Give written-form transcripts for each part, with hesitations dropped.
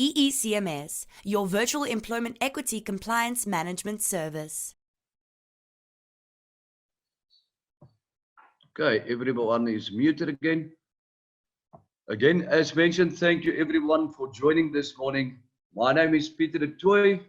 EECMS, your Virtual Employment Equity Compliance Management Service. Okay, everyone is muted again. Again, as mentioned, thank you everyone for joining this morning. My name is Pieter du Toit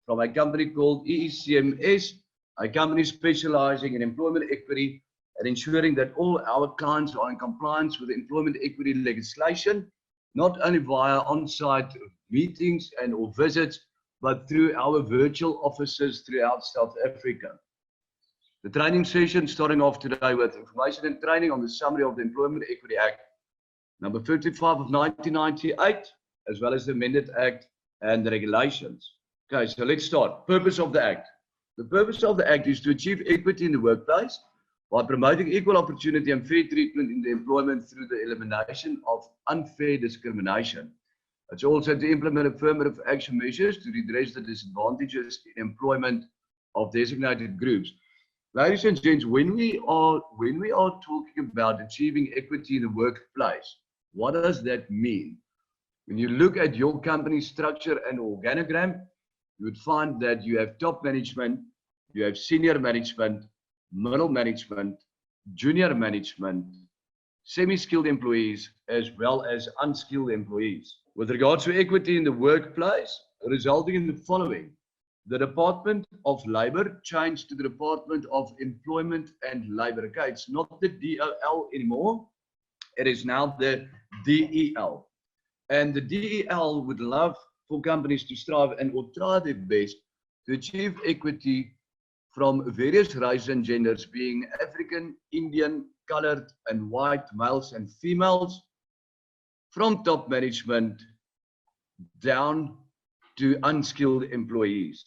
from a company called EECMS, a company specializing in employment equity and ensuring that all our clients are in compliance with employment equity legislation, not only via on-site meetings and or visits, but through our virtual offices throughout South Africa. The training session starting off today with information and training on the summary of the Employment Equity Act, number 55 of 1998, as well as the amended Act and the regulations. Okay, so let's start. Purpose of the Act. The purpose of the Act is to achieve equity in the workplace by promoting equal opportunity and fair treatment in the employment through the elimination of unfair discrimination. It's also to implement affirmative action measures to redress the disadvantages in employment of designated groups. Ladies and gents, when we are talking about achieving equity in the workplace, what does that mean? When you look at your company structure and organogram, you would find that you have top management, you have senior management, middle management, junior management, semi-skilled employees, as well as unskilled employees. With regards to equity in the workplace, resulting in the following: the Department of Labor changed to the Department of Employment and Labor. Okay, it's not the DOL anymore. It is now the DEL. And the DEL would love for companies to strive and or try their best to achieve equity from various races and genders, being African, Indian, colored, and white males and females, from top management down to unskilled employees.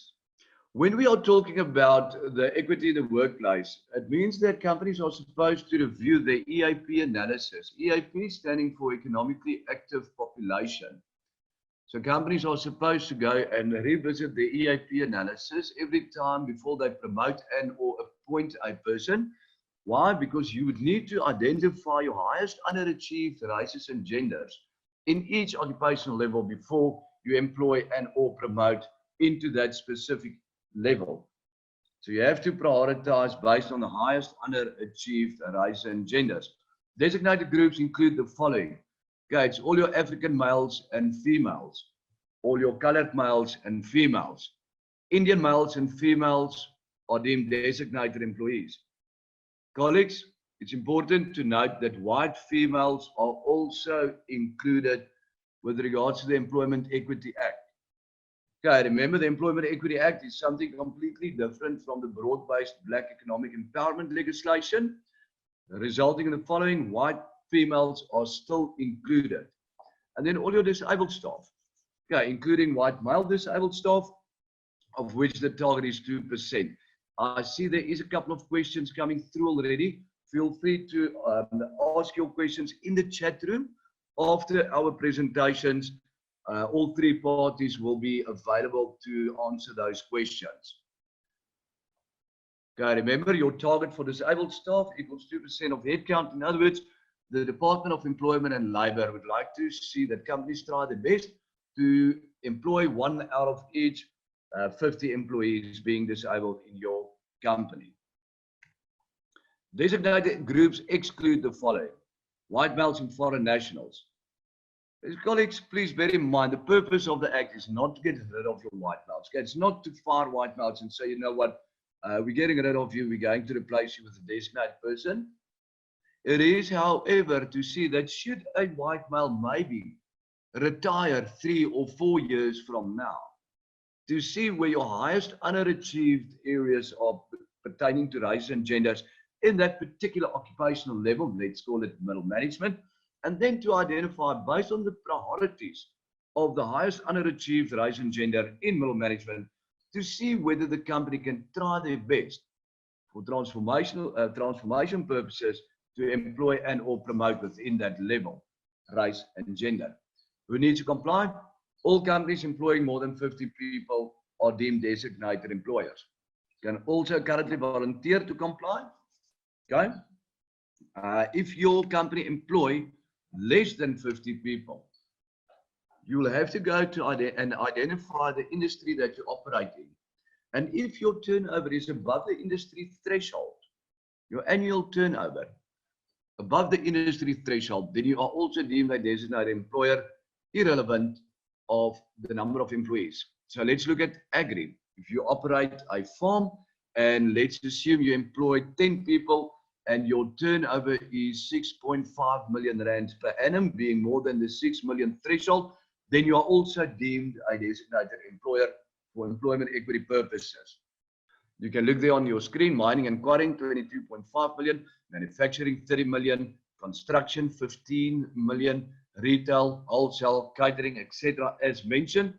When we are talking about the equity in the workplace, it means that companies are supposed to review the EAP analysis. EAP standing for Economically Active Population. So companies are supposed to go and revisit the EAP analysis every time before they promote and or appoint a person. Why? Because you would need to identify your highest underachieved races and genders in each occupational level before you employ and or promote into that specific level. So you have to prioritize based on the highest underachieved races and genders. Designated groups include the following. Okay, it's all your African males and females, all your colored males and females. Indian males and females are deemed designated employees. Colleagues, it's important to note that white females are also included with regards to the Employment Equity Act. Okay, remember the Employment Equity Act is something completely different from the broad-based Black economic empowerment legislation, resulting in the following: white females are still included. And then all your disabled staff, okay, including white male disabled staff, of which the target is 2%. I see there is a couple of questions coming through already. Feel free to ask your questions in the chat room after our presentations. All three parties will be available to answer those questions. Okay, remember your target for disabled staff equals 2% of headcount. In other words, the Department of Employment and Labor would like to see that companies try their best to employ 1 out of each 50 employees being disabled in your company. Designated groups exclude the following: white males and foreign nationals. As colleagues, please bear in mind the purpose of the Act is not to get rid of your white males. It's not to fire white males and say, you know what, we're getting rid of you, we're going to replace you with a designated person. It is, however, to see that should a white male maybe retire 3 or 4 years from now, to see where your highest underachieved areas are pertaining to race and genders in that particular occupational level, let's call it middle management, and then to identify based on the priorities of the highest underachieved race and gender in middle management, to see whether the company can try their best for transformation purposes to employ and or promote within that level, race and gender. Who needs to comply? All companies employing more than 50 people are deemed designated employers. You can also currently volunteer to comply. Okay. If your company employ less than 50 people, you will have to go to and identify the industry that you operate in. And if your turnover is above the industry threshold, your annual turnover above the industry threshold, then you are also deemed a designated employer irrelevant of the number of employees. So let's look at agri. If you operate a farm and let's assume you employ 10 people and your turnover is 6.5 million rands per annum, being more than the 6 million threshold, then you are also deemed a designated employer for employment equity purposes. You can look there on your screen: mining and quarrying, 22.5 million, manufacturing, 30 million, construction, 15 million, retail, wholesale, catering, etc. As mentioned,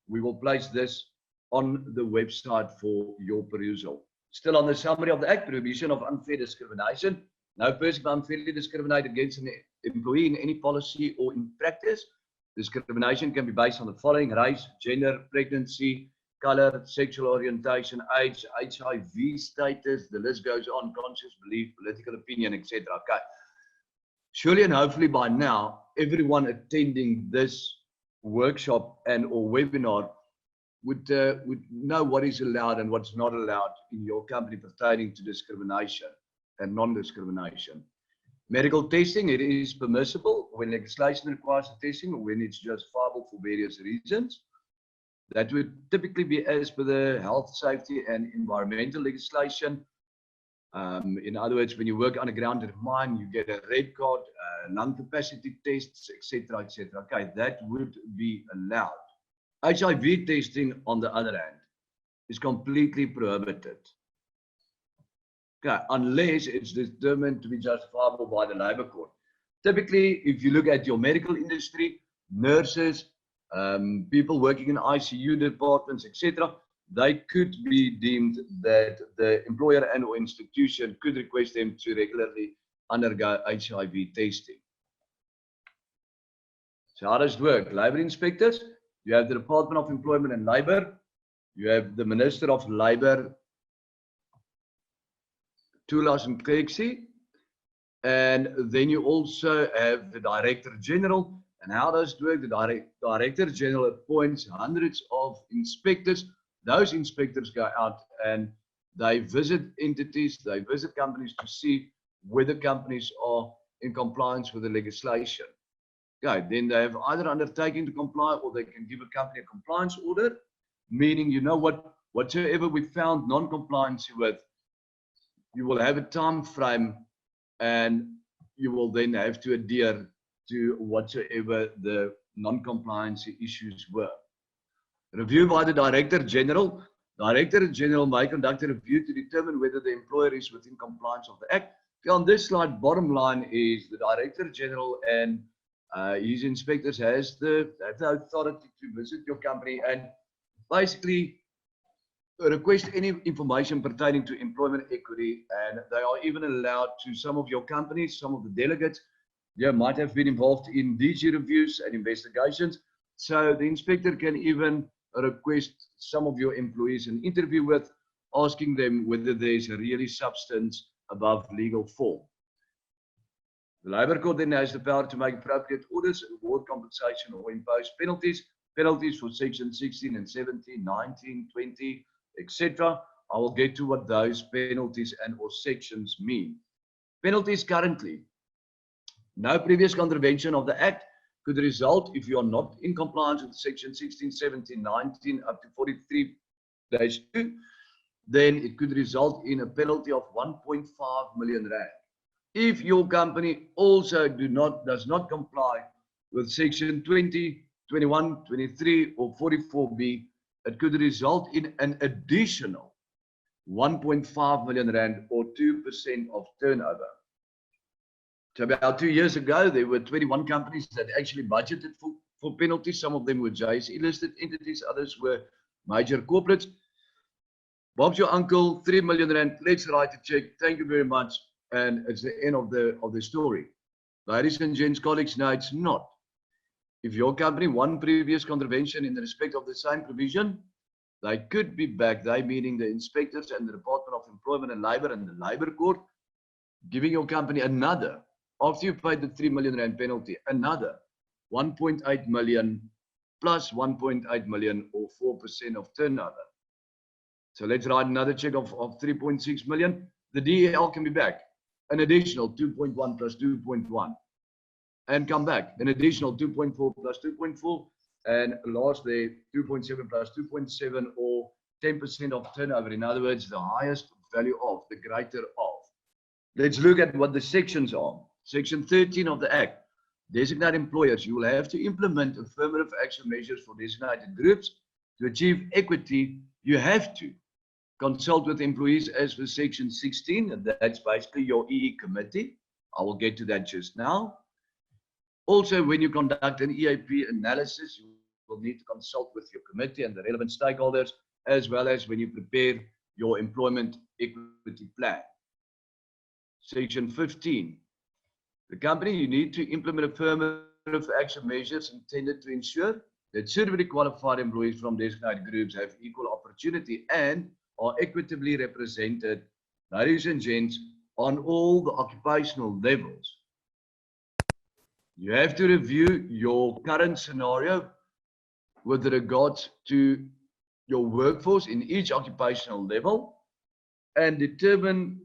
we will place this on the website for your perusal. Still on the summary of the Act, prohibition of unfair discrimination. No person can unfairly discriminate against an employee in any policy or in practice. Discrimination can be based on the following: race, gender, pregnancy, color, sexual orientation, age, HIV status, the list goes on, conscious belief, political opinion, etc. Okay. Surely and hopefully by now, everyone attending this workshop and or webinar would know what is allowed and what's not allowed in your company pertaining to discrimination and non-discrimination. Medical testing, it is permissible when legislation requires the testing or when it's justifiable for various reasons. That would typically be as per the health, safety, and environmental legislation. In other words, when you work underground in a mine, you get a red card, lung capacity tests, etc., etc. Okay, that would be allowed. HIV testing, on the other hand, is completely prohibited. Okay, unless it's determined to be justifiable by the labor court. Typically, if you look at your medical industry, nurses, people working in ICU departments, etc., they could be deemed that the employer and or institution could request them to regularly undergo HIV testing. So how does it work? Labor inspectors, you have the Department of Employment and Labor, you have the Minister of Labor, Toelaas and Correctie, and then you also have the Director General. And how does it work? The Director General appoints hundreds of inspectors. Those inspectors go out and they visit entities, they visit companies to see whether companies are in compliance with the legislation. Okay, then they have either undertaken to comply or they can give a company a compliance order, meaning, you know what, whatsoever we found non-compliance with, you will have a time frame and you will then have to adhere to whatsoever the non-compliance issues were. Review by the Director General. Director General may conduct a review to determine whether the employer is within compliance of the Act. Okay, on this slide, bottom line is the Director General and his inspectors have the authority to visit your company and basically request any information pertaining to employment equity, and they are even allowed to some of your companies, some of the delegates, might have been involved in DG reviews and investigations. So the inspector can even request some of your employees an interview with, asking them whether there's really substance above legal form. The Labour Court then has the power to make appropriate orders, award compensation or impose penalties for section 16 and 17, 19, 20, etc. I will get to what those penalties and or sections mean. Penalties currently: no previous contravention of the Act could result, if you are not in compliance with section 16, 17, 19 up to 43-2, then it could result in a penalty of 1.5 million rand. If your company also does not comply with section 20, 21, 23 or 44B, it could result in an additional 1.5 million rand or 2% of turnover. So about 2 years ago, there were 21 companies that actually budgeted for penalties. Some of them were JSE listed entities, others were major corporates. Bob's your uncle, 3 million rand, let's write a check, thank you very much. And it's the end of the story. Ladies and gents, colleagues, no, it's not. If your company won previous contravention in respect of the same provision, they could be back, they meaning the inspectors and the Department of Employment and Labor and the Labour Court, giving your company another, after you paid the 3 million rand penalty, another 1.8 million plus 1.8 million or 4% of turnover. So let's write another check of 3.6 million. The DEL can be back. An additional 2.1 plus 2.1. And come back. An additional 2.4 plus 2.4. And lastly, 2.7 plus 2.7 or 10% of turnover. In other words, the highest value of, the greater of. Let's look at what the sections are. Section 13 of the Act. Designate employers. You will have to implement affirmative action measures for designated groups. To achieve equity, you have to consult with employees as per Section 16, and that's basically your EE committee. I will get to that just now. Also, when you conduct an EAP analysis, you will need to consult with your committee and the relevant stakeholders, as well as when you prepare your employment equity plan. Section 15. The company, you need to implement affirmative action measures intended to ensure that suitably qualified employees from designated groups have equal opportunity and are equitably represented, ladies and gents, on all the occupational levels. You have to review your current scenario with regards to your workforce in each occupational level and determine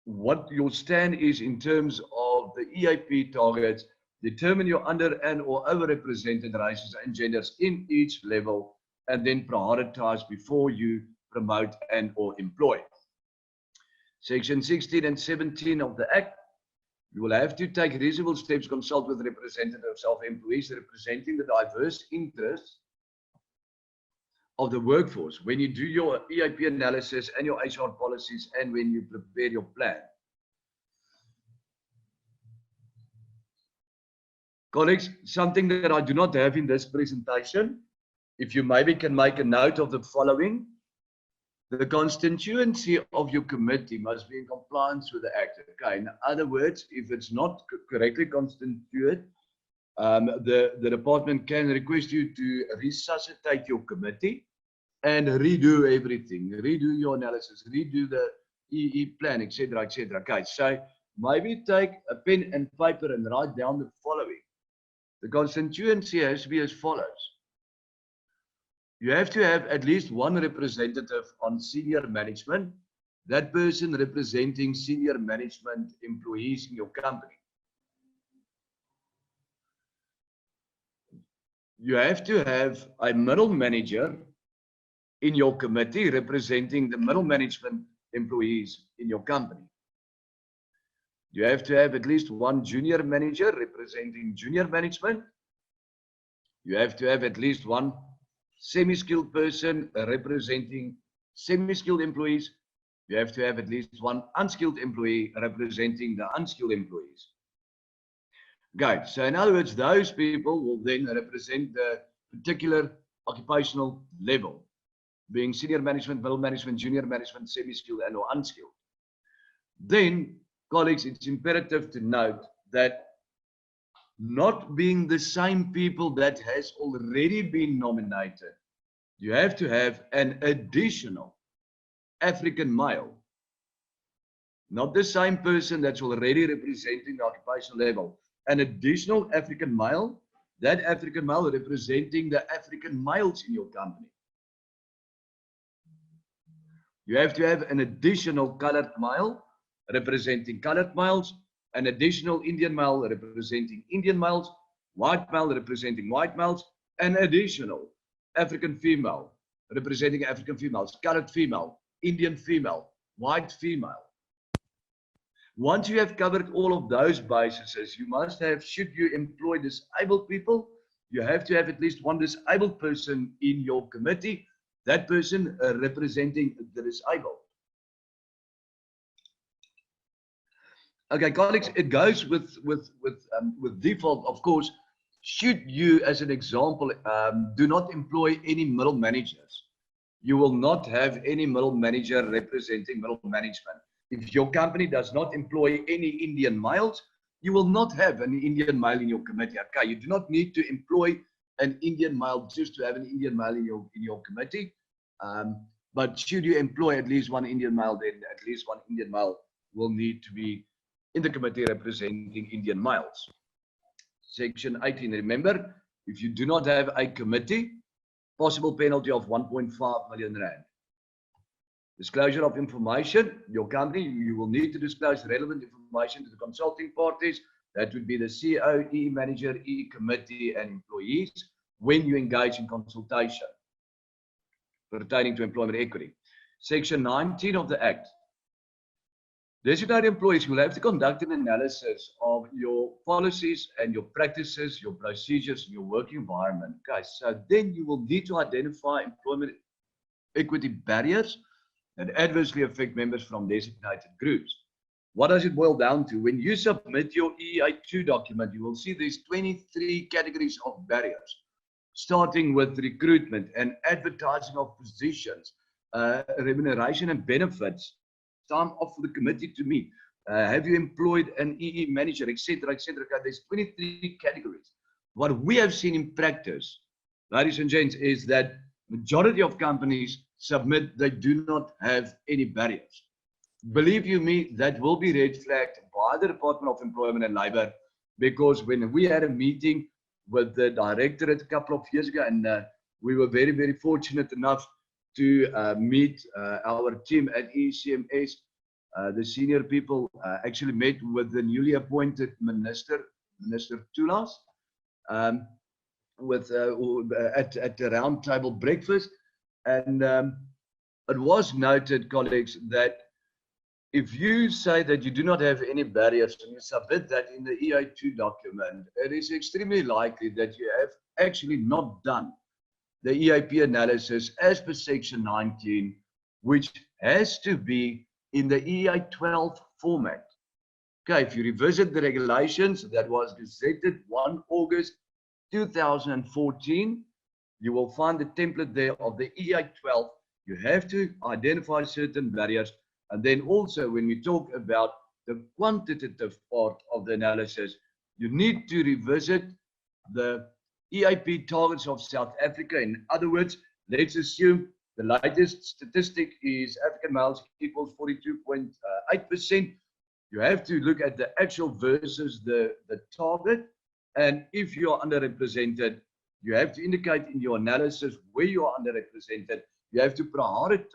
what your stand is in terms of the EAP targets, determine your under and or overrepresented races and genders in each level, and then prioritize before you promote and or employ. Section 16 and 17 of the Act, you will have to take reasonable steps to consult with representatives of employees representing the diverse interests of the workforce when you do your EAP analysis and your HR policies and when you prepare your plan. Colleagues, something that I do not have in this presentation, if you maybe can make a note of the following. The constituency of your committee must be in compliance with the Act. Okay, in other words, if it's not correctly constituted, the department can request you to resuscitate your committee and redo everything, redo your analysis, redo the EE plan, etc., etc. Okay, so maybe take a pen and paper and write down the following. The constituency has to be as follows. You have to have at least one representative on senior management, that person representing senior management employees in your company. You have to have a middle manager in your committee representing the middle management employees in your company. You have to have at least one junior manager representing junior management. You have to have at least one semi-skilled person representing semi-skilled employees. You have to have at least one unskilled employee representing the unskilled employees. Okay, so in other words, those people will then represent the particular occupational level, being senior management, middle management, junior management, semi-skilled and or unskilled. Then, colleagues, it's imperative to note that not being the same people that has already been nominated, you have to have an additional African male. Not the same person that's already representing the occupational level. An additional African male, that African male representing the African males in your company. You have to have an additional colored male representing colored males, an additional Indian male representing Indian males, white male representing white males, an additional African female representing African females, colored female, Indian female, white female. Once you have covered all of those bases, you must have, should you employ disabled people, you have to have at least one disabled person in your committee, that person representing the disabled. Okay, colleagues, it goes with default, of course. Should you, as an example, do not employ any middle managers, you will not have any middle manager representing middle management. If your company does not employ any Indian males, you will not have an Indian male in your committee. Okay, you do not need to employ an Indian male just to have an Indian male in your committee. But should you employ at least one Indian male, then at least one Indian male will need to be in the committee representing Indian males. Section 18, remember, If you do not have a committee, possible penalty of 1.5 million rand. Disclosure of information, your company, you will need to disclose relevant information to the consulting parties. That would be the CEO, EE manager, EE committee, and employees when you engage in consultation pertaining to employment equity. Section 19 of the Act. Designated employees will have to conduct an analysis of your policies and your practices, your procedures, your work environment. Okay, so then you will need to identify employment equity barriers that adversely affect members from designated groups. What does it boil down to? When you submit your EI2 document, you will see there's 23 categories of barriers, starting with recruitment and advertising of positions, remuneration and benefits, time off for the committee to meet, have you employed an EE manager, etc., etc. There's 23 categories. What we have seen in practice, ladies and gents, is that majority of companies submit they do not have any barriers. Believe you me, that will be red flagged by the Department of Employment and Labour, because when we had a meeting with the directorate a couple of years ago, and we were very, very fortunate enough to meet our team at EECMS, the senior people actually met with the newly appointed Minister Tulas, at the round table breakfast, and it was noted, colleagues, that if you say that you do not have any barriers and you submit that in the EI2 document, it is extremely likely that you have actually not done the EIP analysis as per section 19, which has to be in the EI12 format. Okay, if you revisit the regulations that was gazetted 1 August 2014, you will find the template there of the EI12. You have to identify certain barriers. And then also when we talk about the quantitative part of the analysis, you need to revisit the EIP targets of South Africa. In other words, let's assume the latest statistic is African males equals 42.8%. You have to look at the actual versus the target. And if you are underrepresented, you have to indicate in your analysis where you are underrepresented. You have to prioritize.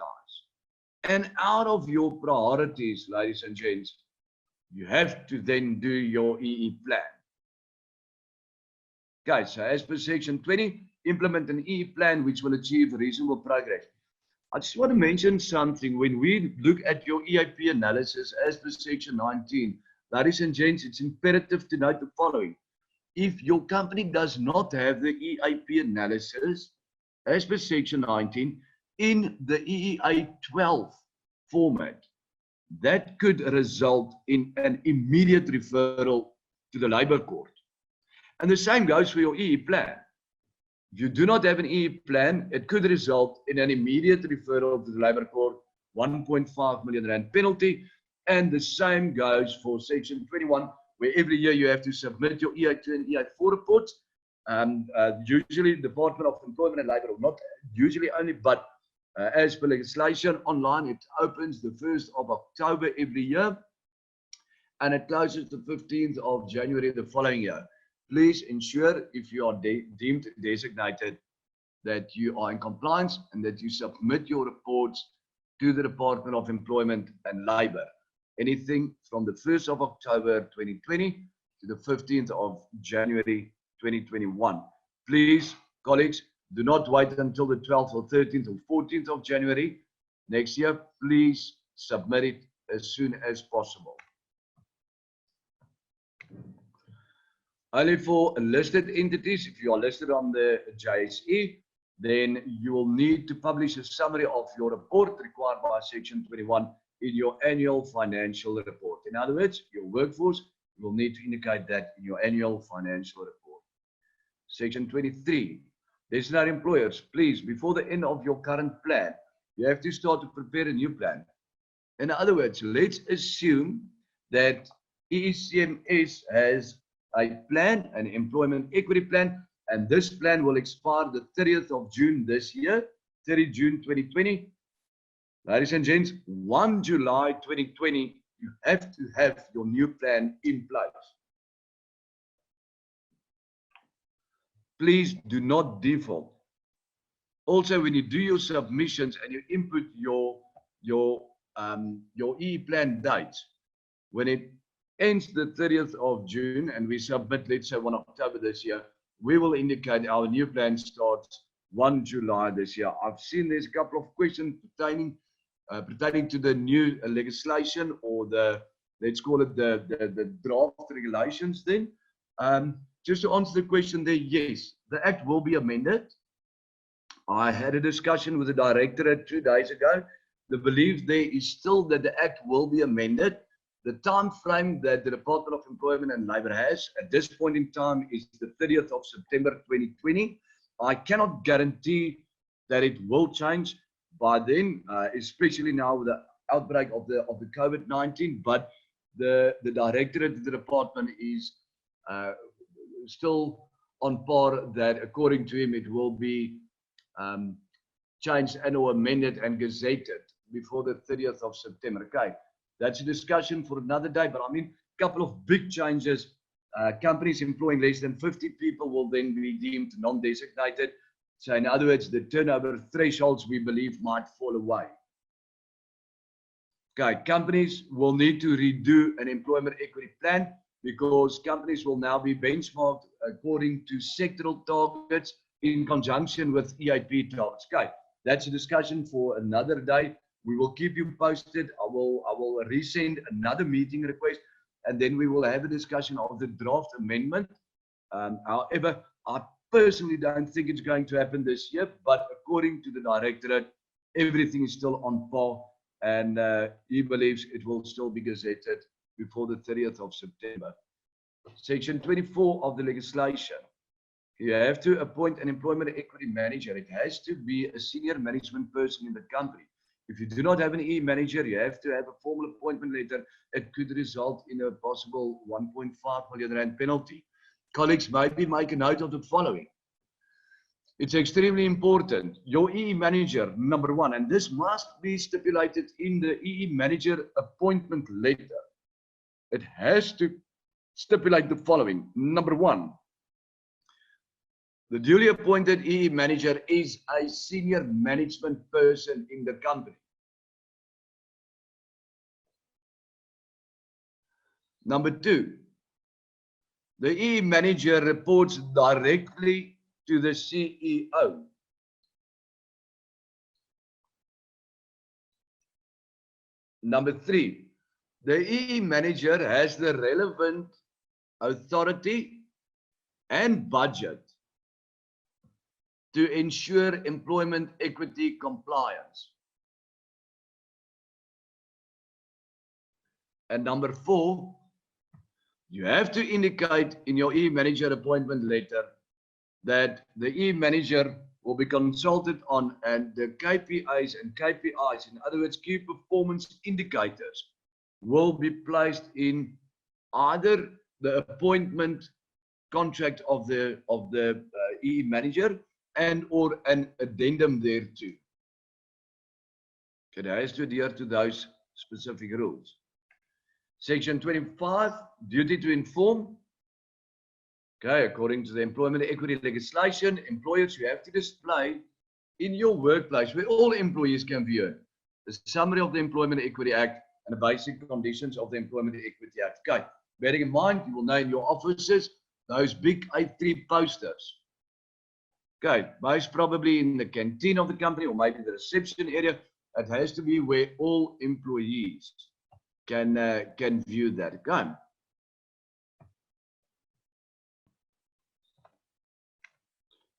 And out of your priorities, ladies and gents, you have to then do your EE plan. Okay, so as per section 20, implement an EE plan which will achieve reasonable progress. I just want to mention something. When we look at your EIP analysis as per section 19, ladies and gents, it's imperative to note the following. If your company does not have the EIP analysis as per section 19, in the EEI12 format, that could result in an immediate referral to the Labour Court. And the same goes for your EE plan. If you do not have an EE plan, it could result in an immediate referral to the Labour Court, 1.5 million rand penalty. And the same goes for section 21, where every year you have to submit your EI2 and EI4 reports. Usually the Department of Employment and Labour, not usually only, but as per legislation online, it opens the 1st of October every year and it closes the 15th of January the following year. Please ensure, if you are deemed designated, that you are in compliance and that you submit your reports to the Department of Employment and Labour. Anything from the 1st of October 2020 to the 15th of January 2021. Please, colleagues, do not wait until the 12th or 13th or 14th of January next year. Please submit it as soon as possible. Only for listed entities, if you are listed on the JSE, then you will need to publish a summary of your report required by section 21 in your annual financial report. In other words, your workforce will need to indicate that in your annual financial report. Section 23. Designated employers, please, before the end of your current plan, you have to start to prepare a new plan. In other words, let's assume that EECMS has a plan, an employment equity plan, and this plan will expire the 30th of June this year, 30 June 2020. Ladies and gents, 1 July 2020, you have to have your new plan in place. please do not default. Also, when you do your submissions and you input your EE plan dates, when it ends the 30th of June and we submit, let's say 1 October this year, we will indicate our new plan starts 1 July this year. I've seen there's a couple of questions pertaining to the new legislation, or the, let's call it the draft regulations then. Just to answer the question there, yes, the Act will be amended. I had a discussion with the Directorate 2 days ago. The belief there is still that the Act will be amended. The time frame that the Department of Employment and Labour has at this point in time is the 30th of September 2020. I cannot guarantee that it will change by then, especially now with the outbreak of the COVID-19. But the Directorate of the Department is still on par that, according to him, it will be changed and or amended and gazetted before the 30th of September. Okay, that's a discussion for another day, but I mean, a couple of big changes. Companies employing less than 50 people will then be deemed non-designated. So in other words, the turnover thresholds, we believe, might fall away. Okay, companies will need to redo an employment equity plan because companies will now be benchmarked according to sectoral targets in conjunction with EAP targets. Okay, that's a discussion for another day. We will keep you posted. I will resend another meeting request, and then we will have a discussion of the draft amendment. However, I personally don't think it's going to happen this year, but according to the Directorate, everything is still on par, and he believes it will still be gazetted before the 30th of September. Section 24 of the legislation. You have to appoint an employment equity manager. It has to be a senior management person in the company. If you do not have an EE manager, you have to have a formal appointment letter. It could result in a possible 1.5 million rand penalty. Colleagues, maybe make a note of the following. It's extremely important. Your EE manager, number one, and this must be stipulated in the EE manager appointment letter. It has to stipulate the following. Number one, the duly appointed EE manager is a senior management person in the company. Number two, the EE manager reports directly to the CEO. Number three, the EE manager has the relevant authority and budget to ensure employment equity compliance. And number four, you have to indicate in your EE manager appointment letter that the EE manager will be consulted on, and the KPIs and KPIs, in other words, key performance indicators, will be placed in either the appointment contract of the EE manager and or an addendum thereto. It has to adhere to those specific rules. Section 25, duty to inform. Okay, according to the employment equity legislation, employers, you have to display in your workplace, where all employees can view it, the summary of the Employment Equity Act and the basic conditions of the Employment Equity Act. Okay, bearing in mind, you will know in your offices those big A3 posters. Okay, most probably in the canteen of the company or maybe the reception area. It has to be where all employees can view that. Okay.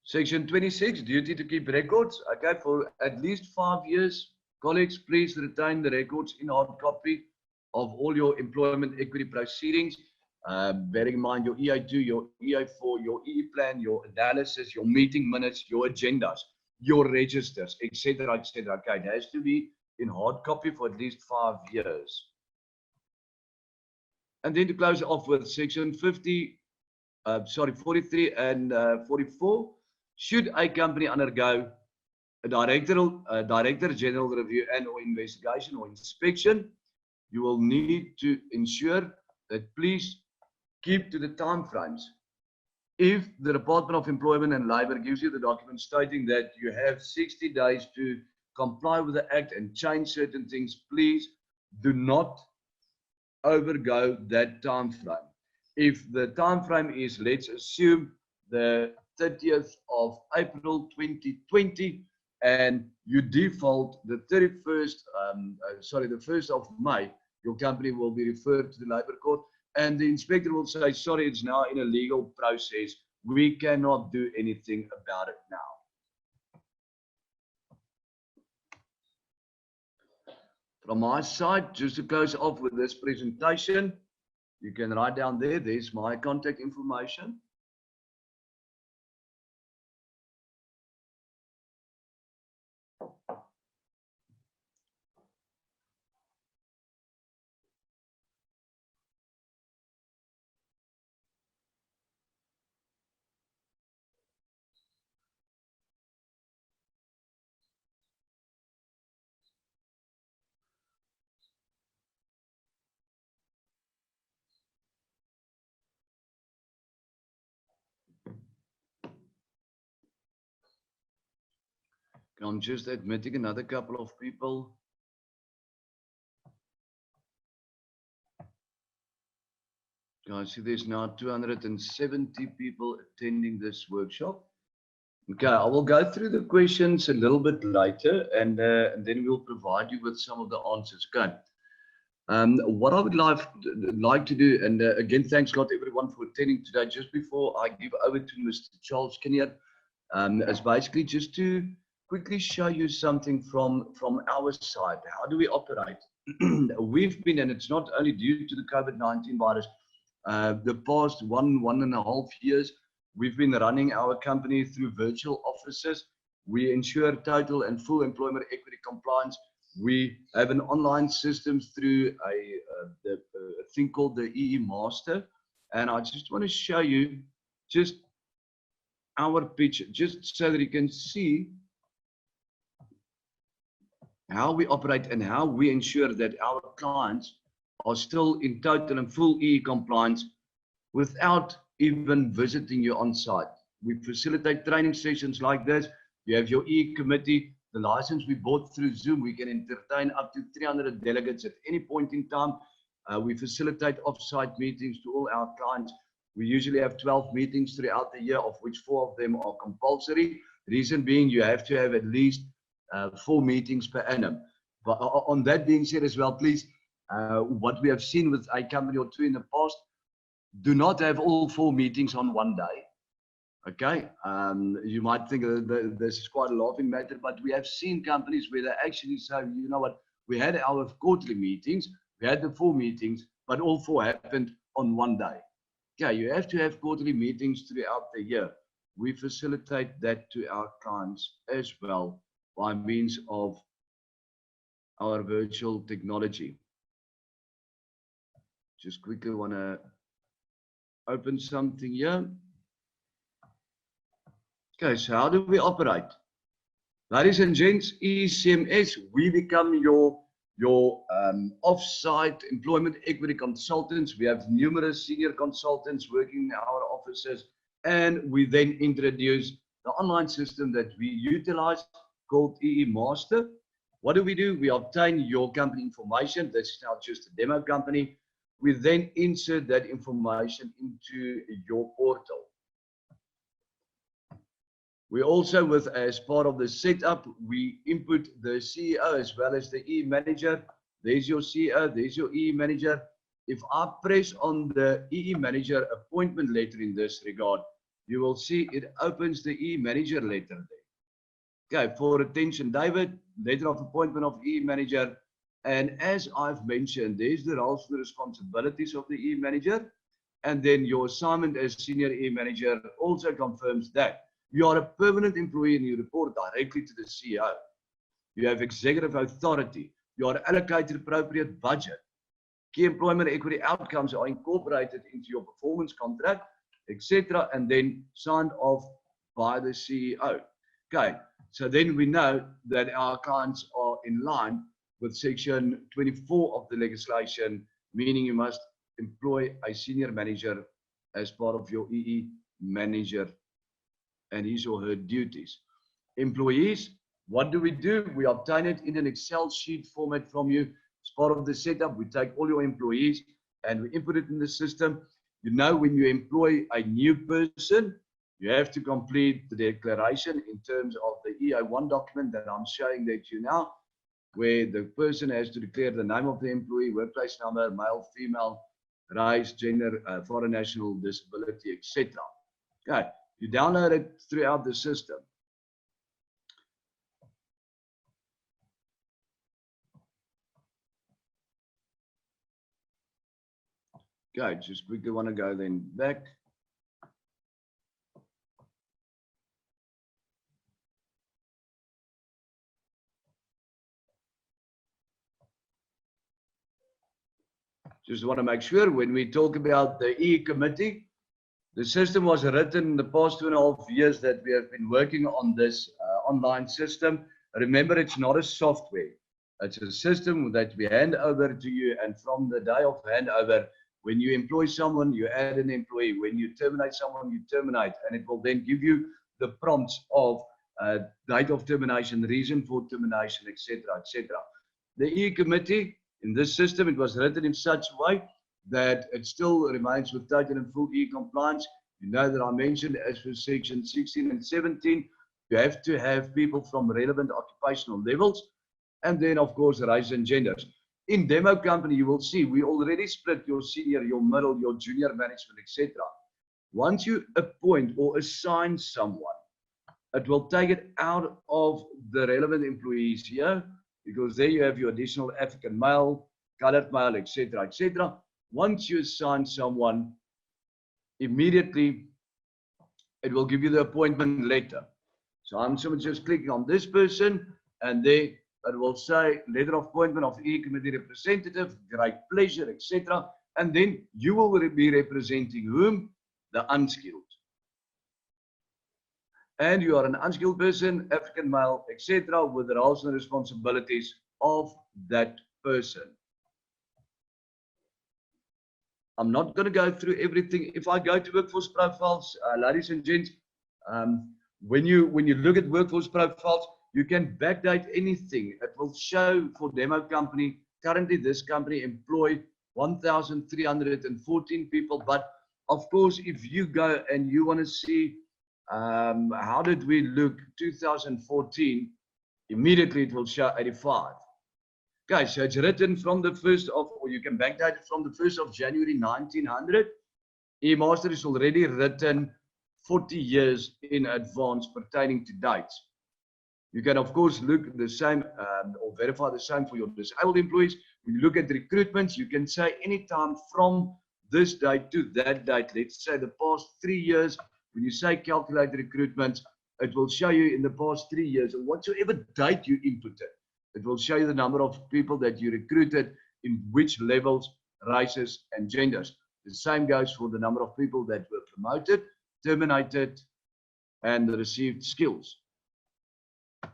Section 26, duty to keep records. Okay, for at least 5 years, colleagues, please retain the records in hard copy of all your employment equity proceedings. Bearing in mind your EA2, your EA4, your EE plan, your analysis, your meeting minutes, your agendas, your registers, etc., etc. Okay, it has to be in hard copy for at least 5 years. And then to close off with section 43 and 44. Should a company undergo a director general review and or investigation or inspection, you will need to ensure that please keep to the time frames If the Department of Employment and Labour gives you the document stating that you have 60 days to comply with the Act and change certain things, please do not overgo that time frame. If the time frame is, let's assume, the 30th of April 2020, and you default the 31st, the 1st of May, your company will be referred to the Labour Court, and the inspector will say, sorry, it's now in a legal process. We cannot do anything about it now. From my side, just to close off with this presentation, you can write down there, there's my contact information. I'm just admitting another couple of people. I see there's now 270 people attending this workshop. Okay, I will go through the questions a little bit later, and then we'll provide you with some of the answers. Okay. What I would like to do, and again, thanks a lot everyone for attending today. Just before I give over to Mr. Charles Kinnear, is basically just to quickly show you something from our side. How do we operate? We've been, and it's not only due to the COVID-19 virus, the past one and a half years, we've been running our company through virtual offices. We ensure total and full employment equity compliance. We have an online system through a thing called the EE Master. And I just want to show you just our picture, just so that you can see how we operate and how we ensure that our clients are still in total and full EE compliance without even visiting you on site. We facilitate training sessions like this. You have your EE committee. The license we bought through Zoom, we can entertain up to 300 delegates at any point in time. We facilitate off-site meetings to all our clients. We usually have 12 meetings throughout the year, of which 4 of them are compulsory. Reason being, you have to have at least 4 meetings per annum. But on that being said as well, please, what we have seen with a company or two in the past, do not have all 4 meetings on one day. Okay, you might think that this is quite a laughing matter, but we have seen companies where they actually say, you know what, we had our quarterly meetings, we had the 4 meetings, but all 4 happened on one day. Okay, you have to have quarterly meetings throughout the year. We facilitate that to our clients as well by means of our virtual technology. Just quickly want to open something here. Okay, so how do we operate? Ladies and gents, EECMS, we become your off-site employment equity consultants. We have numerous senior consultants working in our offices, and we then introduce the online system that we utilize called EE Master. What do? We obtain your company information. This is now just a demo company. We then insert that information into your portal. We also, as part of the setup, we input the CEO as well as the EE manager. There's your CEO, there's your EE manager. If I press on the EE manager appointment letter in this regard, you will see it opens the EE manager letter there. Okay, for attention, David, letter of appointment of EE manager. And as I've mentioned, there's the roles and responsibilities of the EE manager. And then your assignment as senior EE manager also confirms that you are a permanent employee and you report directly to the CEO. You have executive authority. You are allocated appropriate budget. Key employment equity outcomes are incorporated into your performance contract, etc., and then signed off by the CEO. Okay, so then we know that our clients are in line with section 24 of the legislation, meaning you must employ a senior manager as part of your EE manager and his or her duties. Employees, what do? We obtain it in an Excel sheet format from you. As part of the setup, we take all your employees and we input it in the system. You know, when you employ a new person, you have to complete the declaration in terms of the EA1 document that I'm showing that to you now, where the person has to declare the name of the employee, workplace number, male, female, race, gender, foreign national, disability, etc. Okay, you download it throughout the system. Okay, just quickly want to go then back. Just want to make sure when we talk about the E committee, the system was written in the past 2.5 years that we have been working on this online system. Remember, it's not a software. It's a system that we hand over to you, and from the day of handover, when you employ someone, you add an employee. When you terminate someone, you terminate, and it will then give you the prompts of date of termination, reason for termination, etc., etc. The E committee, in this system, it was written in such a way that it still remains with total and full E compliance. You know that I mentioned as for section 16 and 17, you have to have people from relevant occupational levels, and then of course race and genders. In demo company, you will see we already split your senior, your middle, your junior management, etc. Once you appoint or assign someone, it will take it out of the relevant employees here, because there you have your additional African male, colored male, etc., etc. Once you assign someone, immediately it will give you the appointment letter. So I'm just clicking on this person, and there it will say letter of appointment of E committee representative, great pleasure, etc. And then you will be representing whom? The unskilled. And you are an unskilled person, African male, etc., with the roles and responsibilities of that person. I'm not going to go through everything. If I go to workforce profiles, ladies and gents, when you look at workforce profiles, you can backdate anything. It will show for demo company. Currently, this company employed 1,314 people. But of course, if you go and you want to see how did we look 2014, immediately it will show 85. Okay, so it's written from the 1st of, or you can backdate it from the 1st of January 1900. E-Master is already written 40 years in advance pertaining to dates. You can, of course, look the same or verify the same for your disabled employees. When you look at recruitments, you can say anytime from this date to that date, let's say the past 3 years. When you say calculate recruitments, it will show you in the past 3 years, and whatsoever date you inputted, it will show you the number of people that you recruited in which levels, races, and genders. The same goes for the number of people that were promoted, terminated, and received skills.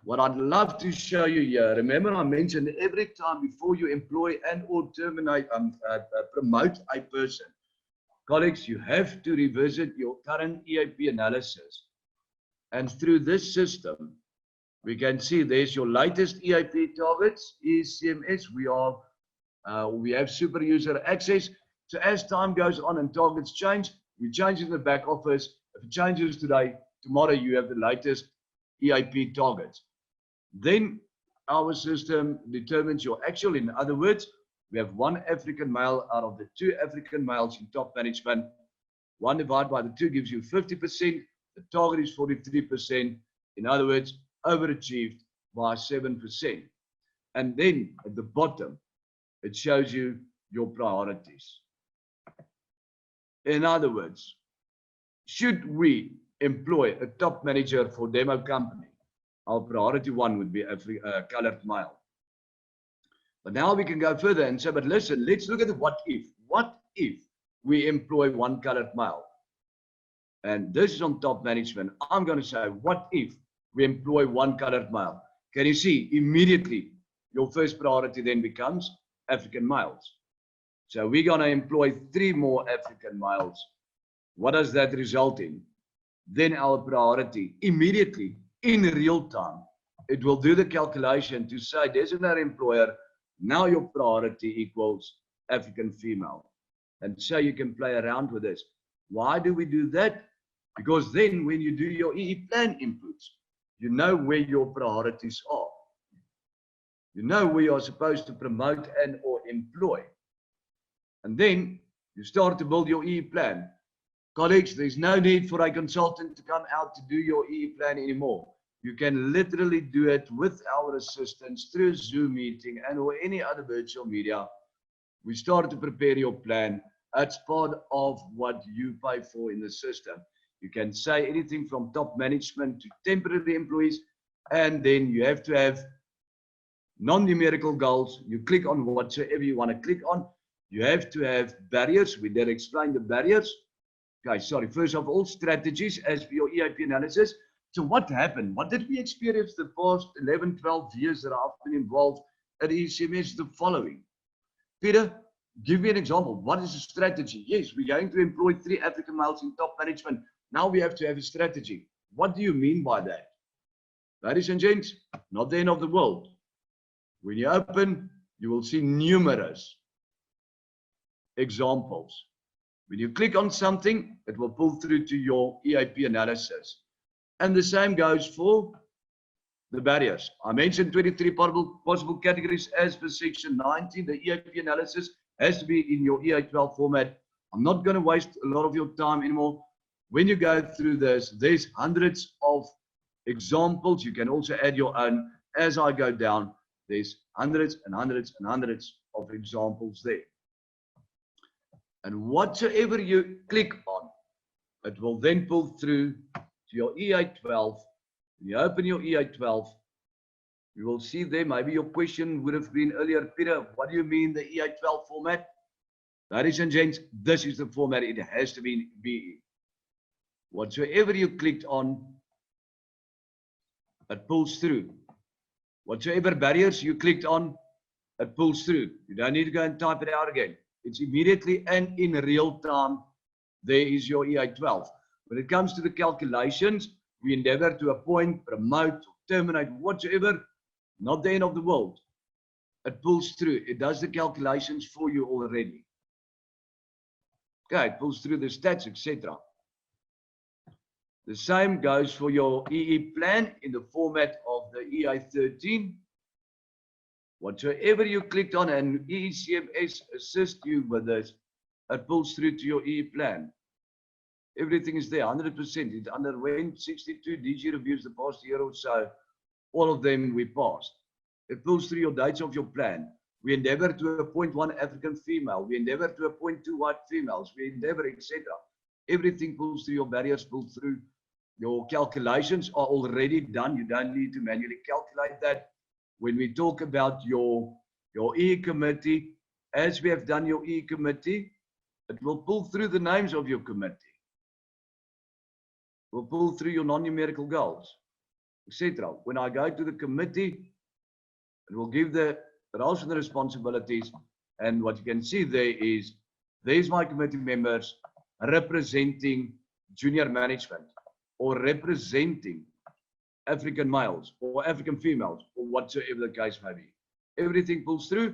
What I'd love to show you here, remember I mentioned every time before you employ and or terminate, promote a person, colleagues, you have to revisit your current EAP analysis. And through this system, we can see there's your latest EAP targets, EECMS. We have super user access. So as time goes on and targets change, we change in the back office. If it changes today, tomorrow you have the latest EAP targets. Then our system determines your actual. In other words, we have one African male out of the 2 African males in top management. 1 divided by the 2 gives you 50%. The target is 43%. In other words, overachieved by 7%. And then at the bottom, it shows you your priorities. In other words, should we employ a top manager for demo company, our priority 1 would be a colored male. But now we can go further and say, but listen, let's look at the what if. What if we employ 1 colored male? And this is on top management. I'm going to say, what if we employ 1 colored male? Can you see immediately your first priority then becomes African males? So we're going to employ 3 more African males. What does that result in? then our priority immediately in real time, it will do the calculation to say, designated employer, now your priority equals African female. And so you can play around with this. Why do we do that? Because then when you do your EE plan inputs, you know where your priorities are. You know where you are supposed to promote and or employ. And then you start to build your EE plan. Colleagues, there's no need for a consultant to come out to do your EE plan anymore. You can literally do it with our assistance through a Zoom meeting and or any other virtual media. We start to prepare your plan. That's part of what you pay for in the system. You can say anything from top management to temporary employees, and then you have to have non-numerical goals. You click on whatsoever you want to click on. You have to have barriers. We did explain the barriers. Okay, sorry. First of all, strategies as for your EIP analysis. So what happened? What did we experience the past 11, 12 years that I've been involved at EECMS? The following. Peter, give me an example. What is a strategy? Yes, we're going to employ 3 African males in top management. Now we have to have a strategy. What do you mean by that? Ladies and gents, not the end of the world. When you open, you will see numerous examples. When you click on something, it will pull through to your EIP analysis. And the same goes for the barriers. I mentioned 23 possible categories as per section 19. The EIP analysis has to be in your EI12 format. I'm not going to waste a lot of your time anymore. When you go through this, there's hundreds of examples. You can also add your own. As I go down, there's hundreds and hundreds and hundreds of examples there. And whatsoever you click on, it will then pull through to your EI12. When you open your EI12, you will see there, maybe your question would have been earlier, Peter, what do you mean the EI12 format? Ladies and gents, this is the format it has to be in BE. Whatsoever you clicked on, it pulls through. Whatsoever barriers you clicked on, it pulls through. You don't need to go and type it out again. It's immediately and in real time. There is your EI12. When it comes to the calculations, we endeavor to appoint, promote, terminate, whatsoever, not the end of the world. It pulls through. It does the calculations for you already. Okay, it pulls through the stats, etc. The same goes for your EE plan in the format of the EI13. Whatsoever you clicked on and EECMS assists you with this, it pulls through to your EE plan. Everything is there, 100%. It underwent 62 DG reviews the past year or so. All of them we passed. It pulls through your dates of your plan. We endeavor to appoint 1 African female. We endeavor to appoint 2 white females. We endeavor, etc. Everything pulls through, your barriers pull through. Your calculations are already done. You don't need to manually calculate that. When we talk about your EE committee, as we have done your EE committee, it will pull through the names of your committee. It will pull through your non-numerical goals, etc. When I go to the committee, it will give the roles and the responsibilities. And what you can see there is, there's my committee members representing junior management or representing African males or African females or whatsoever the case may be. Everything pulls through,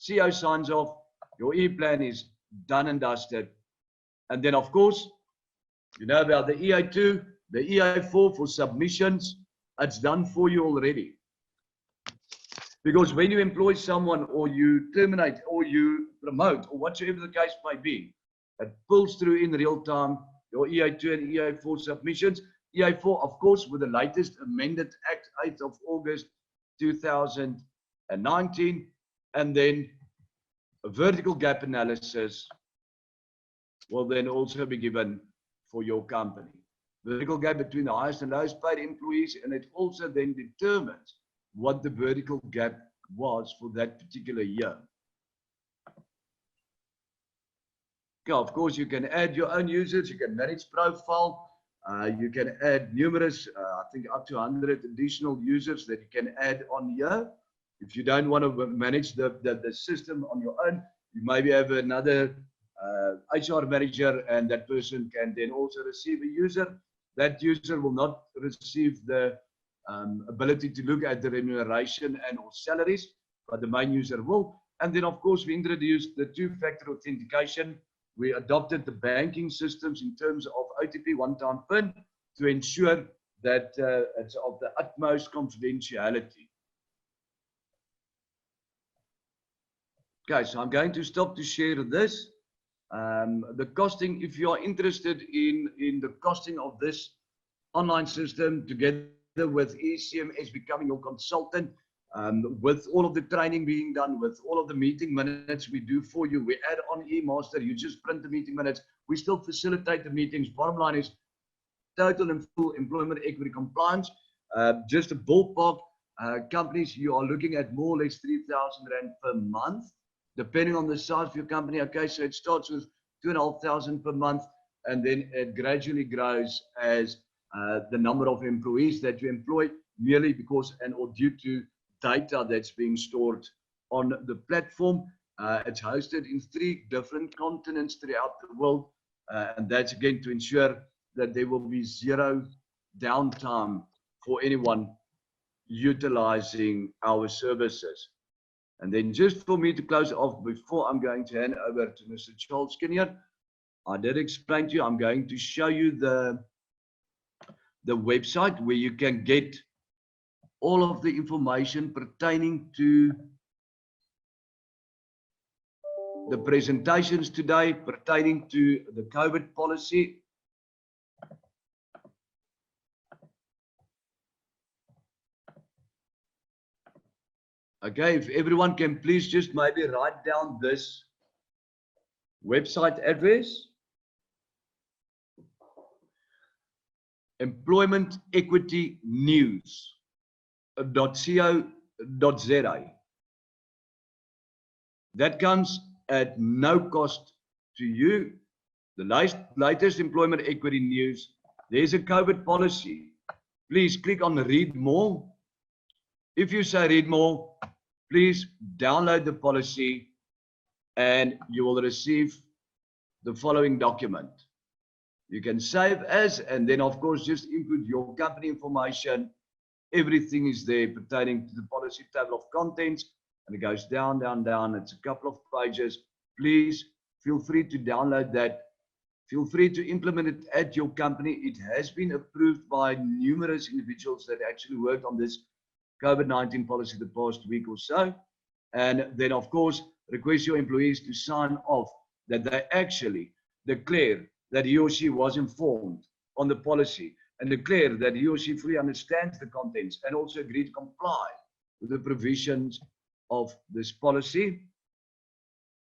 CO signs off, your E plan is done and dusted. And then of course, you know about the EI2, the EI4 for submissions, it's done for you already. Because when you employ someone or you terminate or you promote or whatsoever the case may be, it pulls through in real time your EI2 and EI4 submissions. EI4, of course, with the latest amended Act 8th of August 2019, and then a vertical gap analysis will then also be given for your company. Vertical gap between the highest and lowest paid employees, and it also then determines what the vertical gap was for that particular year. Okay, of course, you can add your own users, you can manage profile, you can add numerous, I think up to 100 additional users that you can add on here. If you don't want to manage the system on your own, you maybe have another HR manager, and that person can then also receive a user. that user will not receive the ability to look at the remuneration and or salaries, but the main user will. And then, of course, we introduced the two-factor authentication. We adopted the banking systems in terms of OTP one-time PIN to ensure that it's of the utmost confidentiality. Okay, so I'm going to stop to share this. The costing, if you are interested in the costing of this online system, together with EECMS becoming your consultant, with all of the training being done, with all of the meeting minutes we do for you, we add on eMaster, you just print the meeting minutes, we still facilitate the meetings. Bottom line is total and full employment equity compliance. Just a ballpark, companies, you are looking at more or less 3,000 Rand per month, depending on the size of your company. Okay, so it starts with 2,500 per month, and then it gradually grows as the number of employees that you employ, merely because and or due to data that's being stored on the platform. It's hosted in 3 different continents throughout the world, and that's again to ensure that there will be zero downtime for anyone utilizing our services. And then just for me to close off, before I'm going to hand over to Mr. Charles Kinnear, I did explain to you, I'm going to show you the website where you can get all of the information pertaining to the presentations today, pertaining to the COVID policy. Okay, if everyone can please just maybe write down this website address. Employment Equity News.co.za. That comes at no cost to you. The latest employment equity news. There's a COVID policy. Please click on read more. If you say read more, please download the policy and you will receive the following document. You can save as, and then of course just input your company information. Everything is there pertaining to the policy table of contents, and it goes down, down, down. It's a couple of pages. Please feel free to download that. Feel free to implement it at your company. It has been approved by numerous individuals that actually worked on this COVID-19 policy the past week or so. And then of course, request your employees to sign off that they actually declare that he or she was informed on the policy, and declare that he or she fully understands the contents and also agree to comply with the provisions of this policy.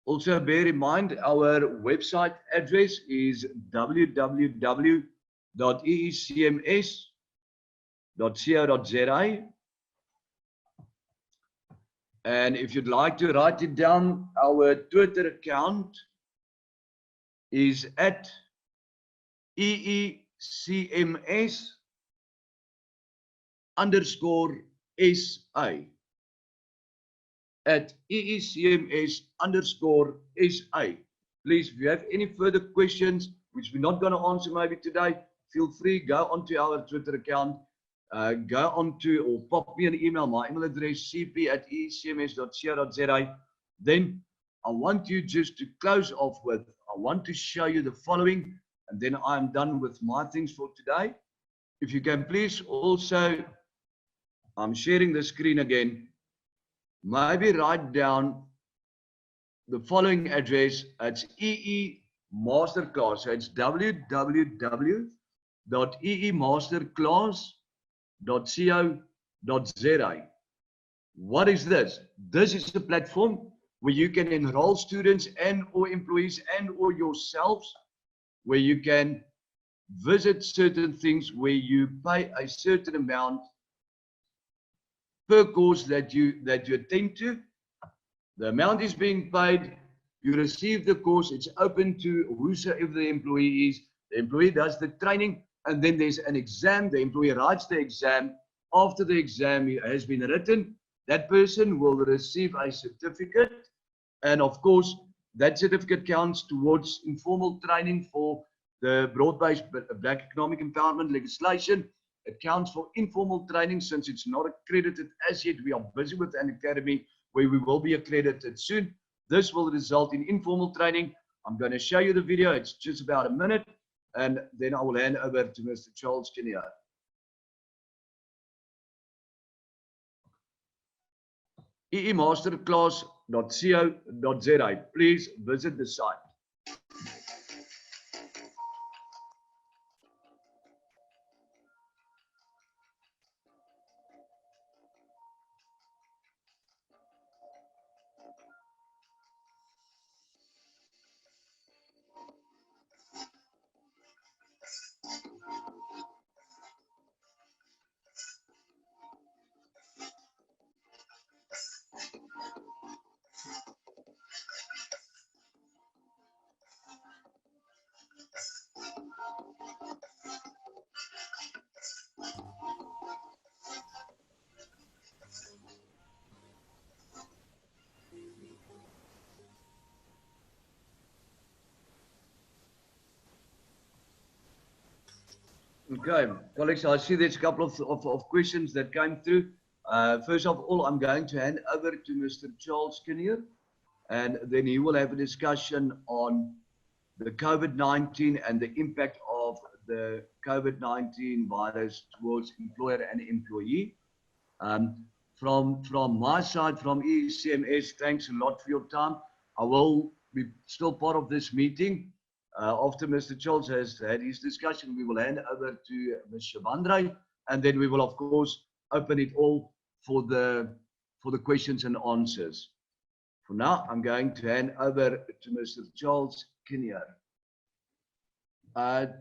Also bear in mind, our website address is www.eecms.co.za. And if you'd like to write it down, our Twitter account is at EECMS_SA. At EECMS_SA. Please, if you have any further questions, which we're not going to answer maybe today, feel free, go onto our Twitter account, go onto or pop me an email. My email address cp@eecms.co.za. Then I want you just to close off with, I want to show you the following, and then I'm done with my things for today. If you can please also, I'm sharing the screen again, maybe write down the following address. It's EE Masterclass. So it's www.eemasterclass.co.za. What is this? This is the platform where you can enroll students and or employees and or yourselves, where you can visit certain things, where you pay a certain amount per course that you attend to. The amount is being paid, you receive the course, it's open to whosoever the employee is. The employee does the training, and then there's an exam. The employee writes the exam. After the exam has been written, that person will receive a certificate, and of course that certificate counts towards informal training for the broad-based Black Economic Empowerment legislation. It counts for informal training since it's not accredited as yet. We are busy with an academy where we will be accredited soon. This will result in informal training. I'm going to show you the video. It's just about a minute, and then I will hand over to Mr. Charles Kinnear. eemasterclass.co.za. Please visit the site. Okay, colleagues, I see there's a couple of questions that came through. First of all, I'm going to hand over to Mr. Charles Kinnear, and then he will have a discussion on the COVID-19 and the impact of the COVID-19 virus towards employer and employee. From my side, from EECMS, thanks a lot for your time. I will be still part of this meeting. After Mr. Charles has had his discussion, we will hand over to Ms. Shavandre, and then we will, of course, open it all for the questions and answers. For now, I'm going to hand over to Mr. Charles Kinnear.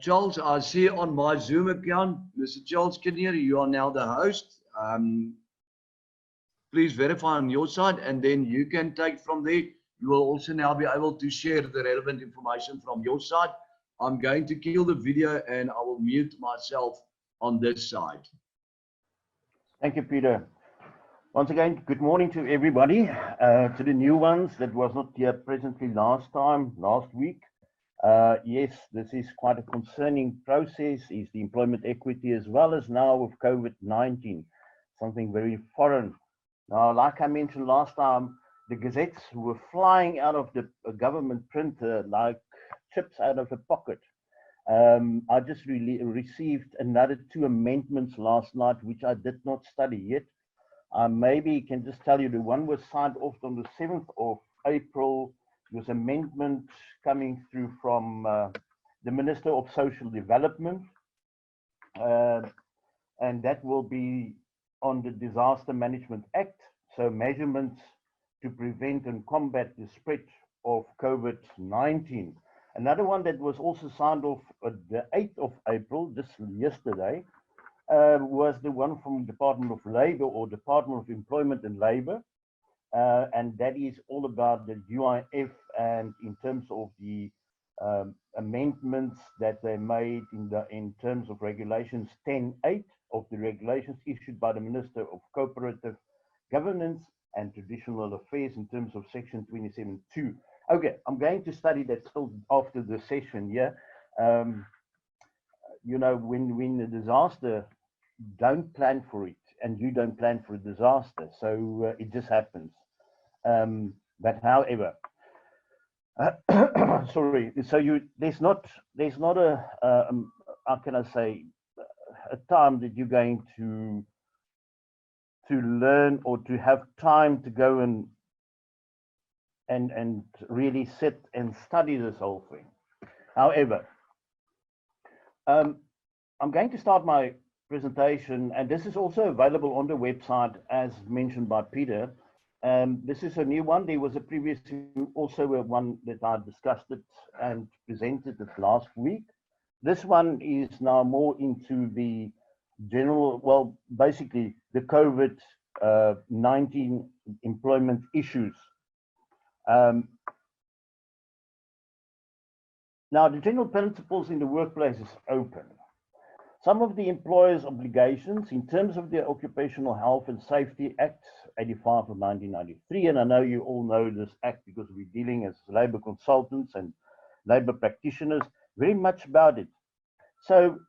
Charles, I see on my Zoom account, Mr. Charles Kinnear, you are now the host. Please verify on your side, and then you can take from there. You will also now be able to share the relevant information from your side. I'm going to kill the video and I will mute myself on this side. Thank you, Peter. Once again, good morning to everybody. To the new ones that was not here presently last week. Yes, this is quite a concerning process, is the employment equity as well as now with COVID-19, something very foreign. Now, like I mentioned last time, the gazettes were flying out of the government printer like chips out of a pocket. I just received another 2 amendments last night, which I did not study yet. Maybe can just tell you the one was signed off on the 7th of April. There was amendment coming through from the Minister of Social Development. And that will be on the Disaster Management Act. So measurements to prevent and combat the spread of COVID-19. Another one that was also signed off on the 8th of April, just yesterday, was the one from Department of Labor or Department of Employment and Labor. And that is all about the UIF and in terms of the amendments that they made in terms of regulations 10.8 of the regulations issued by the Minister of Cooperative Governance and Traditional Affairs in terms of section 27.2. Okay, I'm going to study that still after the session here. You know, when a disaster, don't plan for it, and you don't plan for a disaster, so it just happens. But however, sorry, so there's not a how can I say, a time that you're going to learn or to have time to go and really sit and study this whole thing. However, I'm going to start my presentation, and this is also available on the website as mentioned by Peter. This is a new one. There was a previous also one that I discussed it and presented it last week. This one is now more into the general, well, basically the COVID-19 employment issues. Now, the general principles in the workplace is open. Some of the employer's obligations in terms of the Occupational Health and Safety Act 85 of 1993, and I know you all know this act because we're dealing as labor consultants and labor practitioners. very much about it. So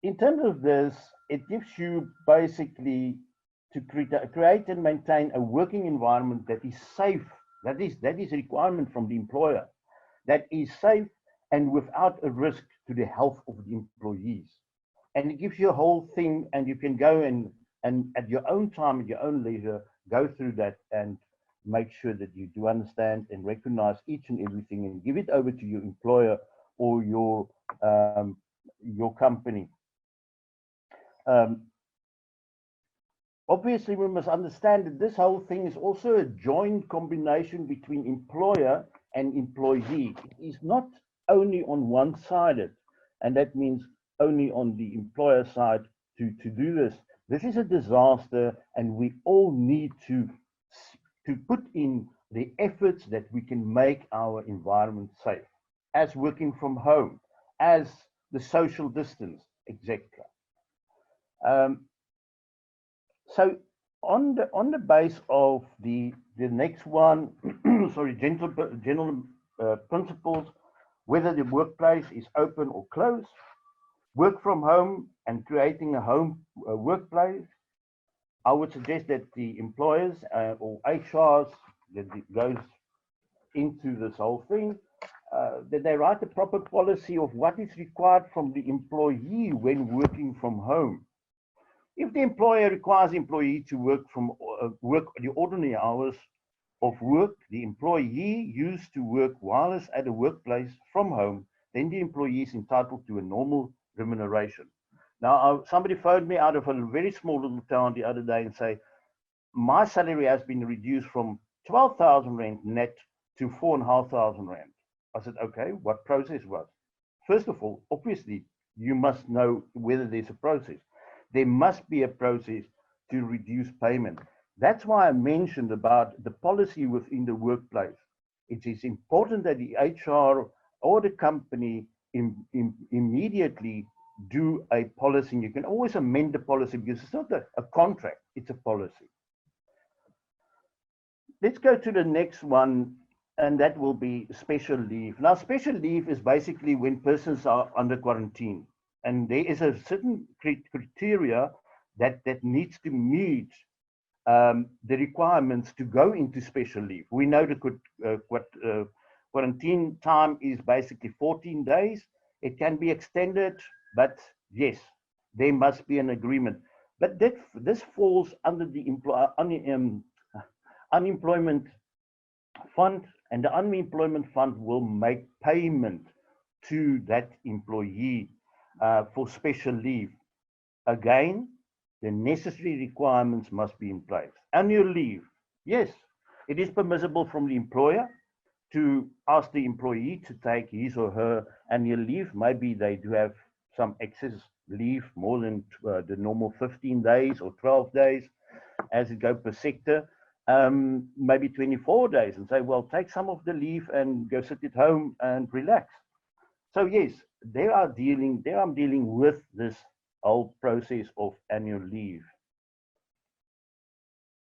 in terms of this, it gives you basically to create and maintain a working environment that is safe. That is a requirement from the employer, that is safe and without a risk to the health of the employees. And it gives you a whole thing, and you can go and at your own time, at your own leisure, go through that and make sure that you do understand and recognize each and everything and give it over to your employer or your company. Obviously, we must understand that this whole thing is also a joint combination between employer and employee. It is not only on one-sided, and that means only on the employer side to do this. This is a disaster, and we all need to put in the efforts that we can make our environment safe, as working from home, as the social distance, etc. So on the base of the next one, sorry, general principles, whether the workplace is open or closed, work from home and creating a home workplace, I would suggest that the employers or HRs that goes into this whole thing, that they write a proper policy of what is required from the employee when working from home. If the employer requires the employee to work the ordinary hours of work, the employee used to work whilst at a workplace from home, then the employee is entitled to a normal remuneration. Now, somebody phoned me out of a very small little town the other day and say, my salary has been reduced from 12,000 Rand net to 4,500 Rand. I said, okay, what process was? First of all, obviously, you must know whether there's a process. There must be a process to reduce payment. That's why I mentioned about the policy within the workplace. It is important that the HR or the company immediately do a policy. You can always amend the policy because it's not a contract, it's a policy. Let's go to the next one, and that will be special leave. Now, special leave is basically when persons are under quarantine. And there is a certain criteria that needs to meet the requirements to go into special leave. We know the quarantine time is basically 14 days. It can be extended, but yes, there must be an agreement. But this falls under the unemployment fund, and the unemployment fund will make payment to that employee for special leave. Again, the necessary requirements must be in place. Annual leave, yes, it is permissible from the employer to ask the employee to take his or her annual leave. Maybe they do have some excess leave, more than the normal 15 days or 12 days, as it goes per sector, maybe 24 days, and say, well, take some of the leave and go sit at home and relax. So yes, they are dealing with this whole process of annual leave.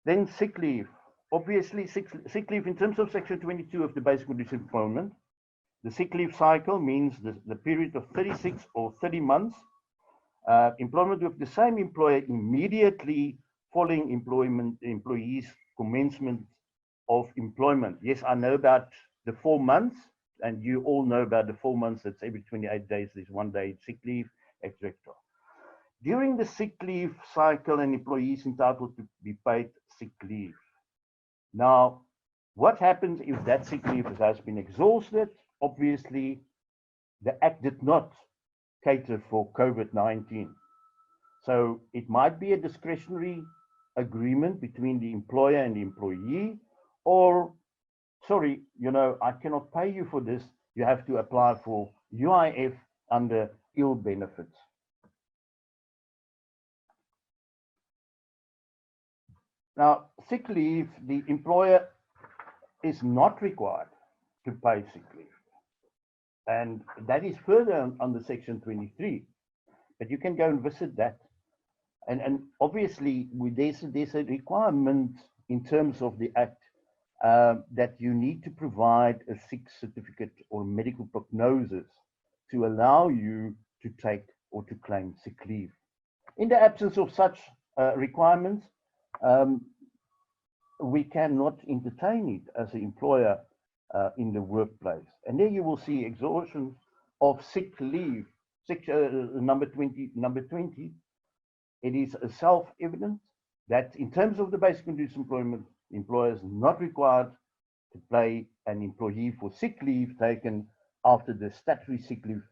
Then sick leave. Obviously, sick leave in terms of Section 22 of the Basic Conditions of Employment, the sick leave cycle means the period of 36 or 30 months, employment with the same employer immediately following employees' commencement of employment. Yes, I know about the 4 months, and you all know about the 4 months. That's every 28 days, there's 1 day sick leave, etc. During the sick leave cycle, an employee is entitled to be paid sick leave. Now, what happens if that sick leave has been exhausted? Obviously, the Act did not cater for COVID-19. So it might be a discretionary agreement between the employer and the employee, or, sorry, I cannot pay you for this. You have to apply for UIF under ill benefits. Now, sick leave, the employer is not required to pay sick leave. And that is further under Section 23. But you can go and visit that. And obviously, there's a requirement in terms of the Act that you need to provide a sick certificate or medical prognosis to allow you to take or to claim sick leave. In the absence of such requirements, we cannot entertain it as an employer in the workplace. And there you will see exhaustion of sick leave. Number 20, it is self-evident that in terms of the basic conditions of employment, the employer is not required to pay an employee for sick leave taken after the statutory sick leave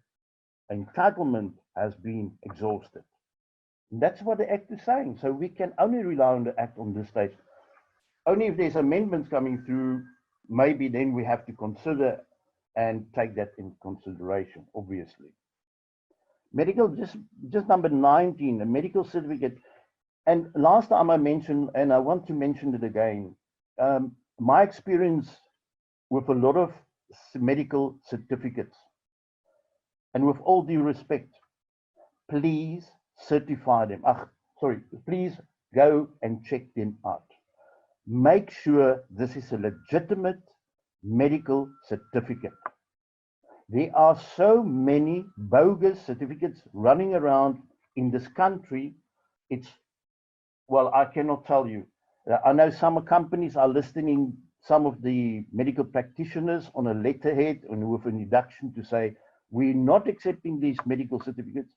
entitlement has been exhausted. And that's what the Act is saying. So we can only rely on the Act on this stage. Only if there's amendments coming through, maybe then we have to consider and take that in consideration, obviously. Medical, just number 19, a medical certificate. And last time I mentioned, and I want to mention it again, my experience with a lot of medical certificates, and with all due respect, please certify them. Please go and check them out. Make sure this is a legitimate medical certificate. There are so many bogus certificates running around in this country. Well, I cannot tell you. I know some companies are listing some of the medical practitioners on a letterhead and with an induction to say, we're not accepting these medical certificates.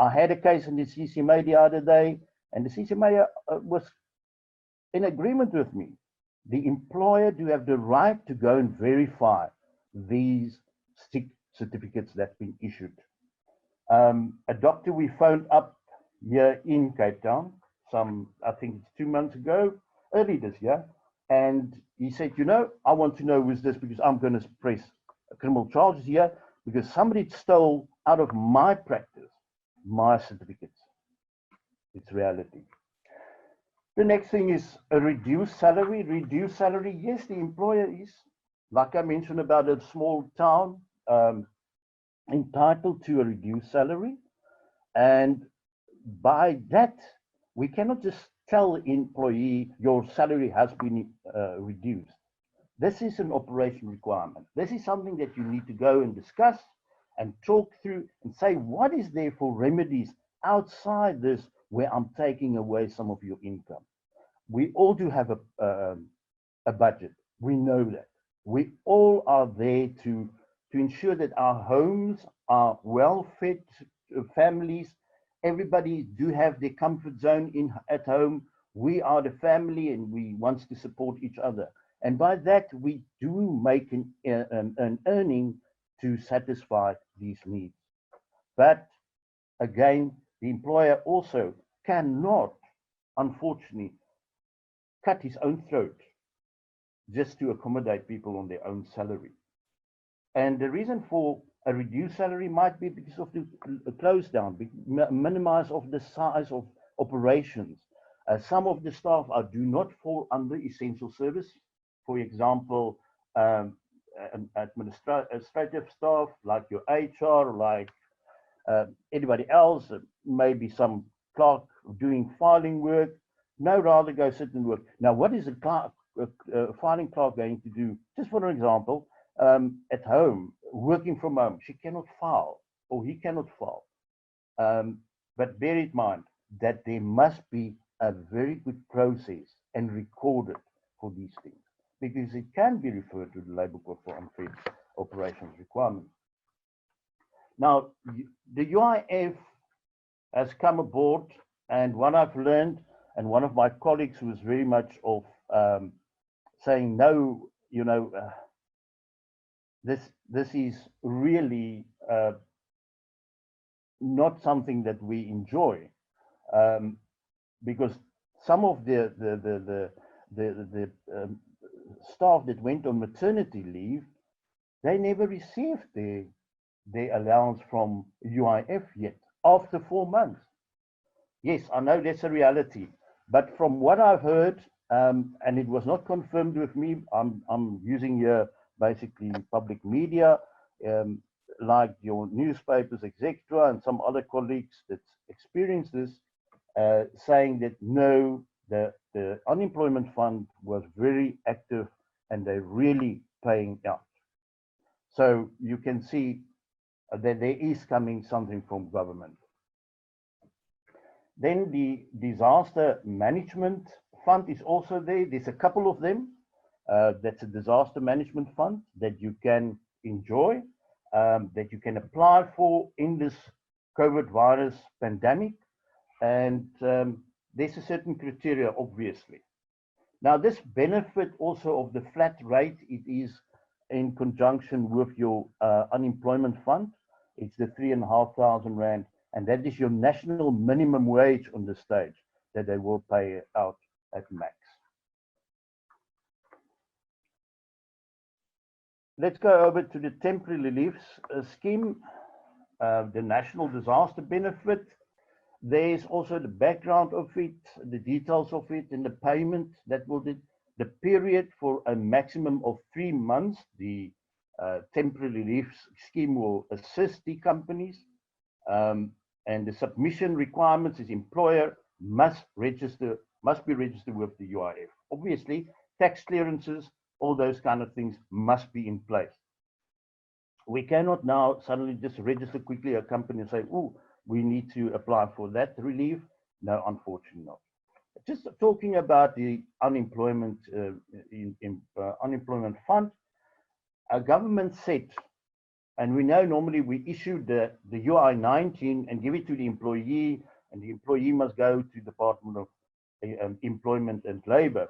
I had a case in the CCMA the other day, and the CCMA was in agreement with me. The employer do have the right to go and verify these sick certificates that have been issued. A doctor we phoned up here in Cape Town, I think it's 2 months ago, early this year, and he said, I want to know who's this because I'm going to press criminal charges here because somebody stole out of my practice my certificates. It's reality. The next thing is a reduced salary. Reduced salary, yes, the employer is, like I mentioned about a small town, entitled to a reduced salary. And by that, we cannot just tell the employee your salary has been reduced. This is an operation requirement. This is something that you need to go and discuss and talk through and say, what is there for remedies outside this where I'm taking away some of your income? We all do have a budget. We know that. We all are there to ensure that our homes are well-fed families. Everybody do have their comfort zone at home. We are the family and we want to support each other. And by that, we do make an earning to satisfy these needs. But again, the employer also cannot, unfortunately, cut his own throat just to accommodate people on their own salary. And the reason for a reduced salary might be because of the close down, minimize of the size of operations. Some of the staff do not fall under essential service. For example, administrative staff, like your HR, like anybody else, maybe some clerk doing filing work. No, rather go sit and work. Now, what is a filing clerk going to do? Just for an example, at home, working from home, she cannot file, or he cannot file. But bear in mind that there must be a very good process and recorded for these things, because it can be referred to the Labour Court for unfair operations requirement. Now, the UIF has come aboard, and what I've learned, and one of my colleagues who was very much of saying, no, this is really not something that we enjoy, because some of the staff that went on maternity leave, they never received their allowance from UIF yet after 4 months. Yes, I know that's a reality, but from what I've heard, and it was not confirmed with me, I'm using here basically public media, like your newspapers, etc., and some other colleagues that experienced this, saying that no, the unemployment fund was very active and they're really paying out. So you can see that there is coming something from government. Then the disaster management fund is also there. There's a couple of them. That's a disaster management fund that you can enjoy, that you can apply for in this COVID virus pandemic. And there's a certain criteria, obviously. Now, this benefit also of the flat rate, it is in conjunction with your unemployment fund. It's the 3,500 Rand, and that is your national minimum wage on the stage that they will pay out at max. Let's go over to the temporary reliefs scheme, the national disaster benefit. There's also the background of it, the details of it, and the payment that will be the period for a maximum of 3 months. The temporary relief scheme will assist the companies, and the submission requirements is employer must be registered with the UIF. Obviously, tax clearances, all those kind of things must be in place. We cannot now suddenly just register quickly a company and say, oh, we need to apply for that relief. No, unfortunately not. Just talking about the unemployment unemployment fund, our government said, and we know normally we issue the UI-19 and give it to the employee, and the employee must go to Department of Employment and Labor.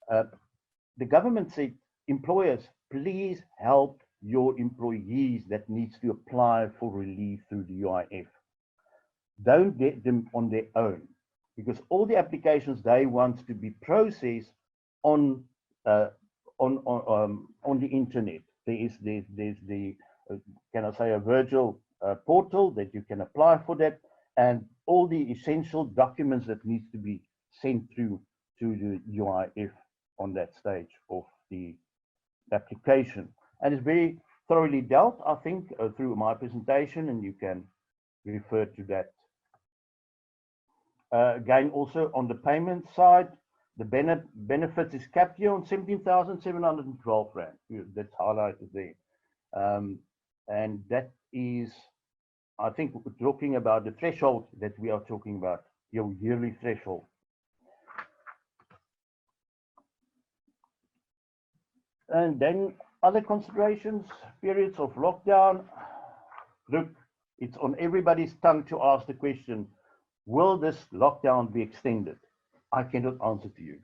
The government said, employers, please help your employees that needs to apply for relief through the UIF. Don't get them on their own, because all the applications they want to be processed on the internet. There's the can I say, a virtual portal that you can apply for that, and all the essential documents that needs to be sent through to the UIF on that stage of the application. And it's very thoroughly dealt, I think, through my presentation, and you can refer to that. Again, also on the payment side, the benefits is capped here on 17,712 Rand. That's highlighted there. And that is, I think, we're talking about the threshold that we are talking about, your yearly threshold. And then other considerations, periods of lockdown. Look, it's on everybody's tongue to ask the question, will this lockdown be extended? I cannot answer to you.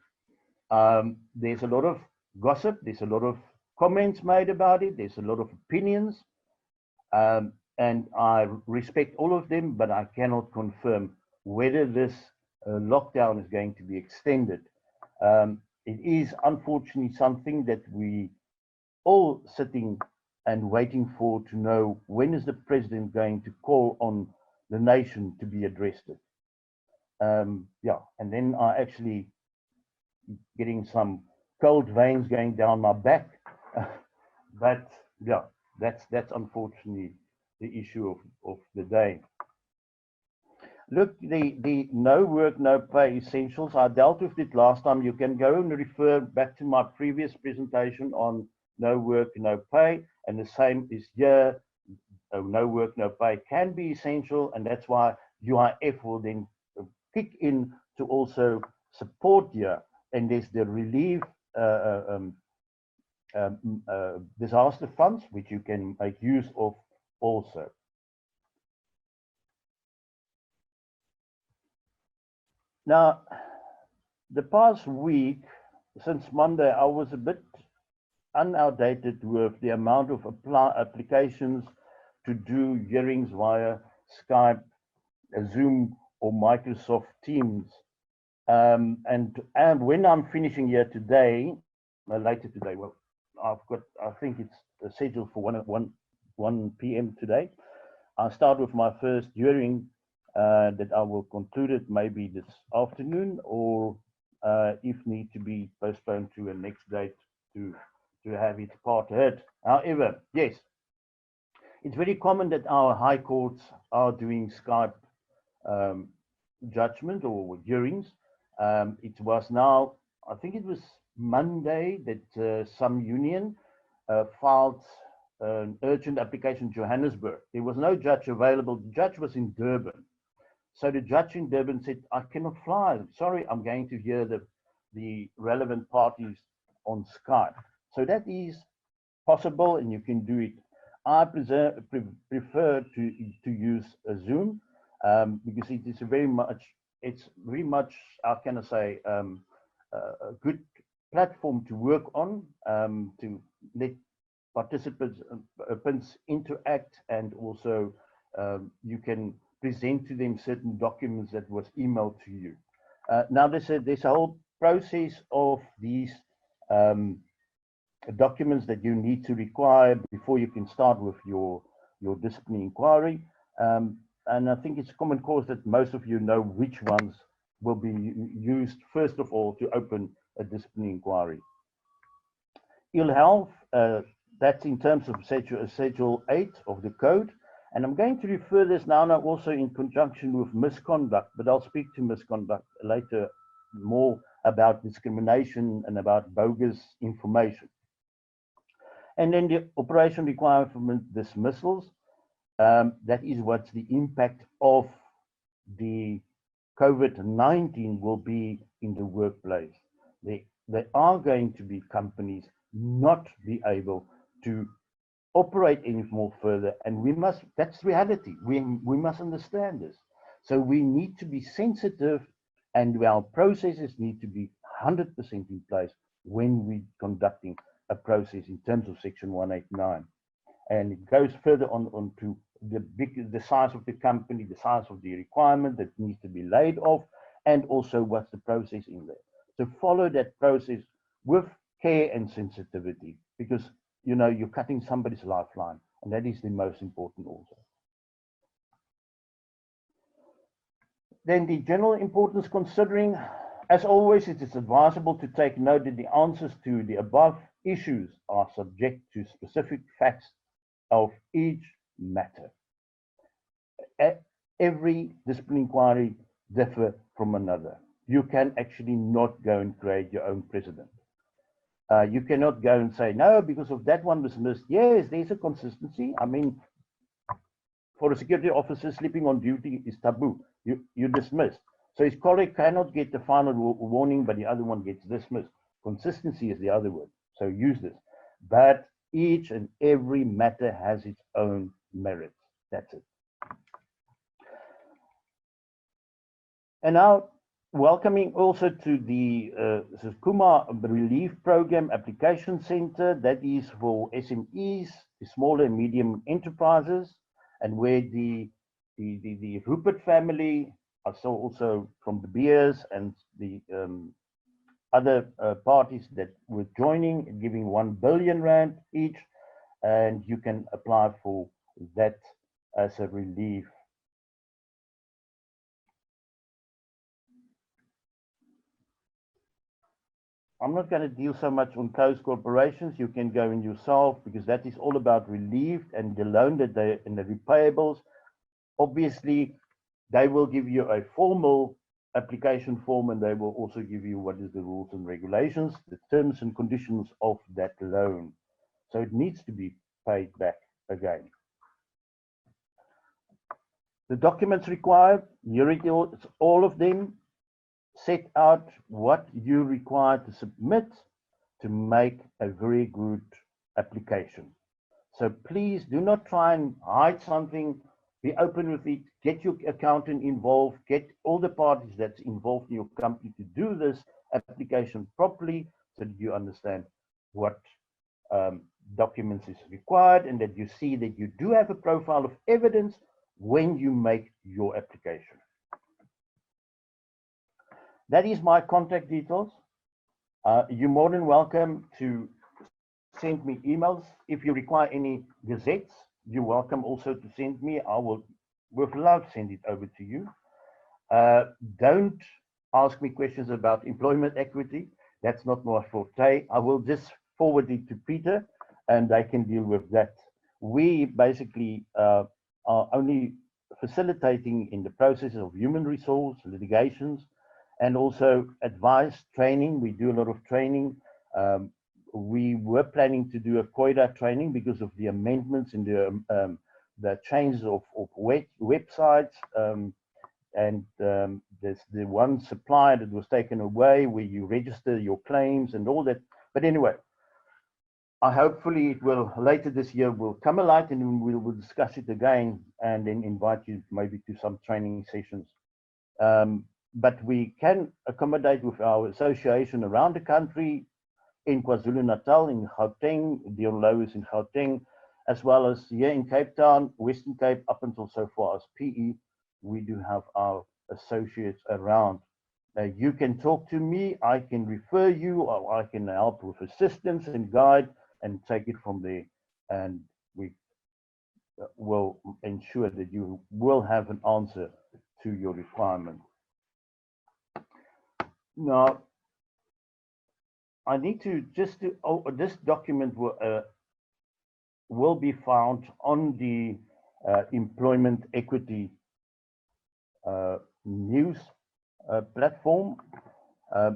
There's a lot of gossip, there's a lot of comments made about it, there's a lot of opinions, and I respect all of them, but I cannot confirm whether this lockdown is going to be extended. It is unfortunately something that we all sitting and waiting for to know, when is the president going to call on the nation to be addressed. Yeah, and then I actually getting some cold veins going down my back. But yeah, that's unfortunately the issue of the day. Look, the no work, no pay essentials, I dealt with it last time. You can go and refer back to my previous presentation on no work, no pay, and the same is here. No work, no pay can be essential, and that's why UIF will then kick in to also support here. And there's the relief disaster funds, which you can make use of also. Now, the past week, since Monday, I was a bit unupdated with the amount of applications to do hearings via Skype, Zoom, or Microsoft Teams. And when I'm finishing here today, later today, well, I think it's scheduled for 1 p.m. today. I'll start with my first hearing that I will conclude it maybe this afternoon, or if need to be postponed to a next date to have its part heard. However, yes, it's very common that our high courts are doing Skype judgment or hearings. It was now, I think it was Monday, that some union filed an urgent application in Johannesburg. There was no judge available. The judge was in Durban. So the judge in Durban said, I cannot fly. Sorry, I'm going to hear the relevant parties on Skype. So that is possible and you can do it. I prefer to use a Zoom because it is very much, how can I say, a good platform to work on, to let participants interact, and also you can present to them certain documents that was emailed to you. Now there's a whole process of these documents that you need to require before you can start with your disciplinary inquiry. And I think it's common cause that most of you know which ones will be used first of all to open a disciplinary inquiry. Ill health, that's in terms of Schedule 8 of the code. And I'm going to refer this now also in conjunction with misconduct, but I'll speak to misconduct later more about discrimination and about bogus information. And then the operation requirement dismissals, that is what the impact of the COVID-19 will be in the workplace. There are going to be companies not be able to operate any more further, and that's reality. We must understand this. So we need to be sensitive, and our processes need to be 100% in place when we're conducting a process in terms of Section 189. And it goes further on to the size of the company, the size of the requirement that needs to be laid off, and also what's the process in there. So follow that process with care and sensitivity, because you're cutting somebody's lifeline, and that is the most important also. Then the general importance considering, as always, it is advisable to take note that the answers to the above issues are subject to specific facts of each matter. Every disciplinary inquiry differs from another. You can actually not go and create your own precedent. You cannot go and say, no, because of that one was missed. Yes, there's a consistency. I mean, for a security officer, sleeping on duty is taboo. You're dismissed. So his colleague cannot get the final warning, but the other one gets dismissed. Consistency is the other word. So use this. But each and every matter has its own merits. That's it. And now, welcoming also to the SUKUMA Relief Program Application Center, that is for SMEs, the smaller and medium enterprises, and where the Rupert family, I saw also from the Beers and the other parties that were joining, giving 1 billion rand each, and you can apply for that as a relief. I'm not going to deal so much on closed corporations. You can go in yourself, because that is all about relief and the loan that they and the repayables. Obviously, they will give you a formal application form, and they will also give you what is the rules and regulations, the terms and conditions of that loan. So it needs to be paid back again. The documents required, here it is, all of them. Set out what you require to submit to make a very good application. So please do not try and hide something. Be open with it. Get your accountant involved. Get all the parties that's involved in your company to do this application properly, so that you understand what documents is required, and that you see that you do have a profile of evidence when you make your application. That is my contact details. You're more than welcome to send me emails. If you require any gazettes, you're welcome also to send me. I will, with love, send it over to you. Don't ask me questions about employment equity. That's not my forte. I will just forward it to Pieter, and they can deal with that. We basically are only facilitating in the process of human resource, litigations, and also advice, training. We do a lot of training we were planning to do a COIDA training because of the amendments in the changes of websites, and there's the one supplier that was taken away where you register your claims and all that. But anyway, hopefully it will later this year will come alight, and we will discuss it again and then invite you maybe to some training sessions. But we can accommodate with our association around the country, in KwaZulu-Natal, in Gauteng, Dion Lois in Gauteng, as well as here in Cape Town, Western Cape, up until so far as PE. We do have our associates around. You can talk to me, I can refer you, or I can help with assistance and guide and take it from there. And we will ensure that you will have an answer to your requirement. Now, I need to this document will be found on the employment equity news platform.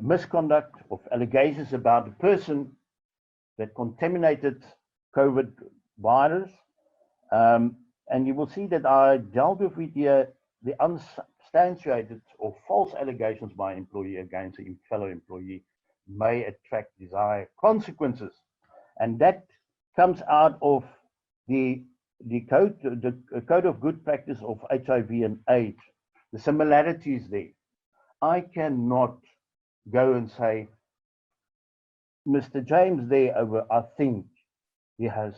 Misconduct of allegations about a person that contaminated COVID virus. And you will see that I dealt with the unsubstantiated or false allegations by an employee against a fellow employee may attract desired consequences. And that comes out of the code of good practice of HIV and AIDS, the similarities there. I cannot go and say, Mr. James there over, I think he has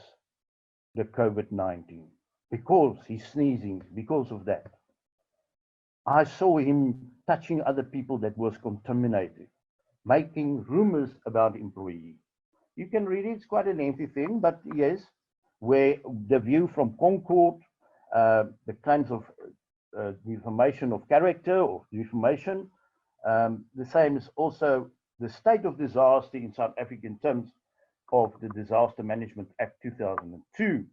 the COVID-19 because he's sneezing, because of that. I saw him touching other people that was contaminated, making rumors about employee. You can read it, it's quite a lengthy thing, but yes, where the view from Concord, the kinds of defamation of character or defamation, the same is also the state of disaster in South Africa in terms of the Disaster Management Act 2002,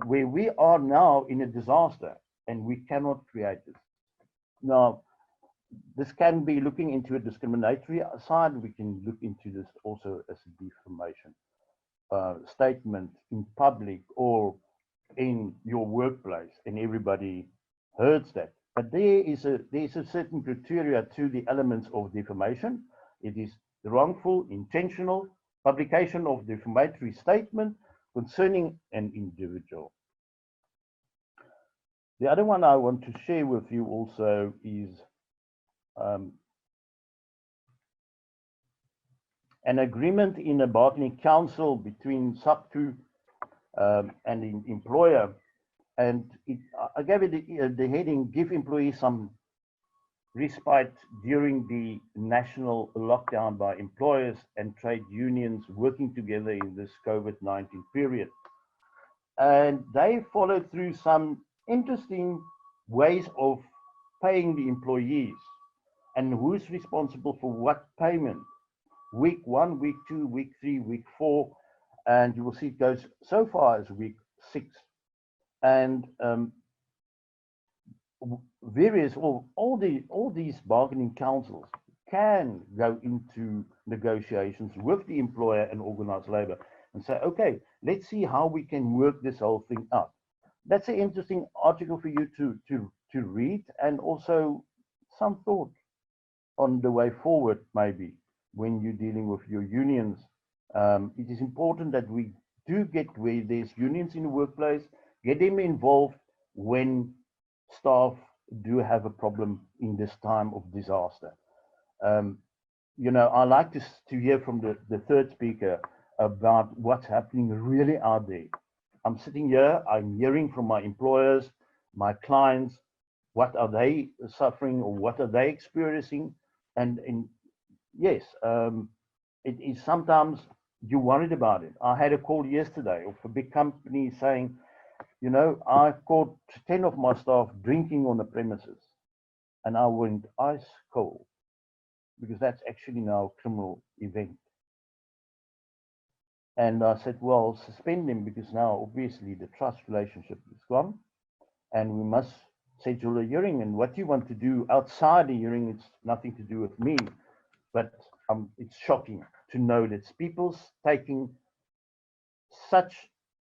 where we are now in a disaster and we cannot create this. Now, this can be looking into a discriminatory side. We can look into this also as a defamation statement in public or in your workplace, and everybody hears that. But there's a certain criteria to the elements of defamation. It is the wrongful, intentional publication of defamatory statement concerning an individual. The other one I want to share with you also is an agreement in a bargaining council between SUKUMA and the employer. And I gave it the heading, give employees some respite during the national lockdown by employers and trade unions working together in this COVID-19 period. And they followed through some interesting ways of paying the employees and who's responsible for what payment. Week 1, week 2, week 3, week 4, and you will see it goes so far as week 6. And all these bargaining councils can go into negotiations with the employer and organized labor and say, okay, let's see how we can work this whole thing out. That's an interesting article for you to read, and also some thought on the way forward, maybe when you're dealing with your unions. It is important that we do get where there's unions in the workplace, get them involved when staff do have a problem in this time of disaster. You know, I like to hear from the third speaker about what's happening really out there. I'm sitting here, I'm hearing from my employers, my clients, what are they suffering or what are they experiencing? And yes, it is sometimes you're worried about it. I had a call yesterday of a big company saying, you know, I caught 10 of my staff drinking on the premises, and I went ice cold because that's actually now a criminal event. And I said, well, suspend him because now obviously the trust relationship is gone and we must schedule a hearing. And what you want to do outside the hearing, it's nothing to do with me, but it's shocking to know that people's taking such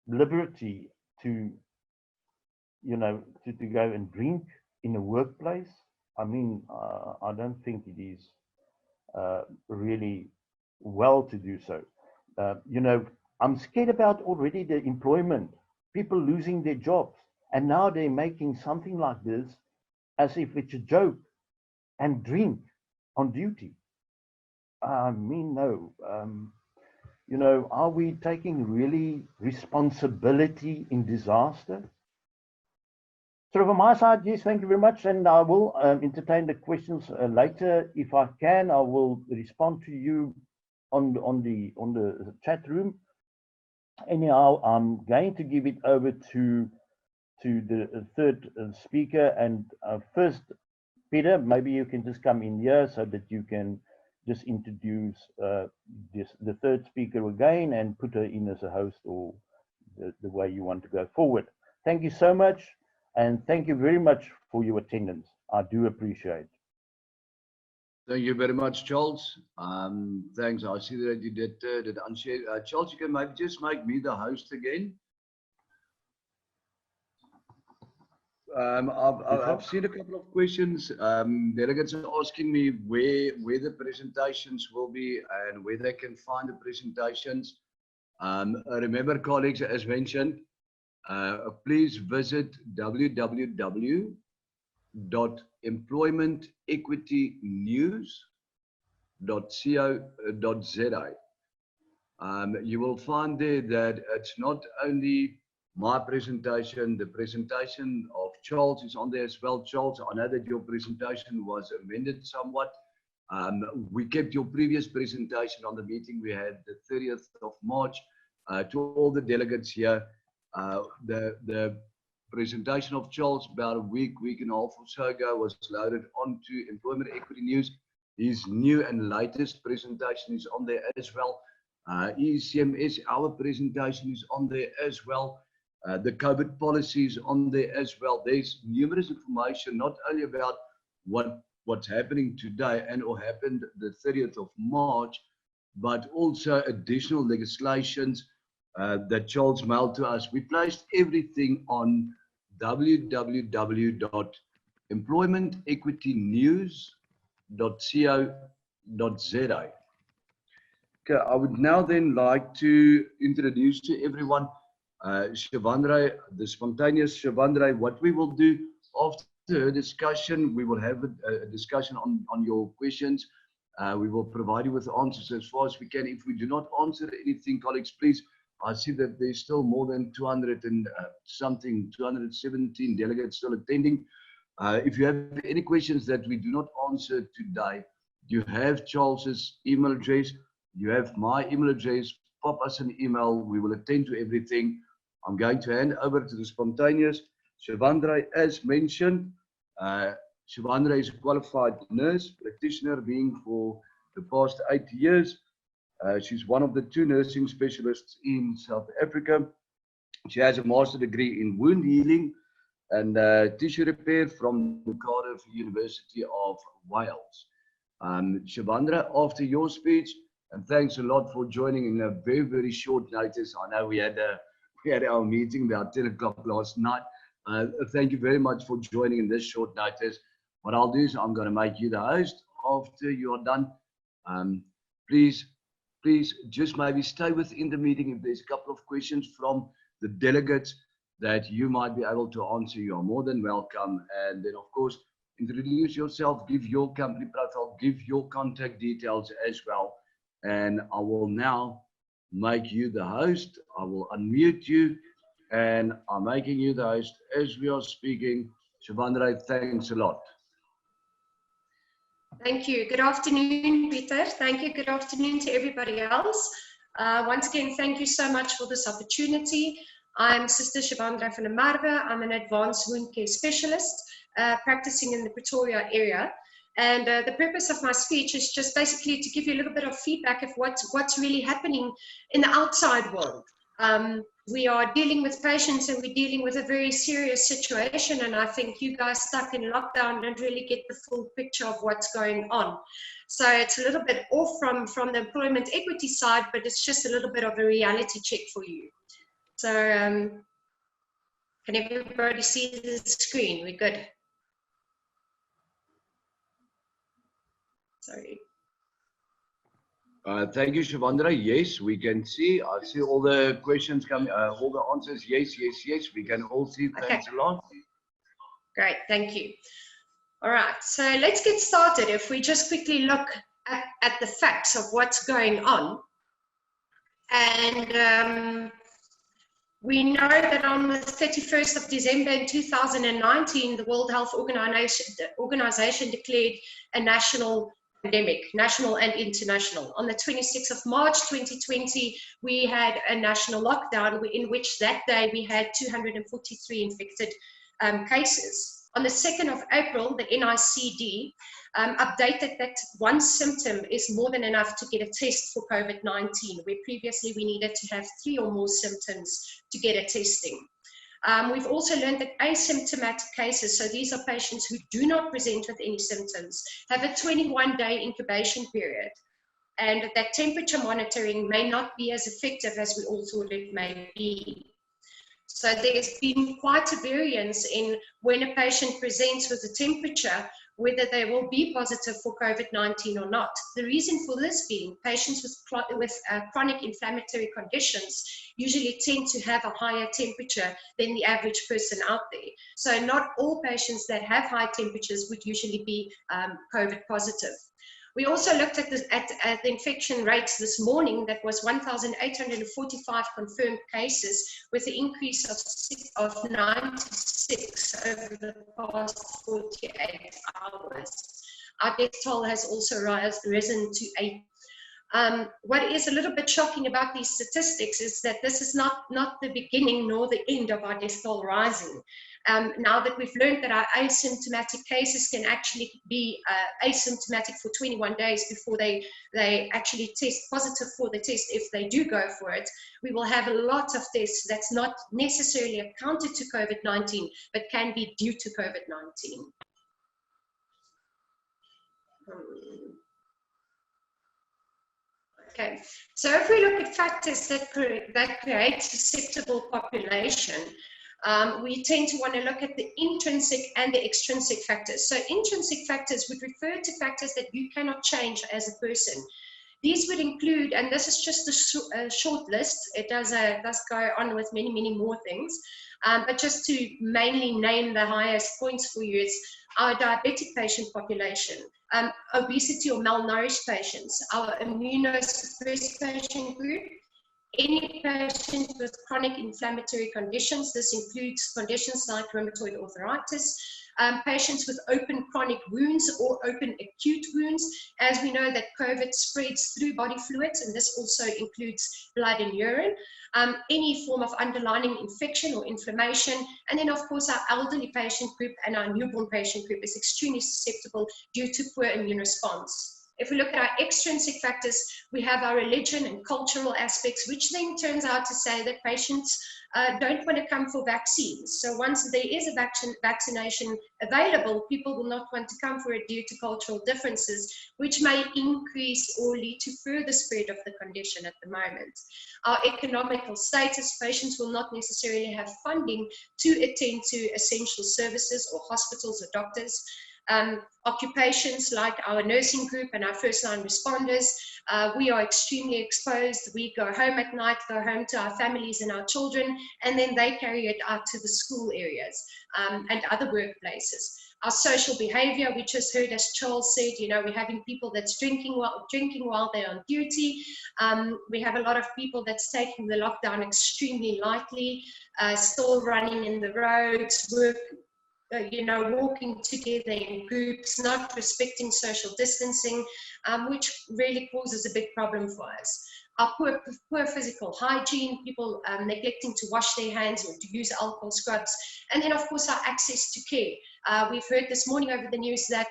liberty to, you know, to go and drink in a workplace. I mean, I don't think it is really well to do so. You know, I'm scared about already the employment, people losing their jobs, and now they're making something like this as if it's a joke, and drink on duty. I mean, no. You know, are we taking really responsibility in disaster? So from my side, yes, thank you very much, and I will entertain the questions later. If I can, I will respond to you on the chat room. Anyhow, I'm going to give it over to the third speaker, and first, Pieter, maybe you can just come in here so that you can just introduce the third speaker again and put her in as a host, or the way you want to go forward. Thank you so much, and thank you very much for your attendance. I do appreciate. Thank you very much, Charles. Thanks. I see that you did unshare. Charles, you can maybe just make me the host again. I've seen a couple of questions. Delegates are asking me where the presentations will be and where they can find the presentations. Remember, colleagues, as mentioned, please visit www.employmentequitynews.co.za. You will find there that it's not only my presentation, the presentation of Charles is on there as well. Charles, I know that your presentation was amended somewhat. We kept your previous presentation on the meeting we had the 30th of March. To all the delegates here, the presentation of Charles about a week and a half or so ago was loaded onto Employment Equity News. His new and latest presentation is on there as well. EECMS, our presentation is on there as well. The COVID policy is on there as well. There's numerous information, not only about what's happening today and or happened the 30th of March, but also additional legislations that Charles mailed to us. We placed everything on www.employmentequitynews.co.za. Okay, I would now then like to introduce to everyone Shavandre, the spontaneous Shavandre. What we will do after her discussion, we will have a discussion on your questions. We will provide you with answers as far as we can. If we do not answer anything, colleagues, please, I see that there's still more than 200 and something, 217 delegates still attending. If you have any questions that we do not answer today, you have Charles's email address, you have my email address, pop us an email, we will attend to everything. I'm going to hand over to the spontaneous Shavandre, as mentioned. Shavandre is a qualified nurse practitioner, being for the past 8 years. She's one of the 2 nursing specialists in South Africa. She has a master's degree in wound healing and tissue repair from the Cardiff University of Wales. Shavandre, after your speech, and thanks a lot for joining in a very, very short notice. I know we had our meeting about 10 o'clock last night. Thank you very much for joining in this short notice. What I'll do is I'm going to make you the host after you are done. Please just maybe stay within the meeting. If there's a couple of questions from the delegates that you might be able to answer, you are more than welcome. And then, of course, introduce yourself, give your company profile, give your contact details as well. And I will now make you the host. I will unmute you, and I'm making you the host as we are speaking. Shavandre, thanks a lot. Thank you. Good afternoon, Pieter. Thank you. Good afternoon to everybody else. Once again, thank you so much for this opportunity. I'm Sister Shavandre van der Merwe. I'm an advanced wound care specialist practicing in the Pretoria area. And the purpose of my speech is just basically to give you a little bit of feedback of what's really happening in the outside world. We are dealing with patients and we're dealing with a very serious situation, and I think you guys stuck in lockdown don't really get the full picture of what's going on. So it's a little bit off from the employment equity side, but it's just a little bit of a reality check for you. So can everybody see the screen? We're good. Sorry. Thank you, Shavandra. Yes, we can see. I see all the questions coming, all the answers. Yes, yes, yes. We can all see. Thanks a lot. Great, thank you. All right, so let's get started. If we just quickly look at the facts of what's going on. And we know that on the 31st of December in 2019, the World Health Organization declared a national pandemic, national and international. On the 26th of March 2020, we had a national lockdown in which that day we had 243 infected cases. On the 2nd of April, the NICD updated that one symptom is more than enough to get a test for COVID-19, where previously we needed to have 3 or more symptoms to get a testing. We've also learned that asymptomatic cases, so these are patients who do not present with any symptoms, have a 21-day incubation period, and that temperature monitoring may not be as effective as we all thought it may be. So there's been quite a variance in when a patient presents with a temperature, whether they will be positive for COVID-19 or not. The reason for this being patients with chronic inflammatory conditions usually tend to have a higher temperature than the average person out there. So not all patients that have high temperatures would usually be COVID positive. We also looked at the infection rates this morning. That was 1,845 confirmed cases with an increase of 96 over the past 48 hours. Our death toll has also risen to 8. What is a little bit shocking about these statistics is that this is not the beginning nor the end of our death toll rising. Now that we've learned that our asymptomatic cases can actually be asymptomatic for 21 days before they actually test positive for the test if they do go for it, we will have a lot of tests that's not necessarily accounted to COVID-19, but can be due to COVID-19. Okay, so if we look at factors that create susceptible population, we tend to want to look at the intrinsic and the extrinsic factors. So intrinsic factors would refer to factors that you cannot change as a person. These would include, and this is just a short list, it does go on with many, many more things, but just to mainly name the highest points for you, it's our diabetic patient population, obesity or malnourished patients, our immunosuppressed patient group, any patient with chronic inflammatory conditions. This includes conditions like rheumatoid arthritis, patients with open chronic wounds or open acute wounds, as we know that COVID spreads through body fluids, and this also includes blood and urine, any form of underlying infection or inflammation, and then of course our elderly patient group and our newborn patient group is extremely susceptible due to poor immune response. If we look at our extrinsic factors, we have our religion and cultural aspects, which then turns out to say that patients don't want to come for vaccines. So once there is a vaccination available, people will not want to come for it due to cultural differences, which may increase or lead to further spread of the condition at the moment. Our economical status, patients will not necessarily have funding to attend to essential services or hospitals or doctors. Occupations like our nursing group and our first line responders, we are extremely exposed. We go home at night, go home to our families and our children, and then they carry it out to the school areas and other workplaces. Our social behavior, we just heard, as Charles said, you know, we're having people that's drinking while they're on duty. We have a lot of people that's taking the lockdown extremely lightly, still running in the roads, walking together in groups, not respecting social distancing, which really causes a big problem for us. Our poor physical hygiene, people neglecting to wash their hands or to use alcohol scrubs, and then of course our access to care. We've heard this morning over the news that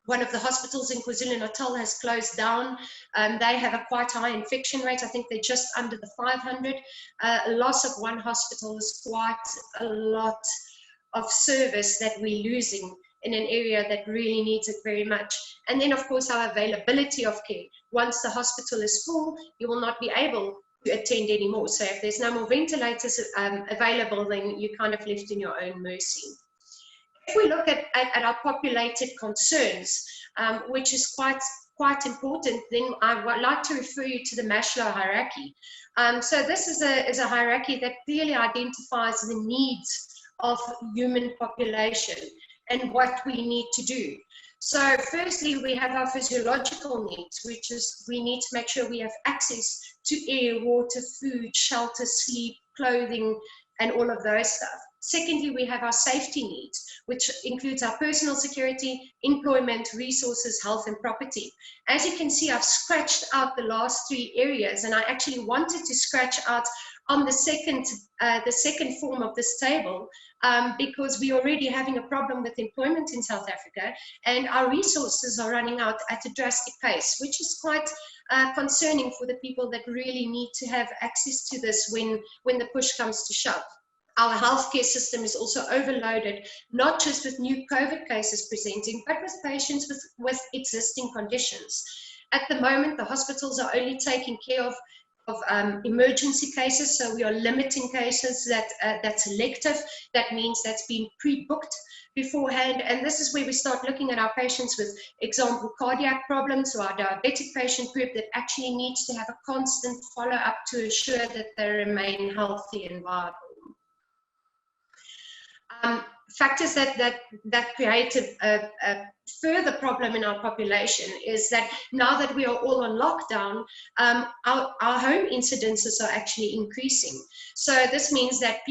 one of the hospitals in KwaZulu-Natal has closed down. They have a quite high infection rate. I think they're just under the 500. Loss of one hospital is quite a lot of service that we're losing in an area that really needs it very much. And then, of course, our availability of care. Once the hospital is full, you will not be able to attend anymore. So if there's no more ventilators available, then you're kind of left in your own mercy. If we look at our populated concerns, which is quite important, then I would like to refer you to the Maslow hierarchy. So this is a hierarchy that clearly identifies the needs of human population and what we need to do. So firstly, we have our physiological needs, which is we need to make sure we have access to air, water, food, shelter, sleep, clothing, and all of those stuff. Secondly, we have our safety needs, which includes our personal security, employment, resources, health, and property. As you can see, I've scratched out the last three areas, and I actually wanted to scratch out on the second form of this table because we're already having a problem with employment in South Africa, and our resources are running out at a drastic pace, which is quite concerning for the people that really need to have access to this when the push comes to shove. Our healthcare system is also overloaded, not just with new COVID cases presenting, but with patients with existing conditions. At the moment, the hospitals are only taking care of emergency cases, so we are limiting cases that's elective. That means that's been pre-booked beforehand, and this is where we start looking at our patients with, example, cardiac problems, or our diabetic patient group that actually needs to have a constant follow-up to ensure that they remain healthy and viable. Factors that create a further problem in our population is that now that we are all on lockdown, our home incidences are actually increasing. So this means that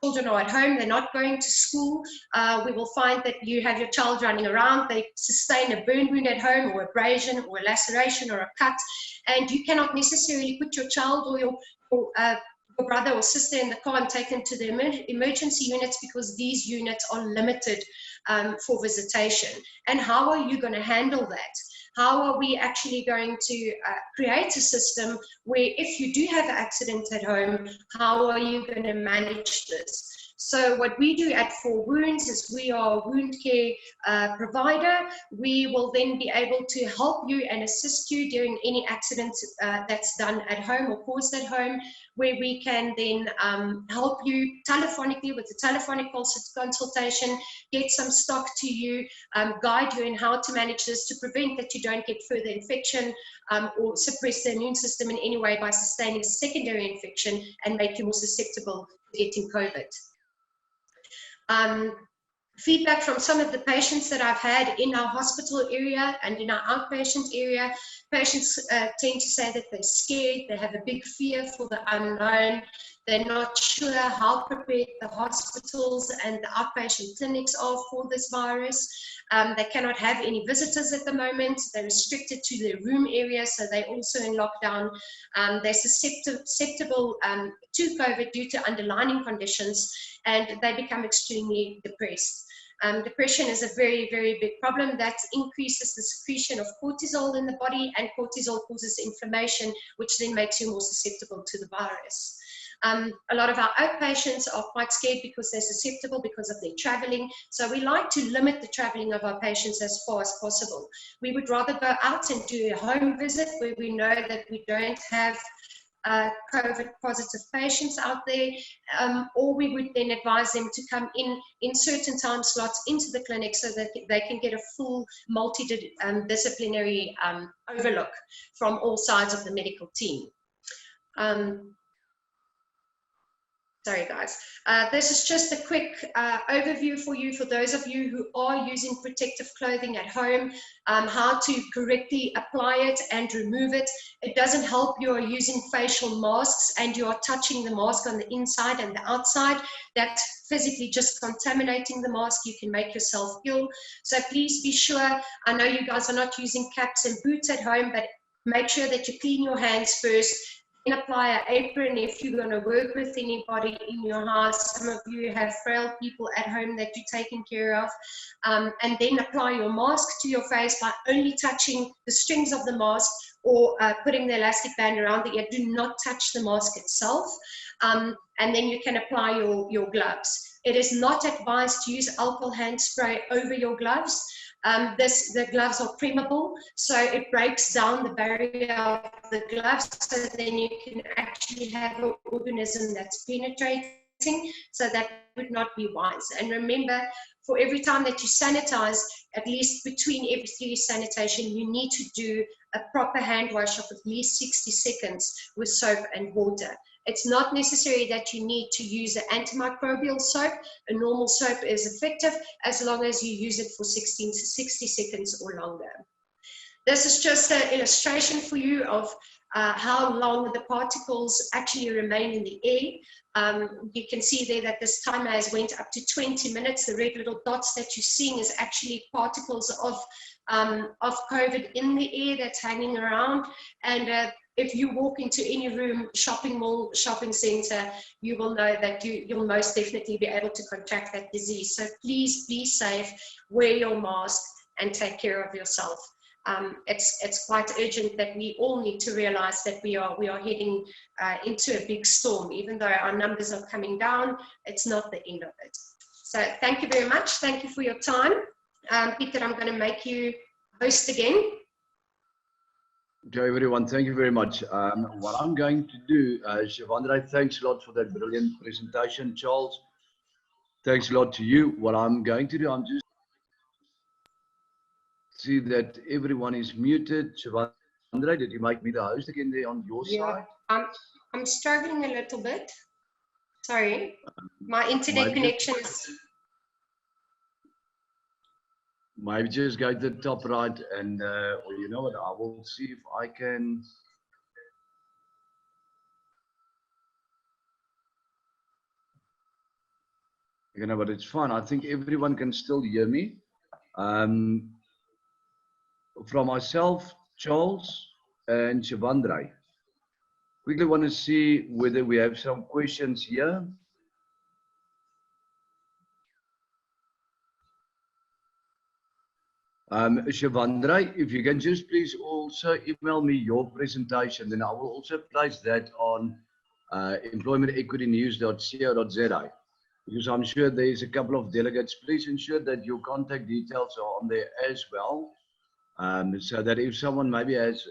children are at home, they're not going to school. We will find that you have your child running around, they sustain a burn wound at home, or abrasion, or a laceration, or a cut, and you cannot necessarily put your child or your brother or sister in the car and take them to the emergency units, because these units are limited for visitation. And how are you going to handle that? How are we actually going to create a system where if you do have an accident at home, how are you going to manage this? So what we do at 4 Wounds is we are a wound care provider. We will then be able to help you and assist you during any accident that's done at home or caused at home, where we can then help you telephonically with a telephonic consultation, get some stock to you, guide you in how to manage this to prevent that you don't get further infection or suppress the immune system in any way by sustaining a secondary infection and make you more susceptible to getting COVID. Feedback from some of the patients that I've had in our hospital area and in our outpatient area, patients tend to say that they're scared, they have a big fear for the unknown, they're not sure how prepared the hospitals and the outpatient clinics are for this virus. They cannot have any visitors at the moment, they're restricted to their room area, so they're also in lockdown. They're susceptible to COVID due to underlying conditions, and they become extremely depressed. Depression is a very, very big problem that increases the secretion of cortisol in the body, and cortisol causes inflammation, which then makes you more susceptible to the virus. A lot of our outpatients are quite scared because they're susceptible because of their traveling. So we like to limit the traveling of our patients as far as possible. We would rather go out and do a home visit where we know that we don't have COVID positive patients out there, or we would then advise them to come in certain time slots into the clinic so that they can get a full multidisciplinary overlook from all sides of the medical team. Sorry guys, this is just a quick overview for you, for those of you who are using protective clothing at home, how to correctly apply it and remove it. It doesn't help you are using facial masks and you are touching the mask on the inside and the outside. That's physically just contaminating the mask. You can make yourself ill. So please be sure, I know you guys are not using caps and boots at home, but make sure that you clean your hands first. apply an apron if you're going to work with anybody in your house. Some of you have frail people at home that you're taking care of. And then apply your mask to your face by only touching the strings of the mask or putting the elastic band around the ear. Do not touch the mask itself. And then you can apply your gloves. It is not advised to use alcohol hand spray over your gloves. The gloves are permeable, so it breaks down the barrier of the gloves, so then you can actually have an organism that's penetrating, so that would not be wise. And remember, for every time that you sanitize, at least between every 3 sanitation, you need to do a proper hand wash of at least 60 seconds with soap and water. It's not necessary that you need to use an antimicrobial soap. A normal soap is effective as long as you use it for 60 seconds or longer. This is just an illustration for you of how long the particles actually remain in the air. You can see there that this timer has went up to 20 minutes. The red little dots that you're seeing is actually particles of COVID in the air that's hanging around. And if you walk into any room, shopping mall, shopping center, you will know that you'll most definitely be able to contract that disease. So please be safe, wear your mask, and take care of yourself. It's quite urgent that we all need to realize that we are heading into a big storm. Even though our numbers are coming down, it's not the end of it. So thank you very much. Thank you for your time. Pieter, I'm going to make you host again. Okay, everyone, thank you very much. What I'm going to do, Shavandra, thanks a lot for that brilliant presentation. Charles, thanks a lot to you. What I'm going to do, I'm just see that everyone is muted. Shavandra, did you make me the host again there on your side? I'm struggling a little bit. Sorry, my internet connection is... Maybe just go to the top right and, or you know what, I will see if I can. You know, but it's fine. I think everyone can still hear me. From myself, Charles, and Shavandra. Quickly want to see whether we have some questions here. Shavandra, if you can just please also email me your presentation, then I will also place that on employmentequitynews.co.za, because I'm sure there's a couple of delegates. Please ensure that your contact details are on there as well, so that if someone maybe has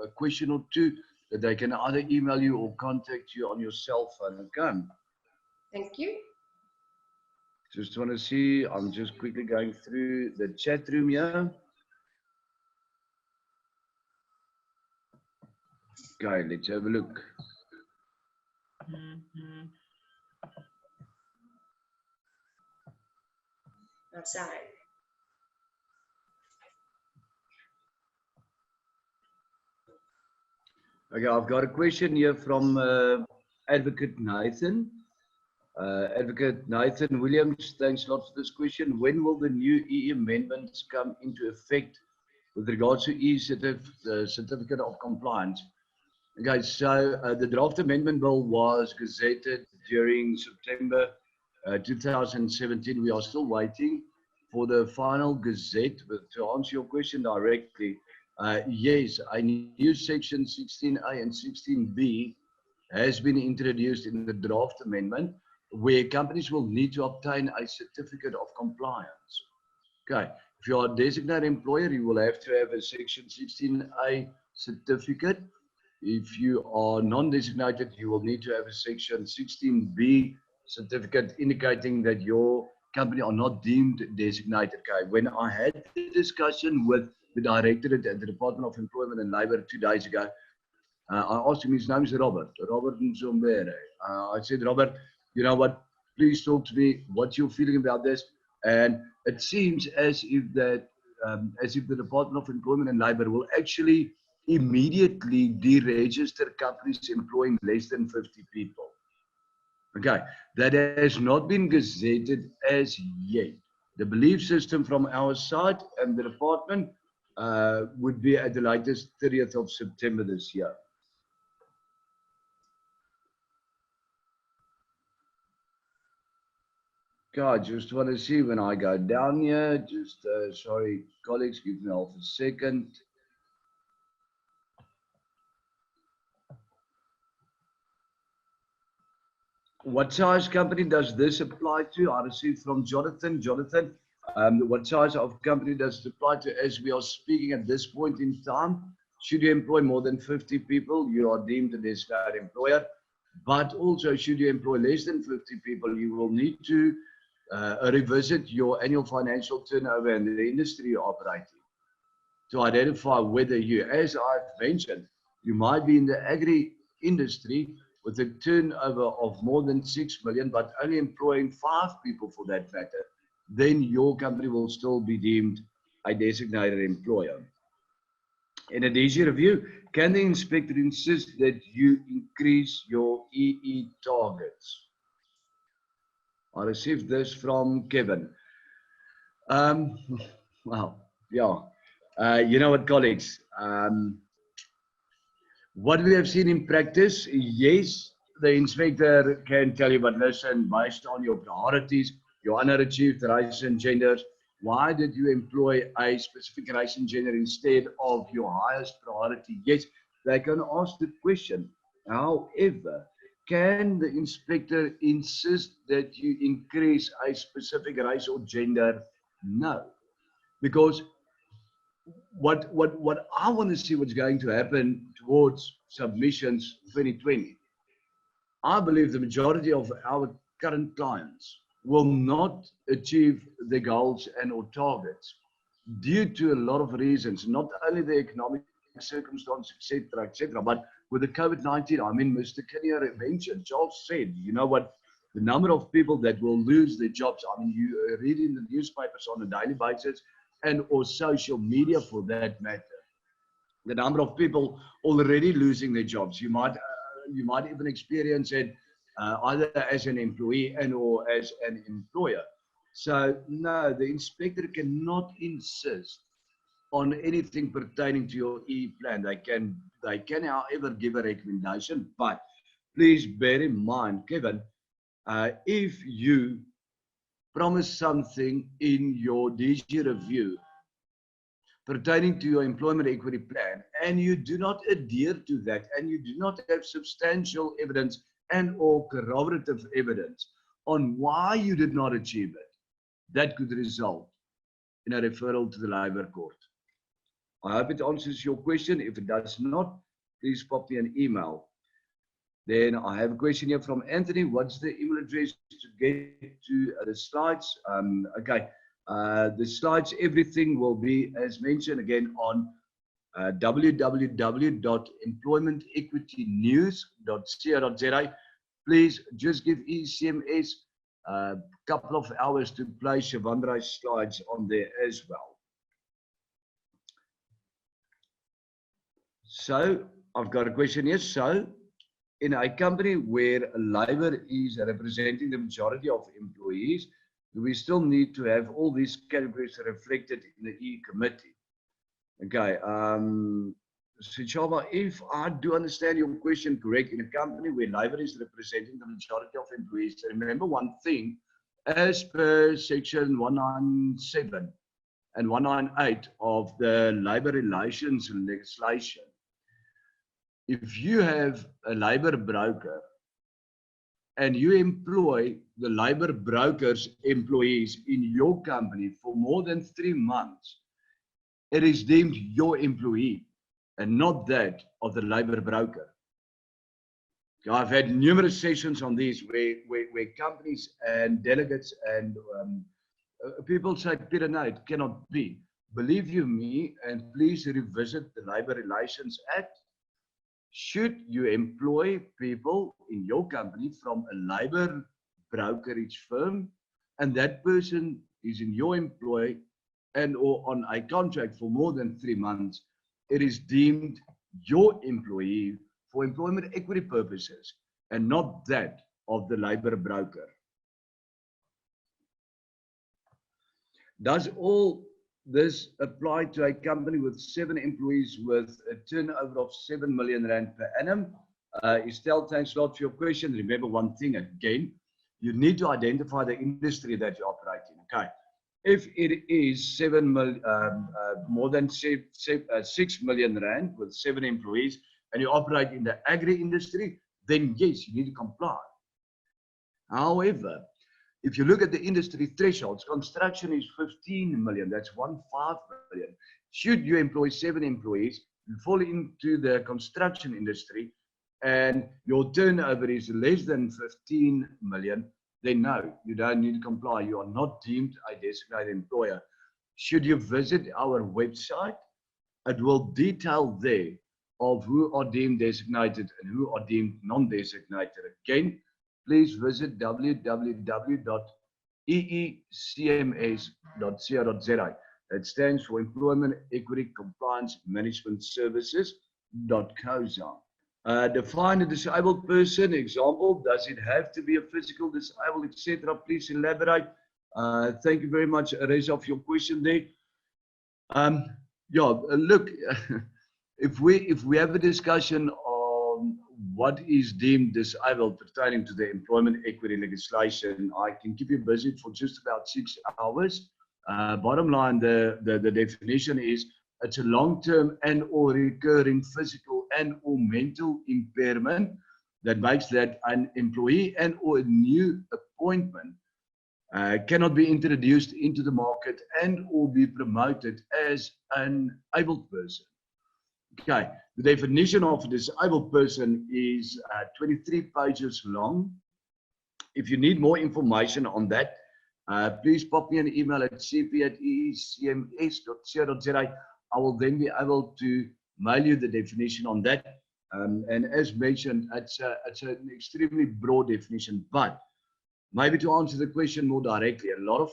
a question or two, that they can either email you or contact you on your cell phone. Okay. Thank you. Just want to see, I'm just quickly going through the chat room here. Okay, let's have a look. Outside. Okay, I've got a question here from Advocate Nathan. Advocate Nathan Williams, thanks a lot for this question. When will the new EE amendments come into effect with regards to certificate of compliance? Okay, so the draft amendment bill was gazetted during September 2017. We are still waiting for the final gazette. But to answer your question directly, yes, a new section 16A and 16B has been introduced in the draft amendment, where companies will need to obtain a certificate of compliance. Okay, if you are a designated employer, you will have to have a section 16A certificate. If you are non-designated, you will need to have a section 16B certificate indicating that your company are not deemed designated. Okay, when I had the discussion with the directorate at the Department of Employment and Labour 2 days ago, I asked him, his name is Robert Nzombere. I said, Robert, you know what, please talk to me, what's your feeling about this? And it seems as if the Department of Employment and Labour will actually immediately deregister companies employing less than 50 people. Okay, that has not been gazetted as yet. The belief system from our side and the department would be at the latest 30th of September this year. God, just want to see when I go down here. Just, sorry, colleagues, give me half a second. What size company does this apply to? I received from Jonathan. Jonathan, what size of company does it apply to as we are speaking at this point in time? Should you employ more than 50 people, you are deemed a designated employer. But also, should you employ less than 50 people, you will need to revisit your annual financial turnover in the industry you're operating to identify whether you, as I've mentioned, you might be in the agri industry with a turnover of more than 6 million, but only employing 5 people for that matter, then your company will still be deemed a designated employer. In a DG review, can the inspector insist that you increase your EE targets? I received this from Kevin. Well, yeah. You know what, colleagues? What we have seen in practice, yes, the inspector can tell you, but listen, based on your priorities, your unachieved race and genders, why did you employ a specific race and gender instead of your highest priority? Yes, they can ask the question. However, can the inspector insist that you increase a specific race or gender? No, because what I want to see what's going to happen towards submissions 2020. I believe the majority of our current clients will not achieve the goals and or targets due to a lot of reasons, not only the economic circumstances, etc., but with the COVID-19, I mean, Mr. Kinnear mentioned, Charles said, you know what, the number of people that will lose their jobs, I mean, you read in the newspapers on a daily basis and or social media for that matter. The number of people already losing their jobs. You might even experience it either as an employee and or as an employer. So no, the inspector cannot insist on anything pertaining to your E plan. They can, however, give a recommendation, but please bear in mind, Kevin, if you promise something in your DG review pertaining to your employment equity plan, and you do not adhere to that, and you do not have substantial evidence and or corroborative evidence on why you did not achieve it, that could result in a referral to the Labour Court. I hope it answers your question. If it does not, please pop me an email. Then I have a question here from Anthony. What's the email address to get to the slides? Okay. The slides, everything will be, as mentioned again, on www.employmentequitynews.co.za. Please just give EECMS a couple of hours to place Shivandra's slides on there as well. So I've got a question here. So in a company where Labour is representing the majority of employees, do we still need to have all these categories reflected in the E committee? Okay, so Chava, if I do understand your question correct, in a company where Labour is representing the majority of employees, remember one thing, as per section 197 and 198 of the Labour Relations legislation, if you have a Labour broker and you employ the Labour broker's employees in your company for more than 3 months, it is deemed your employee and not that of the Labour broker. I've had numerous sessions on these where companies and delegates and people say, Peter, no, it cannot be. Believe you me, and please revisit the Labour Relations Act. Should you employ people in your company from a Labour brokerage firm, and that person is in your employ and or on a contract for more than 3 months, it is deemed your employee for employment equity purposes and not that of the Labour broker. Does all this apply to a company with 7 employees with a turnover of 7 million rand per annum? Estelle, thanks a lot for your question. Remember one thing again, you need to identify the industry that you operate in. Okay. If it is more than 6 million rand with 7 employees, and you operate in the agri industry, then yes, you need to comply. However, if you look at the industry thresholds, construction is 15 million, that's 15 million. Should you employ 7 employees, you fall into the construction industry, and your turnover is less than 15 million, then no, you don't need to comply. You are not deemed a designated employer. Should you visit our website, it will detail there of who are deemed designated and who are deemed non-designated. Again, please visit www.eecms.co.za. That stands for Employment Equity Compliance Management Services.co.za. Define a disabled person. Example, does it have to be a physical disabled, etc.? Please elaborate. Thank you very much, Reza, for your question there. Yeah, look, if we have a discussion on what is deemed disabled pertaining to the employment equity legislation, I can keep you busy for just about 6 hours. Bottom line, the definition is it's a long-term and or recurring physical and or mental impairment that makes that an employee and or a new appointment cannot be introduced into the market and or be promoted as an able person. Okay, the definition of a disabled person is 23 pages long. If you need more information on that, please pop me an email at cp@eecms.co.za. I will then be able to mail you the definition on that. And as mentioned, it's an extremely broad definition, but maybe to answer the question more directly, a lot of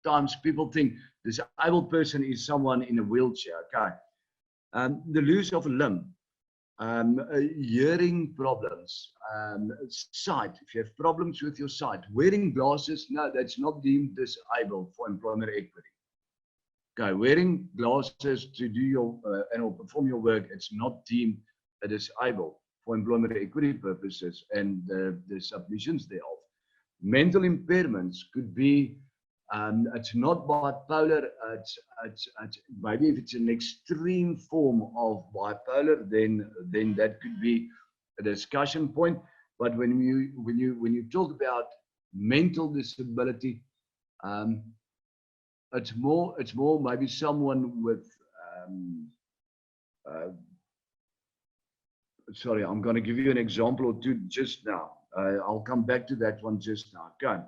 times people think disabled person is someone in a wheelchair. Okay. The loss of a limb, hearing problems, sight, if you have problems with your sight, wearing glasses, no, that's not deemed disabled for employment equity. Okay, wearing glasses to do your and perform your work, it's not deemed a disabled for employment equity purposes and the submissions thereof. Mental impairments could be, it's not bipolar, it's maybe if it's an extreme form of bipolar, then that could be a discussion point. But when you talk about mental disability, it's more maybe someone with sorry, I'm going to give you an example or two just now. I'll come back to that one just now. Okay.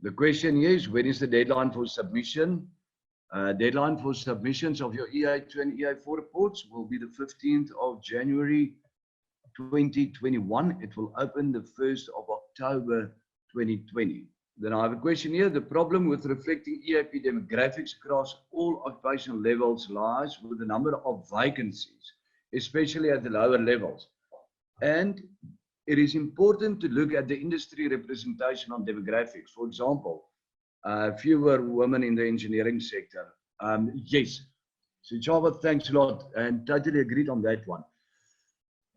The question is, when is the deadline for submission? Deadline for submissions of your EA2 and EA4 reports will be the 15th of January 2021. It will open the 1st of October 2020. Then I have a question here. The problem with reflecting EAP demographics across all occupational levels lies with the number of vacancies, especially at the lower levels. And it is important to look at the industry representation on demographics. For example, fewer women in the engineering sector. Yes. So Java, thanks a lot, and totally agreed on that one.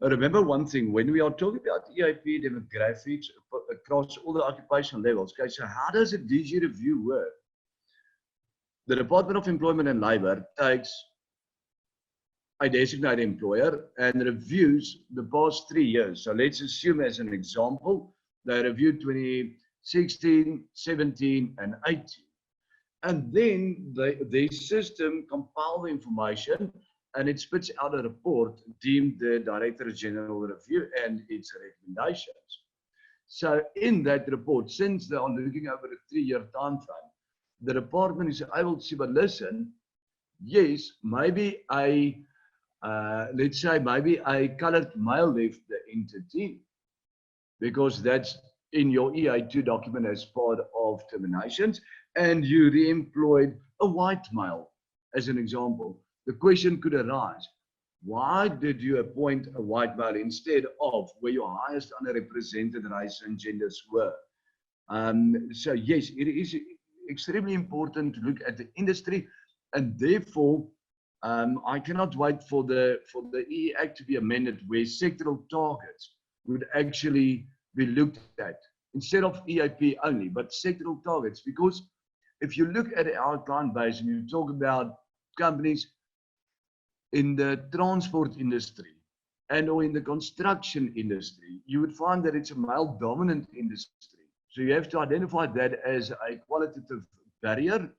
Remember one thing, when we are talking about EIP demographics across all the occupational levels, okay, so how does a DG review work? The Department of Employment and Labour takes a designated employer and reviews the past 3 years. So let's assume as an example, they reviewed 2016, 17, and 18. And then the system compile the information and it spits out a report deemed the Director General Review and its recommendations. So in that report, since they are looking over a 3-year time frame, the department is able to see, but listen, yes, maybe let's say maybe a colored male left the entity because that's in your EA2 document as part of terminations, and you re-employed a white male as an example. The question could arise, why did you appoint a white male instead of where your highest underrepresented race and genders were? So yes, it is extremely important to look at the industry, and therefore I cannot wait for the EE Act to be amended where sectoral targets would actually be looked at instead of EIP only, but sectoral targets. Because if you look at our client base and you talk about companies in the transport industry and or in the construction industry, you would find that it's a male dominant industry. So you have to identify that as a qualitative barrier,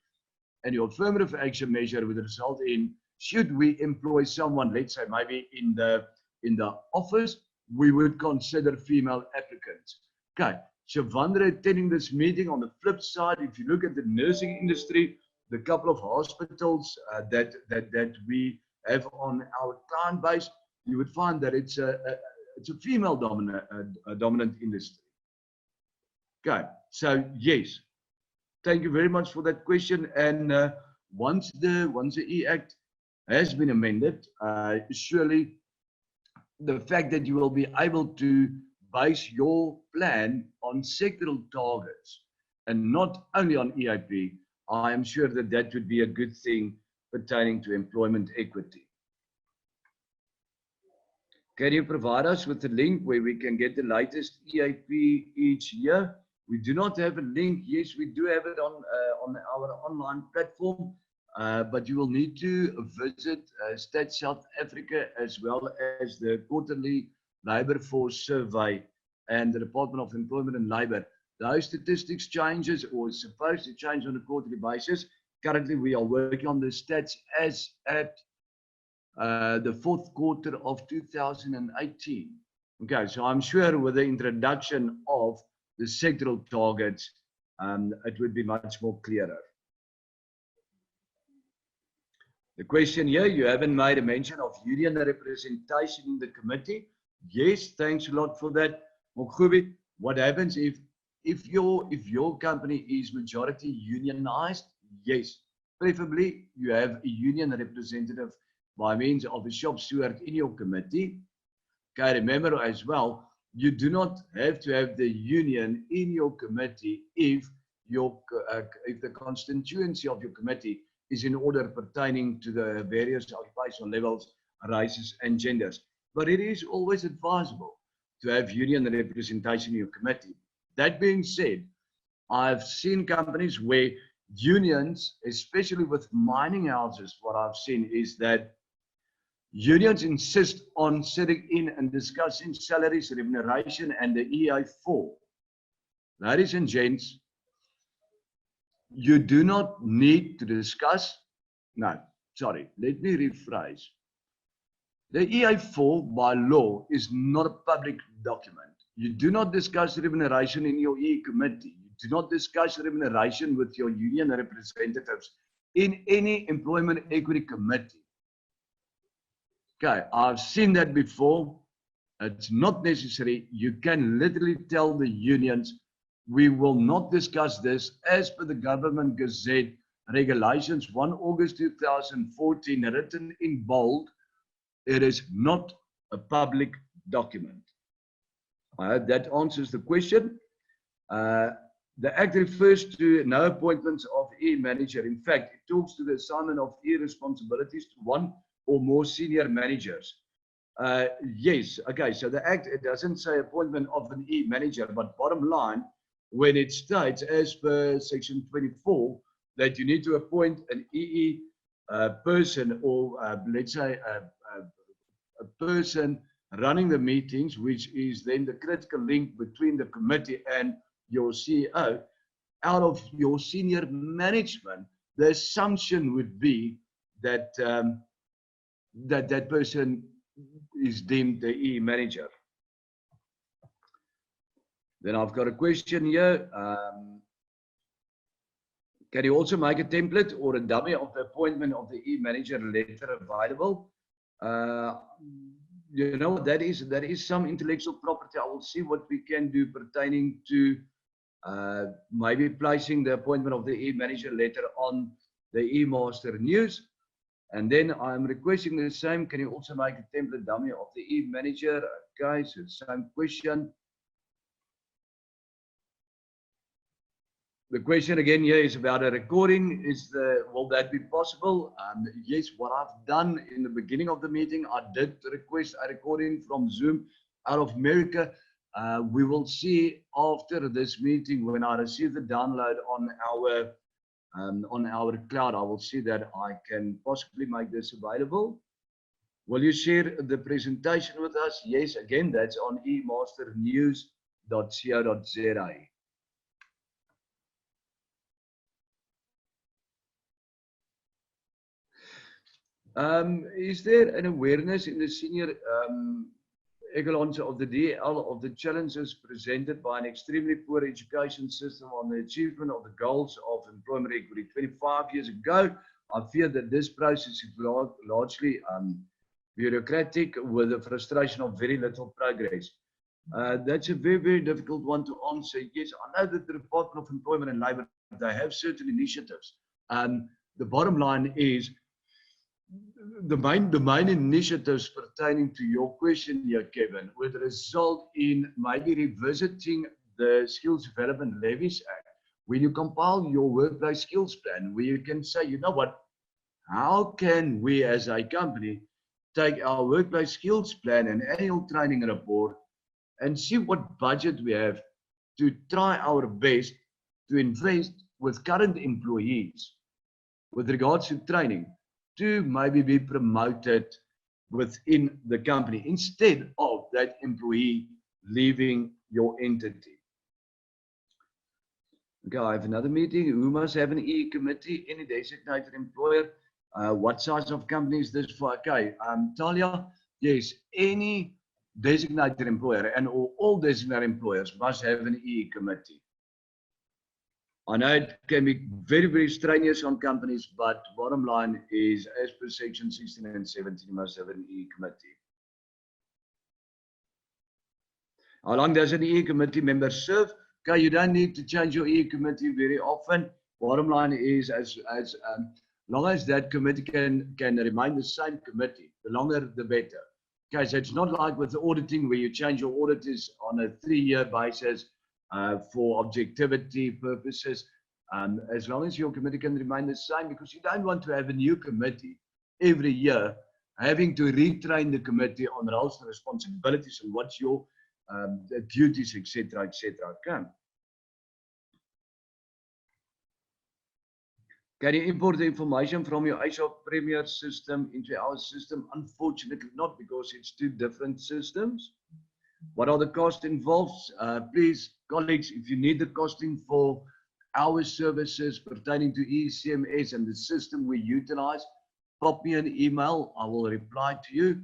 and your affirmative action measure would result in, should we employ someone, let's say maybe in the office, we would consider female applicants. Okay, so Vandre attending this meeting. On the flip side, if you look at the nursing industry, the couple of hospitals that we have on our client base, you would find that it's a female dominant industry. Okay, so yes, thank you very much for that question. And once the E-Act has been amended, surely the fact that you will be able to base your plan on sectoral targets and not only on EIP, I am sure that that would be a good thing pertaining to employment equity. Can you provide us with a link where we can get the latest EIP each year? We do not have a link. Yes, we do have it on our online platform, but you will need to visit Stats South Africa as well as the quarterly Labour Force Survey and the Department of Employment and Labour. Those statistics changes or is supposed to change on a quarterly basis. Currently, we are working on the stats as at the fourth quarter of 2018. Okay, so I'm sure with the introduction of the sectoral targets, it would be much more clearer. The question here, you haven't made a mention of union representation in the committee. Yes, thanks a lot for that. Mokhubi, what happens if your company is majority unionized? Yes, preferably you have a union representative by means of a shop steward in your committee. Okay, remember as well, you do not have to have the union in your committee if the constituency of your committee is in order pertaining to the various occupational levels, races, and genders. But it is always advisable to have union representation in your committee. That being said, I've seen companies where unions, especially with mining houses, what I've seen is that unions insist on sitting in and discussing salaries, remuneration, and the EI4. Ladies and gents, you do not need to discuss, no, sorry, let me rephrase. The EI4 by law is not a public document. You do not discuss remuneration in your EE committee. You do not discuss remuneration with your union representatives in any employment equity committee. Okay, I've seen that before. It's not necessary. You can literally tell the unions, we will not discuss this as per the Government Gazette Regulations 1 August 2014, written in bold. It is not a public document. I hope that answers the question. The Act refers to no appointments of E manager. In fact, it talks to the assignment of E responsibilities to one or more senior managers. Yes, okay, so the Act, it doesn't say appointment of an E manager, but bottom line, when it states as per section 24 that you need to appoint an EE person or let's say a person running the meetings, which is then the critical link between the committee and your CEO, out of your senior management, the assumption would be that that person is deemed the EE manager. Then I've got a question here. Can you also make a template or a dummy of the appointment of the EE manager letter available? You know, that is some intellectual property. I will see what we can do pertaining to maybe placing the appointment of the EE manager letter on the E-Master News. And then I'm requesting the same. Can you also make a template dummy of the EE manager? Okay, so same question. The question again here is about a recording. Will that be possible? Yes, what I've done in the beginning of the meeting, I did request a recording from Zoom out of America. We will see after this meeting, when I receive the download on our cloud, I will see that I can possibly make this available. Will you share the presentation with us? Yes, again, that's on emasternews.co.za. Is there an awareness in the senior echelons of the DL of the challenges presented by an extremely poor education system on the achievement of the goals of employment equity? 25 years ago, I fear that this process is largely bureaucratic with the frustration of very little progress. That's a very, very difficult one to answer. Yes, I know that the Department of Employment and Labour, they have certain initiatives. The bottom line is, the main initiatives pertaining to your question here, Kevin, would result in maybe revisiting the Skills Development Levies Act. When you compile your workplace skills plan, where you can say, you know what, how can we as a company take our workplace skills plan and annual training report and see what budget we have to try our best to invest with current employees with regards to training, to maybe be promoted within the company instead of that employee leaving your entity. Okay, I have another meeting. Who must have an EE committee? Any designated employer? What size of company is this for? Okay, Talia, yes, any designated employer and all designated employers must have an EE committee. I know it can be very, very strenuous on companies, but bottom line is, as per section 16 and 17, you must have an EE committee. How long does an EE committee member serve? Okay, you don't need to change your EE committee very often. Bottom line is, as long as that committee can remain the same committee, the longer the better. Okay, so it's not like with the auditing where you change your auditors on a 3-year basis. For objectivity purposes, as long as your committee can remain the same, because you don't want to have a new committee every year having to retrain the committee on roles and responsibilities and what's your duties, etc., etc. Okay. Can you import the information from your HR Premier system into our system? Unfortunately not, because it's 2 different systems. What are the costs involved? Please, colleagues, if you need the costing for our services pertaining to EECMS and the system we utilize, pop me an email. I will reply to you.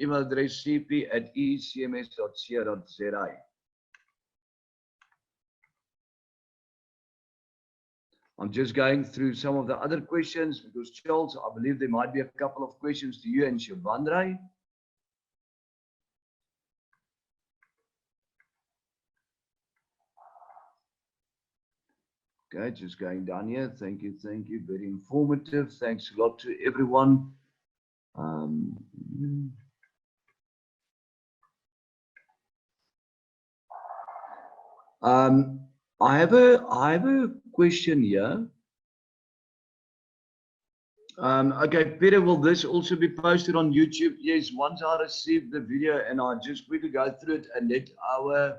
Email address cp@eecms.co.za. I'm just going through some of the other questions because, Charles, I believe there might be a couple of questions to you and Shivandre. Okay, just going down here. Thank you, thank you. Very informative. Thanks a lot to everyone. I have a question here. Okay, Peter, will this also be posted on YouTube? Yes, once I receive the video and I just quickly go through it and let our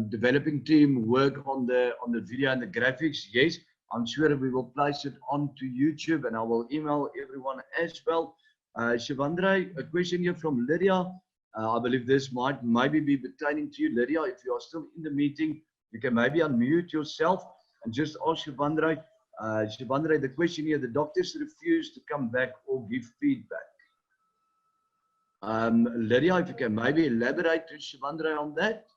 developing team work on the video and the graphics. Yes, I'm sure we will place it onto YouTube, and I will email everyone as well. Shivandre, a question here from Lydia. I believe this might maybe be pertaining to you, Lydia. If you are still in the meeting, you can maybe unmute yourself and just ask Shivandre. Shivandre, the question here: the doctors refuse to come back or give feedback. Lydia, if you can maybe elaborate to Shivandre on that.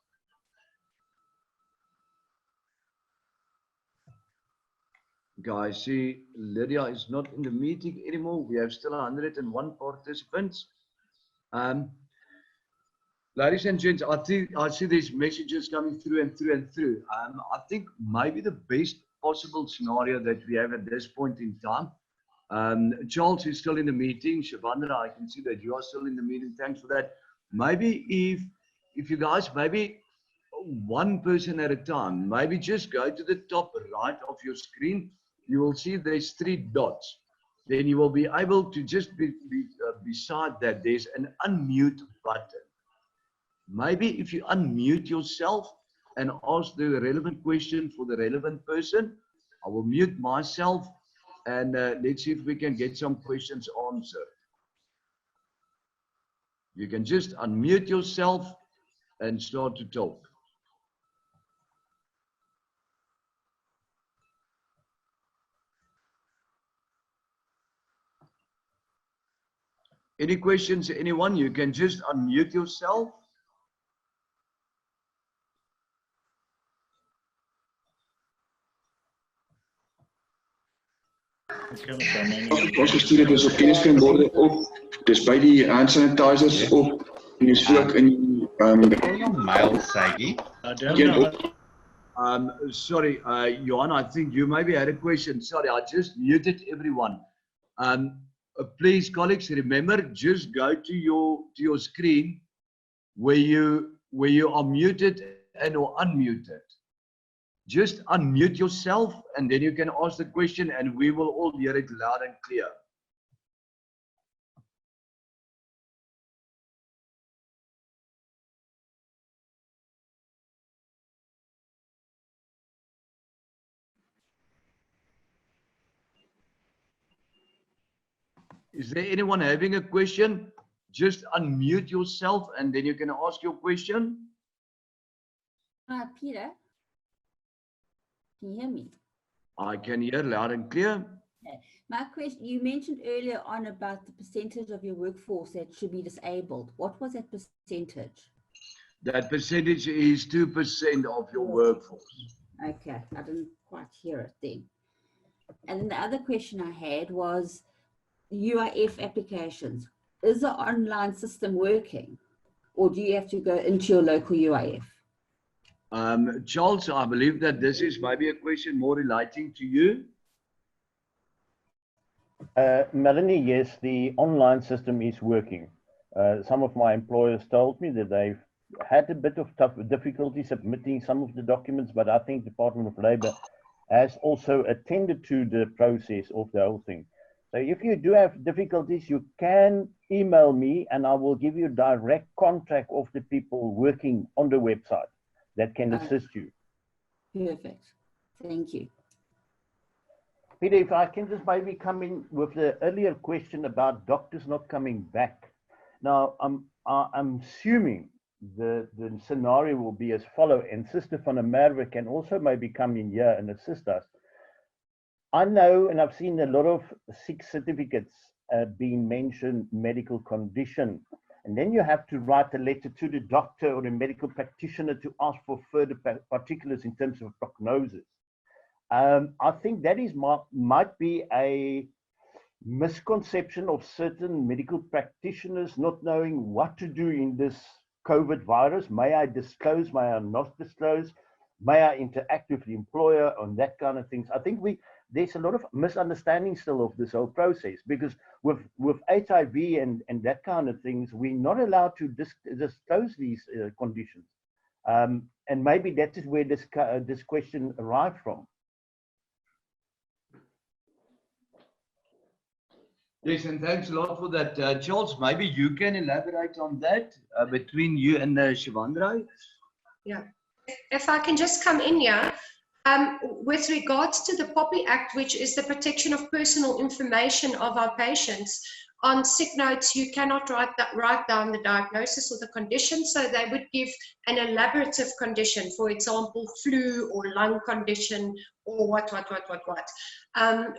Guys, see, Lydia is not in the meeting anymore. We have still 101 participants. Ladies and gents, I see these messages coming through and through and through. I think maybe the best possible scenario that we have at this point in time. Charles is still in the meeting. Shivandra, I can see that you are still in the meeting. Thanks for that. Maybe if you guys, maybe one person at a time, maybe just go to the top right of your screen. You will see there's 3 dots. Then you will be able to just beside that, there's an unmute button. maybe if you unmute yourself and ask the relevant question for the relevant person, I will mute myself and let's see if we can get some questions answered. You can just unmute yourself and start to talk. Any questions, anyone? You can just unmute yourself. Ons gestuur het is op kennisskringborde op, dis by die hand sanitizers op, en dis ook in mail, Saggy. Sorry, Johan, I think you maybe had a question. Sorry, I just muted everyone. Please, colleagues, remember, just go to your screen where you are muted and or unmuted. Just unmute yourself and then you can ask the question and we will all hear it loud and clear. Is there anyone having a question? Just unmute yourself and then you can ask your question. Peter, can you hear me? I can hear loud and clear. Okay. My question, you mentioned earlier on about the percentage of your workforce that should be disabled. What was that percentage? That percentage is 2% of your workforce. Okay, I didn't quite hear it then. And then the other question I had was UIF applications. Is the online system working or do you have to go into your local UIF? Charles, I believe that this is maybe a question more relating to you. Melanie, yes, the online system is working. Some of my employers told me that they've had a bit of difficulty submitting some of the documents, but I think the Department of Labour has also attended to the process of the whole thing. So if you do have difficulties, you can email me and I will give you direct contact of the people working on the website that can assist you. Perfect. Thank you. Peter, if I can just maybe come in with the earlier question about doctors not coming back. Now, I'm assuming the scenario will be as follows, and Sister van der Merwe can also maybe come in here and assist us. I know, and I've seen a lot of sick certificates being mentioned, medical condition, and then you have to write a letter to the doctor or the medical practitioner to ask for further particulars in terms of prognosis. I think that might be a misconception of certain medical practitioners not knowing what to do in this COVID virus. May I disclose, may I not disclose? May I interact with the employer on that kind of things? I think there's a lot of misunderstanding still of this whole process, because with HIV and that kind of things, we're not allowed to disclose these conditions. And maybe that is where this question arrived from. Yes, and thanks a lot for that. Charles, maybe you can elaborate on that between you and Shivandra. Yeah, if I can just come in here. With regards to the POPI Act, which is the protection of personal information of our patients, on sick notes, you cannot write down the diagnosis or the condition, so they would give an elaborative condition, for example, flu or lung condition or what.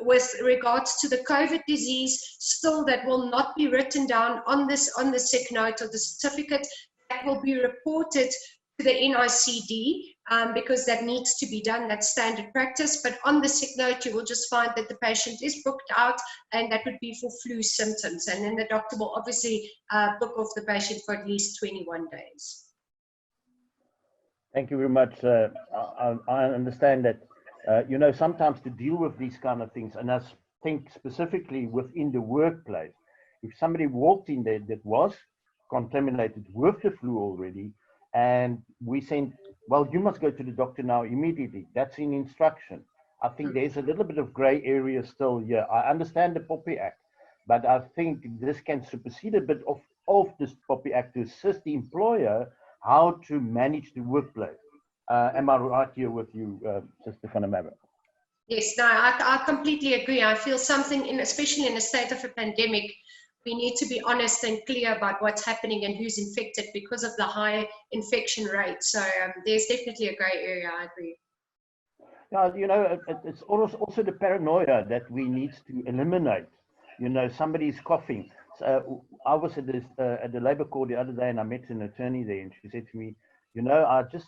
With regards to the COVID disease, still that will not be written down on the sick note or the certificate. That will be reported to the NICD because that needs to be done, that's standard practice. But on the sick note, you will just find that the patient is booked out, and that would be for flu symptoms. And then the doctor will obviously book off the patient for at least 21 days. Thank you very much. I understand that, you know, sometimes to deal with these kind of things, and I think specifically within the workplace, if somebody walked in there that was contaminated with the flu already, and we sent, well, you must go to the doctor now immediately. That's in instruction. I think there's a little bit of gray area still here. I understand the POPI Act, but I think this can supersede a bit of this POPI Act to assist the employer how to manage the workplace. Am I right here with you, Sister van der Merwe? Yes, no, I completely agree. I feel something, especially in a state of a pandemic, we need to be honest and clear about what's happening and who's infected because of the high infection rate. So there's definitely a grey area, I agree. Yeah, you know, it's also the paranoia that we need to eliminate. You know, somebody's coughing. So I was at the labor court the other day, and I met an attorney there, and she said to me, you know, I just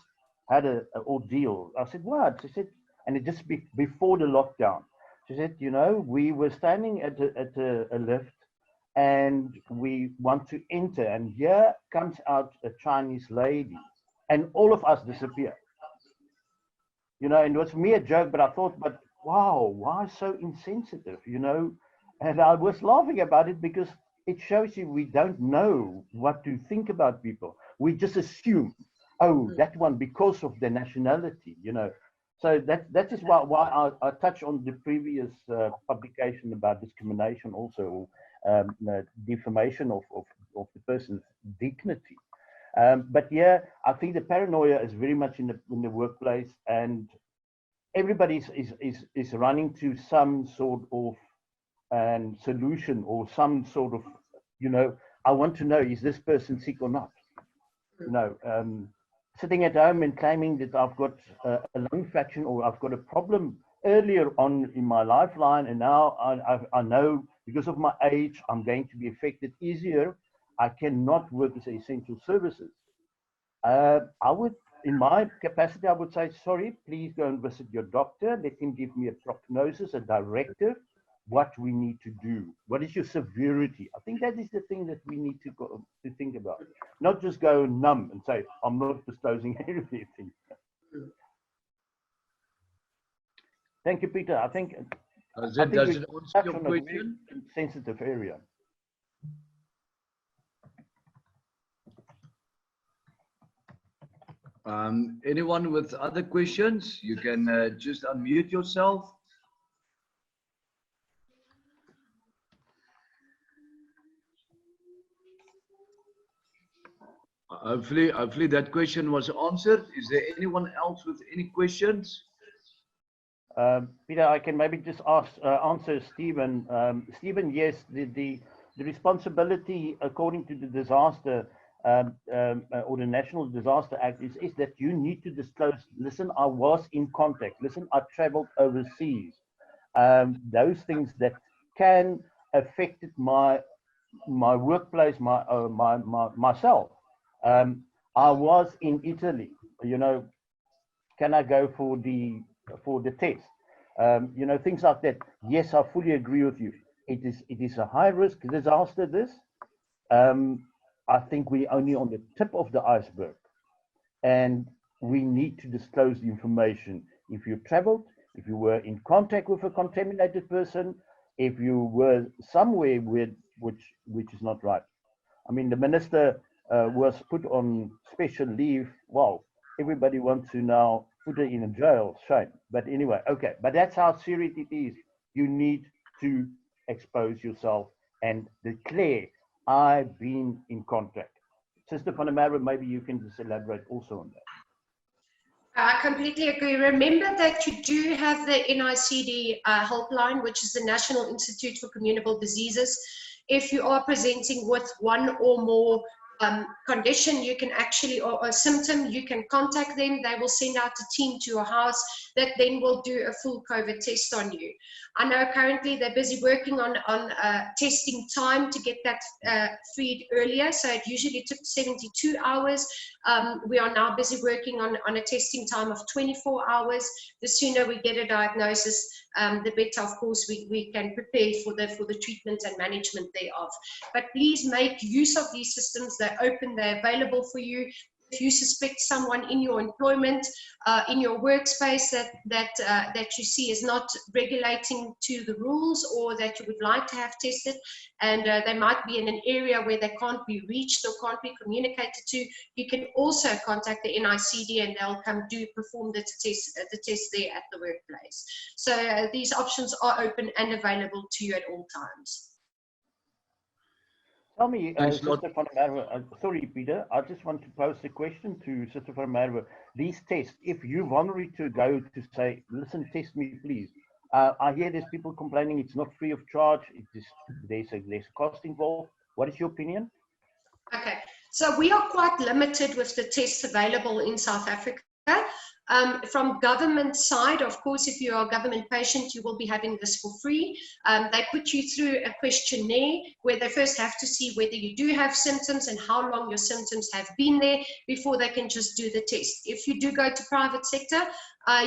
had an ordeal. I said, what? She said, and it just before the lockdown. She said, you know, we were standing at a lift, and we want to enter, and here comes out a Chinese lady, and all of us disappear. You know, and it was for me a joke, but I thought, but wow, why so insensitive, you know? And I was laughing about it because it shows you we don't know what to think about people. We just assume, oh, that one because of their nationality, you know. So that is why I touch on the previous publication about discrimination also, defamation of the person's dignity. But yeah, I think the paranoia is very much in the workplace, and everybody is running to some sort of solution or some sort of, you know, I want to know, is this person sick or not? You know, sitting at home and claiming that I've got a lung infection or I've got a problem earlier on in my lifeline, and now I know because of my age I'm going to be affected easier. I cannot work as essential services. I would, in my capacity, I would say, sorry, please go and visit your doctor. Let him give me a prognosis, a directive, what we need to do. What is your severity? I think that is the thing that we need to think about. Not just go numb and say, I'm not disclosing everything. Thank you, Peter. I think Does it answer your on question? a very sensitive area. Anyone with other questions, you can just unmute yourself. Hopefully that question was answered. Is there anyone else with any questions? Peter, I can maybe just answer Stephen. Stephen, yes, the responsibility according to the disaster or the National Disaster Act is that you need to disclose, listen, I was in contact, listen, I traveled overseas. Those things that can affect my workplace, myself. I was in Italy, you know, can I go for the test? You know, things like that. Yes, I fully agree with you. It is a high risk disaster, this. I think we're only on the tip of the iceberg, and we need to disclose the information. If you traveled, if you were in contact with a contaminated person, if you were somewhere which is not right. I mean, the minister was put on special leave. Wow, everybody wants to now put her in a jail. Shame. But anyway, okay. But that's how serious it is. You need to expose yourself and declare, I've been in contact. Sister van der Merwe, maybe you can just elaborate also on that. I completely agree. Remember that you do have the NICD helpline, which is the National Institute for Communicable Diseases. If you are presenting with one or more condition, you can actually, or a symptom, you can contact them. They will send out a team to your house that then will do a full COVID test on you. I know currently they're busy working on testing time to get that freed earlier. So it usually took 72 hours. We are now busy working on a testing time of 24 hours. The sooner we get a diagnosis, the better, of course, we can prepare for the treatment and management thereof. But please make use of these systems. They're open, they're available for you. If you suspect someone in your employment, in your workspace that you see is not regulating to the rules, or that you would like to have tested, and they might be in an area where they can't be reached or can't be communicated to, you can also contact the NICD and they'll perform the test there at the workplace. So these options are open and available to you at all times. Tell me, Thanks a lot. Sister van der Merwe, sorry, Peter, I just want to pose a question to Sister van der Merwe. These tests, if you volunteer to go to say, listen, test me, please. I hear there's people complaining it's not free of charge. It is, there's a cost involved. What is your opinion? Okay, so we are quite limited with the tests available in South Africa. From government side, of course, if you are a government patient, you will be having this for free. They put you through a questionnaire where they first have to see whether you do have symptoms and how long your symptoms have been there before they can just do the test. If you do go to private sector,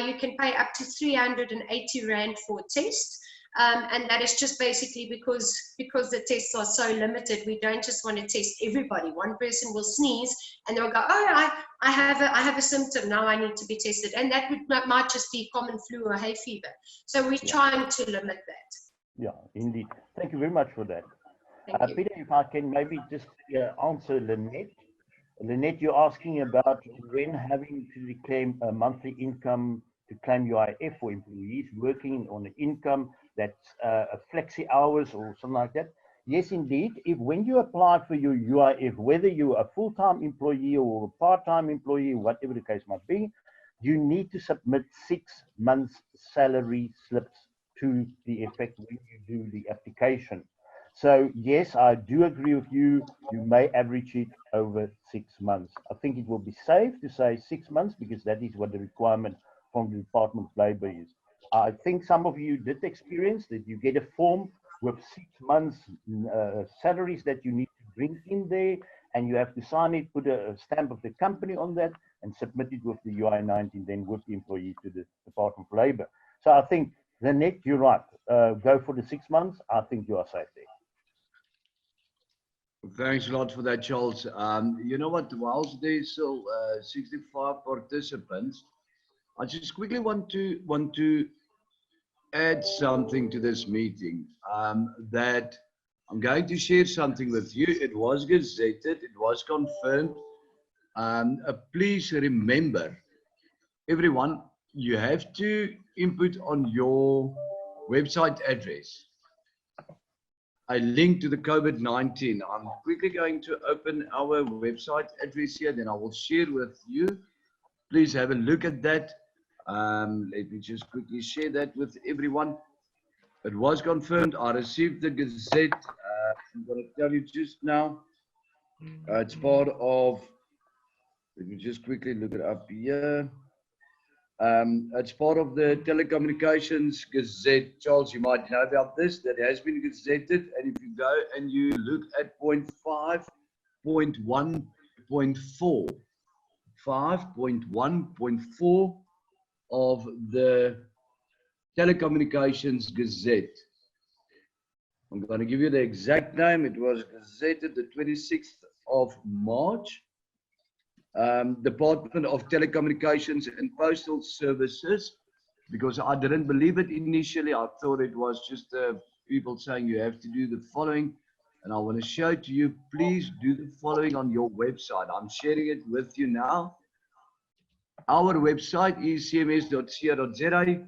you can pay up to 380 Rand for a test. And that is just basically because the tests are so limited. We don't just want to test everybody. One person will sneeze and they'll go, oh, I have a symptom, now I need to be tested. And that might just be common flu or hay fever. So we're trying to limit that. Yeah, indeed. Thank you very much for that. Thank you. Peter, if I can maybe just answer Lynette. Lynette, you're asking about when having to claim a monthly income to claim UIF for employees working on an income that's a flexi hours or something like that. Yes, indeed. If when you apply for your UIF, whether you're a full-time employee or a part-time employee, whatever the case might be, you need to submit 6 months salary slips to the effect when you do the application. So yes, I do agree with you. You may average it over 6 months. I think it will be safe to say 6 months because that is what the requirement from the Department of Labor is. I think some of you did experience that you get a form with 6 months salaries that you need to bring in there, and you have to sign it, put a stamp of the company on that, and submit it with the UI-19, then with the employee to the Department of Labor. So I think, Lynette, you're right. Go for the 6 months. I think you are safe there. Thanks a lot for that, Charles. You know what, whilst there's still 65 participants, I just quickly want to add something to this meeting, that I'm going to share something with you. It was gazetted, it was confirmed. Please remember, everyone, you have to input on your website address a link to the COVID-19. I'm quickly going to open our website address here, then I will share with you. Please have a look at that. Let me just quickly share that with everyone. It was confirmed. I received the Gazette. I'm going to tell you just now. It's part of, let me just quickly look it up here. It's part of the Telecommunications Gazette. Charles, you might know about this. That has been gazetted. And if you go and you look at point 5.1.4, 5.1.4 of the Telecommunications Gazette. I'm going to give you the exact name. It was gazetted the 26th of March. Department of Telecommunications and Postal Services, because I didn't believe it initially. I thought it was just people saying you have to do the following. And I want to show to you, please do the following on your website. I'm sharing it with you now. Our website is EECMS.co.za.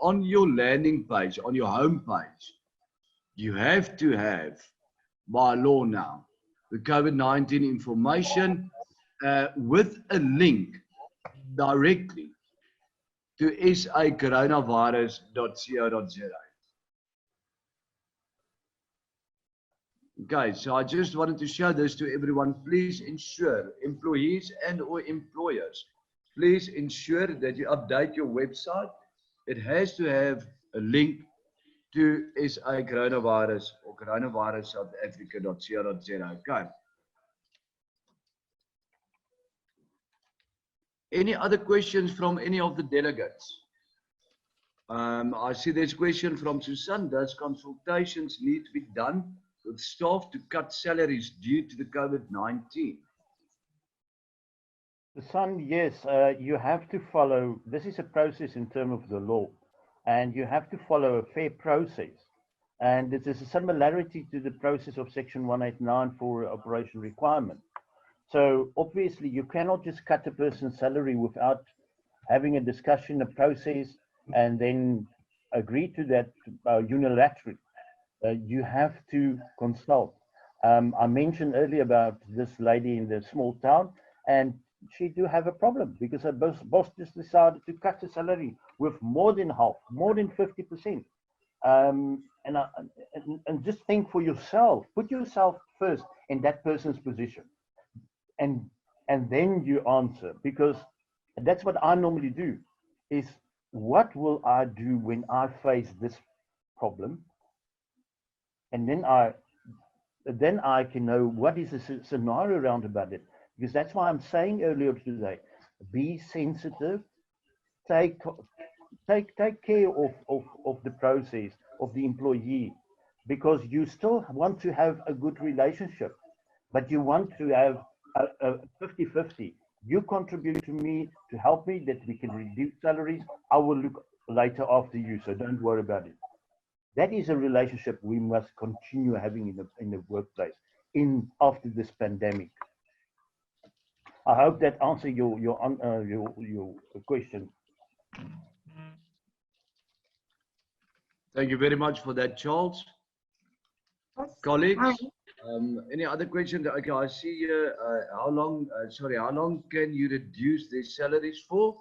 On your landing page, on your home page, you have to have, by law now, the COVID-19 information with a link directly to SACoronavirus.co.za. Okay, so I just wanted to show this to everyone. Please ensure, employees and or employers, please ensure that you update your website. It has to have a link to SA Coronavirus or coronavirus.southafrica.co.za. Okay. Any other questions from any of the delegates? I see there's a question from Susan. Does consultations need to be done with staff to cut salaries due to the COVID-19? Son, yes, you have to follow, this is a process in terms of the law, and you have to follow a fair process. And it is a similarity to the process of Section 189 for operation requirement. So obviously you cannot just cut a person's salary without having a discussion, a process, and then agree to that unilaterally. You have to consult. I mentioned earlier about this lady in the small town, and she do have a problem because her boss just decided to cut her salary with more than half, more than 50%. And just think for yourself, put yourself first in that person's position, and then you answer, because that's what I normally do, is what will I do when I face this problem? And then I can know what is the scenario around about it. Because that's why I'm saying earlier today, be sensitive, take care of the process, of the employee, because you still want to have a good relationship, but you want to have a 50-50. You contribute to me to help me that we can reduce salaries. I will look later after you, so don't worry about it. That is a relationship we must continue having in the workplace after this pandemic. I hope that answers your question. Thank you very much for that, Charles. Colleagues, any other questions? Okay, I see here, how long can you reduce their salaries for?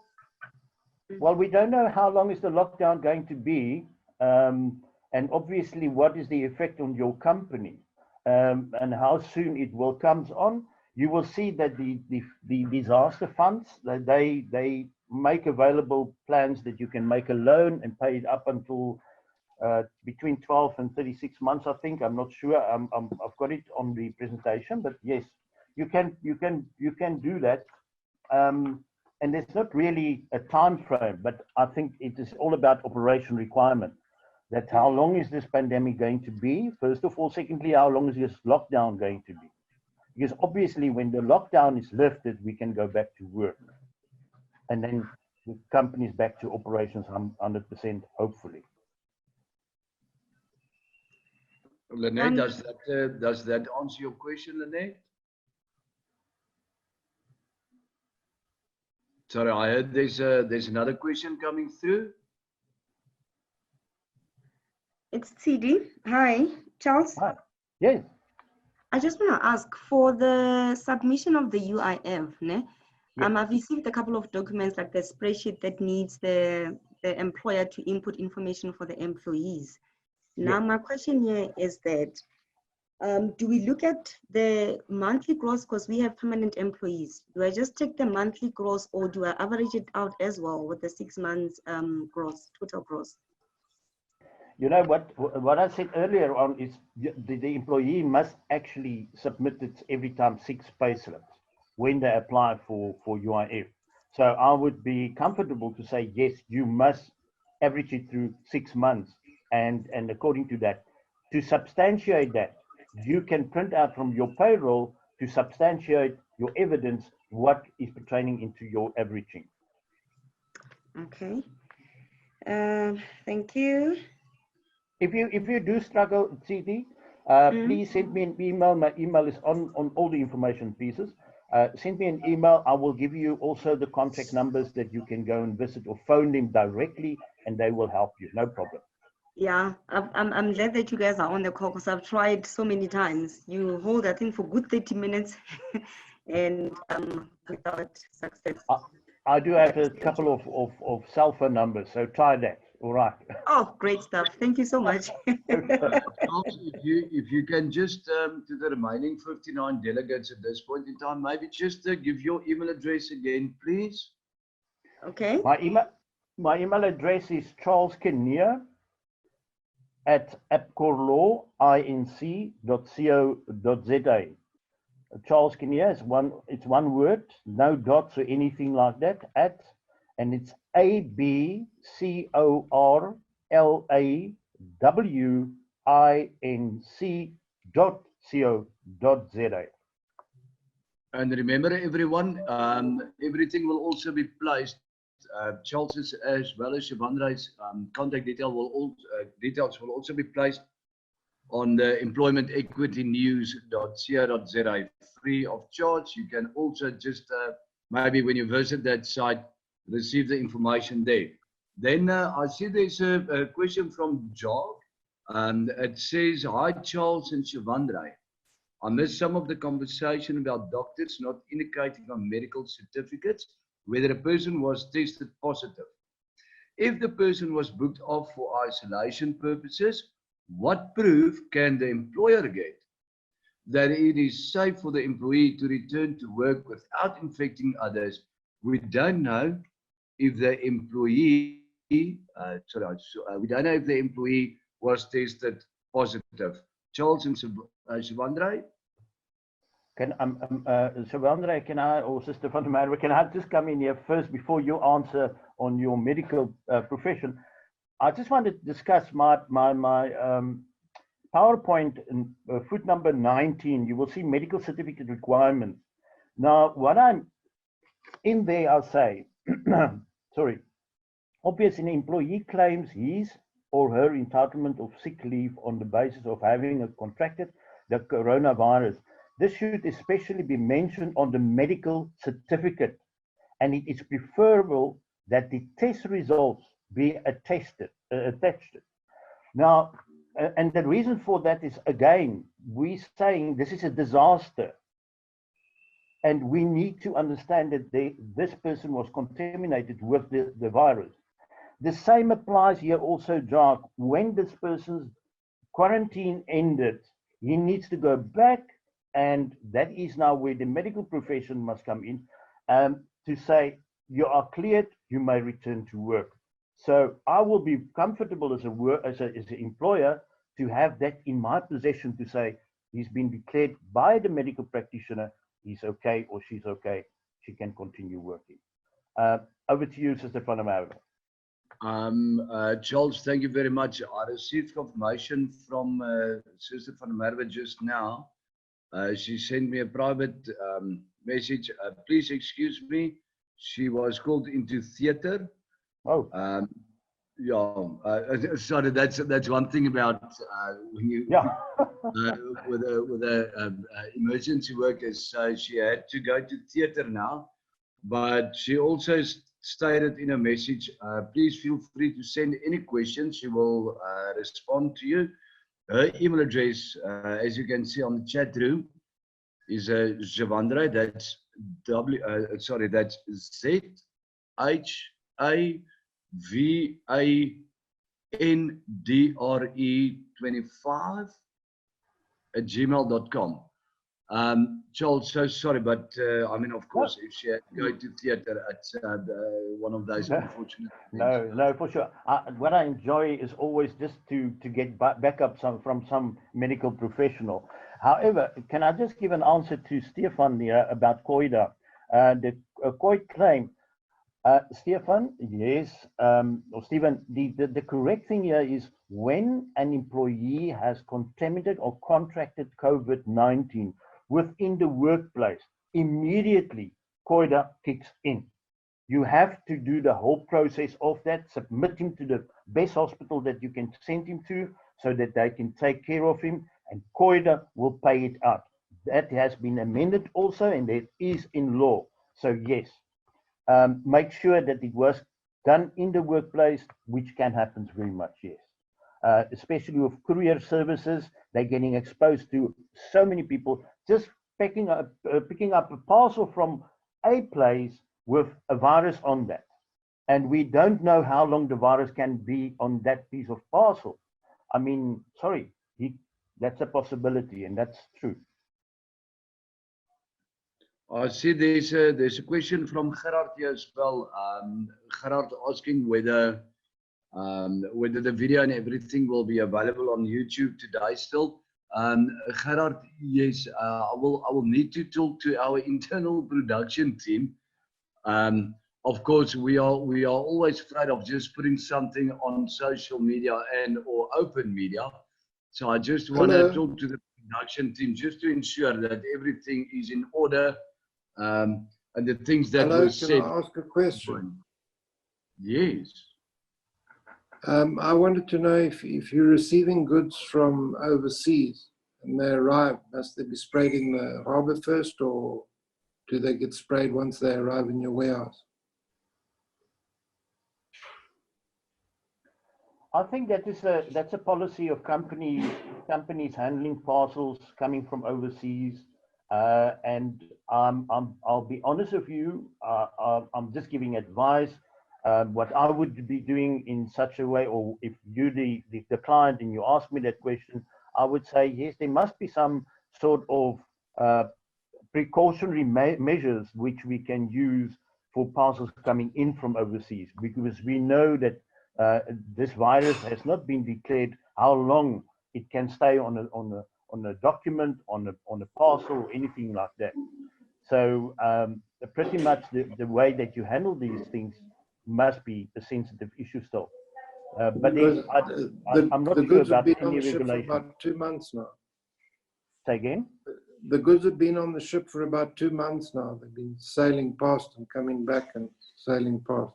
Well, we don't know how long is the lockdown going to be, and obviously what is the effect on your company, and how soon it will come on. You will see that the disaster funds, they make available plans that you can make a loan and pay it up until between 12 and 36 months, I think. I'm not sure. I've got it on the presentation, but yes, you can do that. And it's not really a time frame, but I think it is all about operation requirement. That how long is this pandemic going to be? First of all. Secondly, how long is this lockdown going to be? Because obviously when the lockdown is lifted, we can go back to work. And then the company's back to operations 100%, hopefully. Lynette, does that answer your question, Lynette? Sorry, I heard there's another question coming through. It's CD. Hi, Charles. Hi. Yes. I just want to ask for the submission of the UIF. Ne? Yes. I've received a couple of documents, like the spreadsheet that needs the employer to input information for the employees. Now, my question here is that, do we look at the monthly gross, because we have permanent employees? Do I just take the monthly gross, or do I average it out as well with the 6 months gross, total gross? You know what I said earlier on is the employee must actually submit it every time 6 payslips when they apply for UIF. So I would be comfortable to say, yes, you must average it through 6 months. And according to that, to substantiate that, you can print out from your payroll to substantiate your evidence what is pertaining into your averaging. Okay. Thank you. If you do struggle, CD, please send me an email. My email is on all the information pieces. Send me an email. I will give you also the contact numbers that you can go and visit, or phone them directly, and they will help you. No problem. Yeah, I'm glad that you guys are on the call, because I've tried so many times. You hold, I think, for good 30 minutes and without success. I do have a couple of cell phone numbers, so try that. All right. Oh, great stuff. Thank you so much. If you can just, to the remaining 59 delegates at this point in time, maybe just give your email address again, please. Okay. My email address is Charles Kinnear at ABCORLAW.co.za. Charles Kinnear is it's one word, no dots or anything like that, and it's ABCORLAWINC.co.za. And remember, everyone, everything will also be placed. Charles's as well as Shavandre's contact details will also be placed on the employmentequitynews.co.za, free of charge. You can also just maybe when you visit that site, receive the information there. Then I see there's a question from Jog. It says, hi Charles and Shavandre. I missed some of the conversation about doctors not indicating on medical certificates whether a person was tested positive. If the person was booked off for isolation purposes, what proof can the employer get that it is safe for the employee to return to work without infecting others? We don't know if the employee, we don't know if the employee was tested positive. Charles and Shivandre? Shivandre, can I, or Sister van der Merwe, can I just come in here first before you answer on your medical profession? I just want to discuss my PowerPoint in foot number 19. You will see medical certificate requirements. Now, what I'm in there, I'll say, sorry, obviously an employee claims his or her entitlement of sick leave on the basis of having contracted the coronavirus. This should especially be mentioned on the medical certificate, and it is preferable that the test results be attached. Now, and the reason for that is, again, we're saying this is a disaster, and we need to understand that this person was contaminated with the virus. The same applies here also, Jack. When this person's quarantine ended, he needs to go back, and that is now where the medical profession must come in to say, you are cleared, you may return to work. So I will be comfortable as an employer to have that in my possession to say, he's been declared by the medical practitioner, he's okay or she's okay, she can continue working. Over to you, Sister van der Merwe. Charles, thank you very much. I received confirmation from Sister van der Merwe just now. She sent me a private message. Please excuse me. She was called into theater. Oh. Sorry. That's one thing about when you with the emergency workers. So she had to go to theater now, but she also stated in a message, please feel free to send any questions. She will respond to you. Her email address, as you can see on the chat room, is Javandre. That's that's ZHAVANDRE25@gmail.com. Charles, so sorry, but I mean, of course, if she had to go to theater, it's one of those unfortunate things. No, for sure. What I enjoy is always just to get backup from some medical professional. However, can I just give an answer to Stefan here about COIDA? The COID claim, Stefan, yes, or Stephen, the correct thing here is when an employee has contaminated or contracted COVID-19 within the workplace, immediately COIDA kicks in. You have to do the whole process of that, submit him to the best hospital that you can send him to so that they can take care of him, and COIDA will pay it out. That has been amended also, and that is in law. So yes, make sure that it was done in the workplace, which can happen very much, yes. Especially with courier services, they're getting exposed to so many people just picking up a parcel from a place with a virus on that. And we don't know how long the virus can be on that piece of parcel. I mean, sorry, that's a possibility, and that's true. I see there's a question from Gerard here as well. Gerard asking whether the video and everything will be available on YouTube today still. Gerard, yes, I will need to talk to our internal production team. Of course, we are always afraid of just putting something on social media and or open media. So I just want to talk to the production team just to ensure that everything is in order. And the things that were said. Can I ask a question? Yes. I wanted to know if you're receiving goods from overseas and they arrive, must they be sprayed in the harbour first, or do they get sprayed once they arrive in your warehouse? I think that's a policy of companies handling parcels coming from overseas. And I'll be honest with you, I'm just giving advice. What I would be doing in such a way, or if you the client and you ask me that question, I would say yes, there must be some sort of precautionary measures which we can use for parcels coming in from overseas, because we know that this virus has not been declared how long it can stay on a document, on a parcel, or anything like that. So pretty much the way that you handle these things must be a sensitive issue still. But I'm not sure about any regulation. For about 2 months now. Say again? The goods have been on the ship for about 2 months now. They've been sailing past and coming back and sailing past.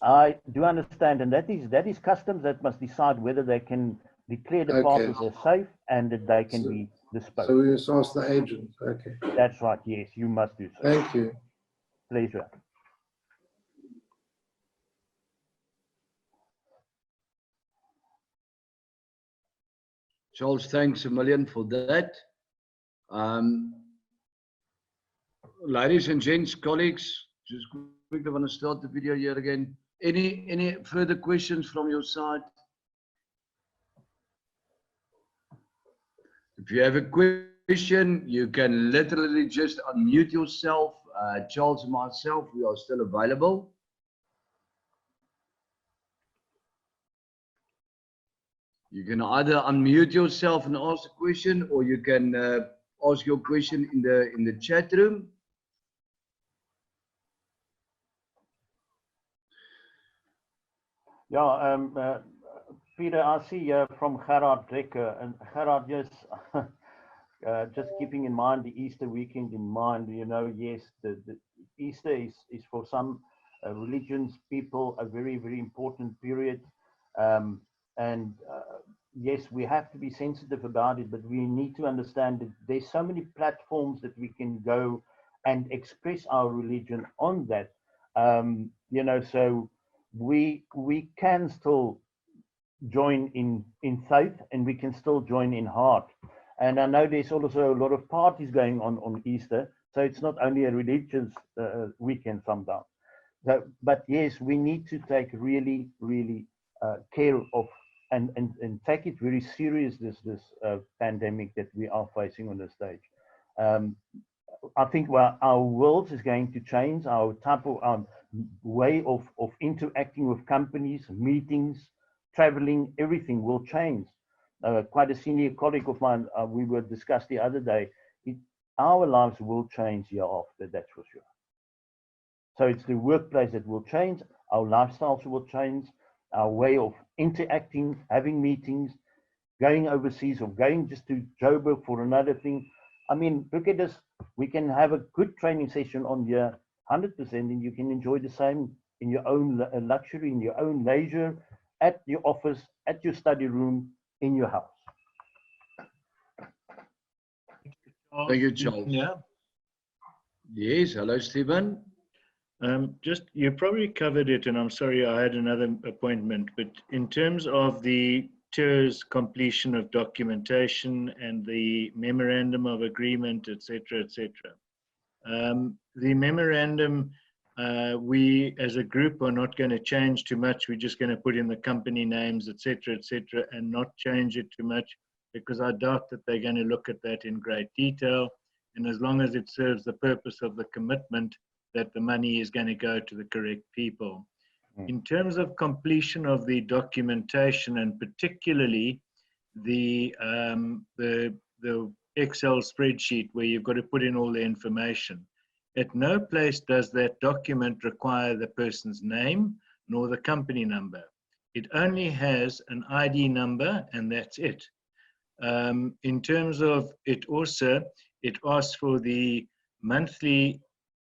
I do understand, and that is customs that must decide whether they can declare the parcels as safe and that they can be disposed. So we must ask the agent. Okay. That's right. Yes, you must do so. Thank you. Pleasure. Charles, thanks a million for that. Ladies and gents, colleagues, just quickly want to start the video here again. Any further questions from your side? If you have a question, you can literally just unmute yourself. Charles and myself, we are still available. You can either unmute yourself and ask a question, or you can ask your question in the chat room. Yeah, Peter, I see from Gerard Dekker, and Gerard, yes, just keeping in mind the Easter weekend in mind, you know, yes, the Easter is for some religions, people, a very, very important period. And yes, we have to be sensitive about it, but we need to understand that there's so many platforms that we can go and express our religion on that. You know, so we can still join in faith, and we can still join in heart. And I know there's also a lot of parties going on Easter, so it's not only a religious weekend sometimes. So, but yes, we need to take really, really care of and take it very serious, this pandemic that we are facing on the stage. I think our world is going to change, our type of way of interacting with companies, meetings, traveling, everything will change. Quite a senior colleague of mine, we were discussed the other day, our lives will change hereafter, that's for sure. So it's the workplace that will change, our lifestyles will change, our way of interacting, having meetings, going overseas or going just to Joburg for another thing. I mean, look at this, we can have a good training session on here, 100%, and you can enjoy the same in your own luxury, in your own leisure, at your office, at your study room, in your house. Thank you, Charles. Yeah. Yes, hello, Stephen. Just, you probably covered it, and I'm sorry I had another appointment, but in terms of the tour's completion of documentation and the memorandum of agreement, etc., etc. The memorandum, we as a group are not going to change too much. We're just going to put in the company names, etc., etc., and not change it too much, because I doubt that they're going to look at that in great detail. And as long as it serves the purpose of the commitment, that the money is going to go to the correct people. In terms of completion of the documentation, and particularly the Excel spreadsheet where you've got to put in all the information, at no place does that document require the person's name nor the company number. It only has an ID number, and that's it. In terms of it also, it asks for the monthly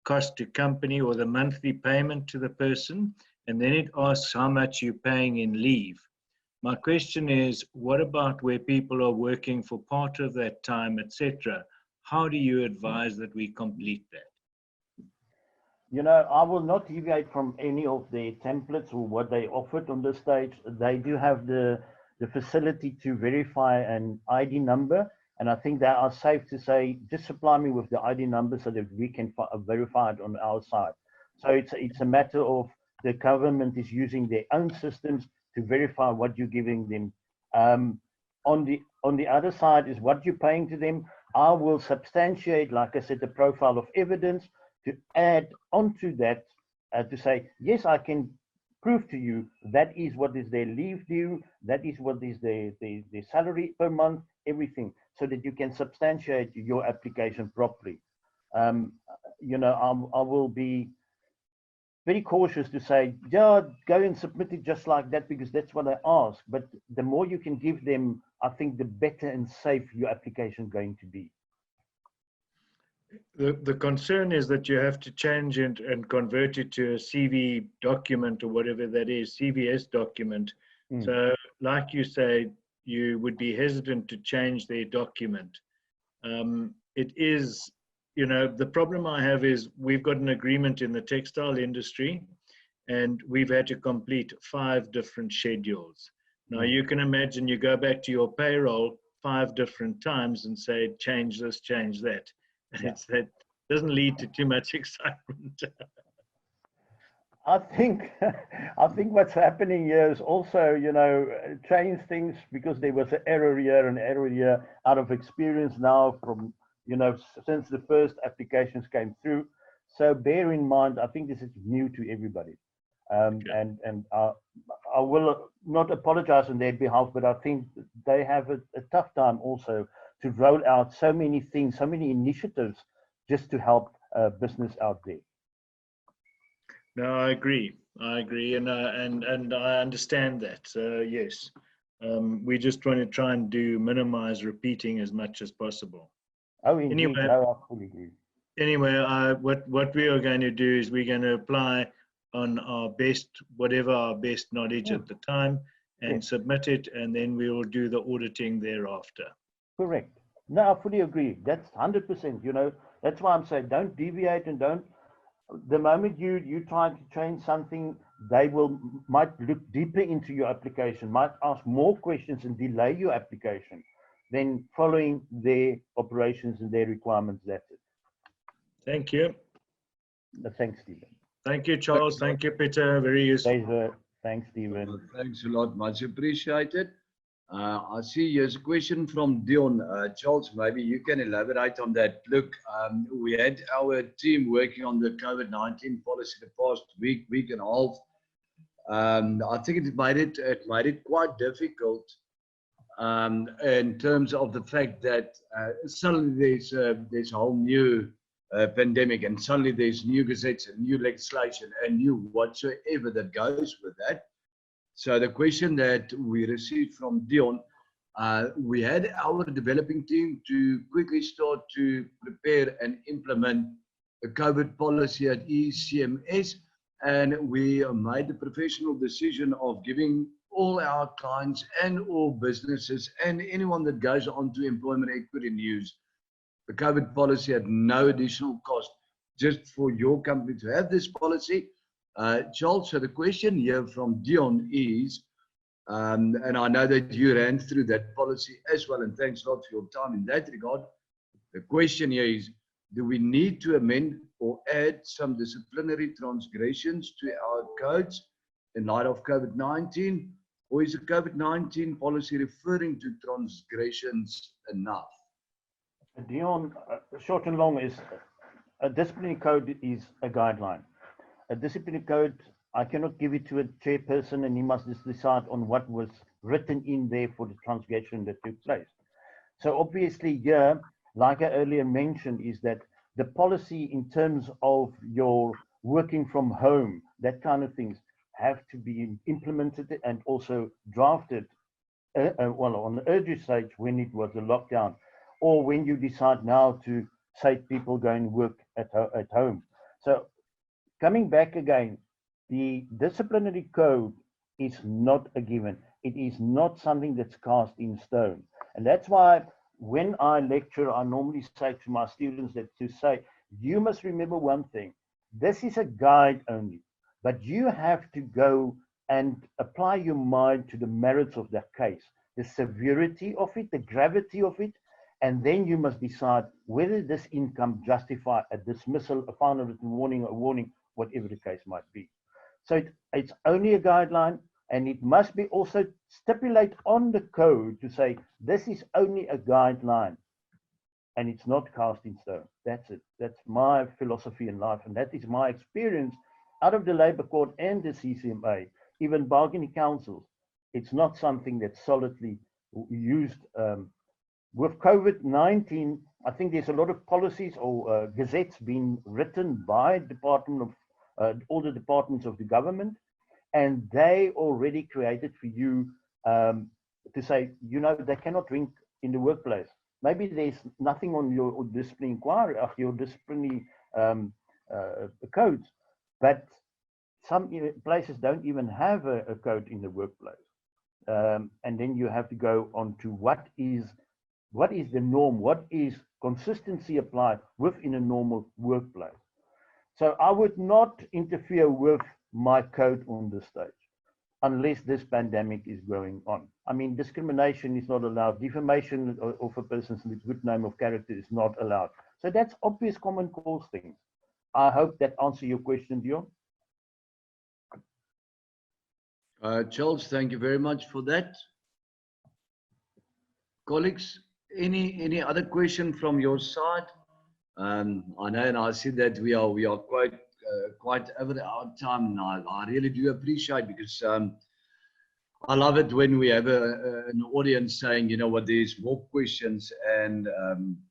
cost to company or the monthly payment to the person, and then it asks how much you're paying in leave. My question is, what about where people are working for part of that time, etc.? How do you advise that we complete that? you know, I will not deviate from any of their templates or what they offered on this stage. They do have the facility to verify an ID number. And I think they are safe to say, just supply me with the ID number so that we can verify it on our side. So it's a matter of the government is using their own systems to verify what you're giving them. On the other side is what you're paying to them. I will substantiate, like I said, the profile of evidence to add onto that to say, yes, I can prove to you that is what is their leave due, that is what is their salary per month, everything, so that you can substantiate your application properly. You know, I will be very cautious to say, yeah, go and submit it just like that because that's what I ask. But the more you can give them, I think the better and safe your application is going to be. The concern is that you have to change it and convert it to a CV document or whatever that is, CVS document. So like you say, you would be hesitant to change their document. It is, you know, the problem I have is we've got an agreement in the textile industry and we've had to complete 5 different schedules. Now you can imagine you go back to your payroll 5 different times and say, change this, change that. Yeah. That doesn't lead to too much excitement. I think what's happening here is also, you know, change things because there was an error here and error here out of experience now from, you know, since the first applications came through. So bear in mind, I think this is new to everybody. And I will not apologize on their behalf, but I think they have a tough time also to roll out so many things, so many initiatives just to help business out there. No, I agree, and I understand that. Yes, we're just trying to minimize repeating as much as possible. Oh, indeed. Anyway, No, I fully agree. Anyway, what we are going to do is we're going to apply on our best, whatever our best knowledge at the time, and submit it, and then we will do the auditing thereafter. Correct. No, I fully agree. That's 100%. You know, that's why I'm saying don't deviate and don't. The moment you try to change something, they might look deeper into your application, might ask more questions and delay your application than following their operations and their requirements. That's it. Thank you. Thanks, Stephen. Thank you, Charles. Thank you, Peter. Very useful. Pleasure. Thanks, Stephen. Thanks a lot. Much appreciated. I see here's a question from Dion. Charles, maybe you can elaborate on that. Look, we had our team working on the COVID-19 policy the past week and a half. I think it made it quite difficult in terms of the fact that suddenly there's a whole new pandemic, and suddenly there's new gazettes and new legislation and new whatsoever that goes with that. So the question that we received from Dion, we had our developing team to quickly start to prepare and implement a COVID policy at EECMS, and we made the professional decision of giving all our clients and all businesses and anyone that goes on to Employment Equity News the COVID policy at no additional cost, just for your company to have this policy. Charles, so the question here from Dion is, and I know that you ran through that policy as well, and thanks a lot for your time in that regard. The question here is, do we need to amend or add some disciplinary transgressions to our codes in light of COVID-19, or is the COVID-19 policy referring to transgressions enough? Dion, short and long is, a disciplinary code is a guideline. A disciplinary code, I cannot give it to a chairperson and he must just decide on what was written in there for the transgression that took place. So obviously here, like I earlier mentioned, is that the policy in terms of your working from home, that kind of things, have to be implemented and also drafted, well, on the early stage when it was a lockdown, or when you decide now to say people go and work at home. So coming back again, the disciplinary code is not a given. It is not something that's cast in stone. And that's why when I lecture, I normally say to my students that to say, you must remember one thing, this is a guide only, but you have to go and apply your mind to the merits of the case, the severity of it, the gravity of it, and then you must decide whether this income justify a dismissal, a final written warning, a warning, whatever the case might be. So it's only a guideline, and it must be also stipulate on the code to say this is only a guideline, and it's not cast in stone. That's it. That's my philosophy in life, and that is my experience out of the Labour Court and the CCMA, even bargaining councils. It's not something that's solidly used. With COVID-19, I think there's a lot of policies or gazettes being written by all the departments of the government, and they already created for you to say, you know, they cannot drink in the workplace. Maybe there's nothing on your disciplinary inquiry, your disciplinary codes, but some places don't even have a code in the workplace. And then you have to go on to what is the norm, what is consistency applied within a normal workplace. So I would not interfere with my code on this stage unless this pandemic is going on. I mean, discrimination is not allowed. Defamation of a person's good name of character is not allowed. So that's obvious common cause things. I hope that answers your question, Dion. Charles, thank you very much for that. Colleagues, any other question from your side? I know, and I see that we are quite over our time now. I really do appreciate, because I love it when we have an audience saying, you know what, there's more questions, and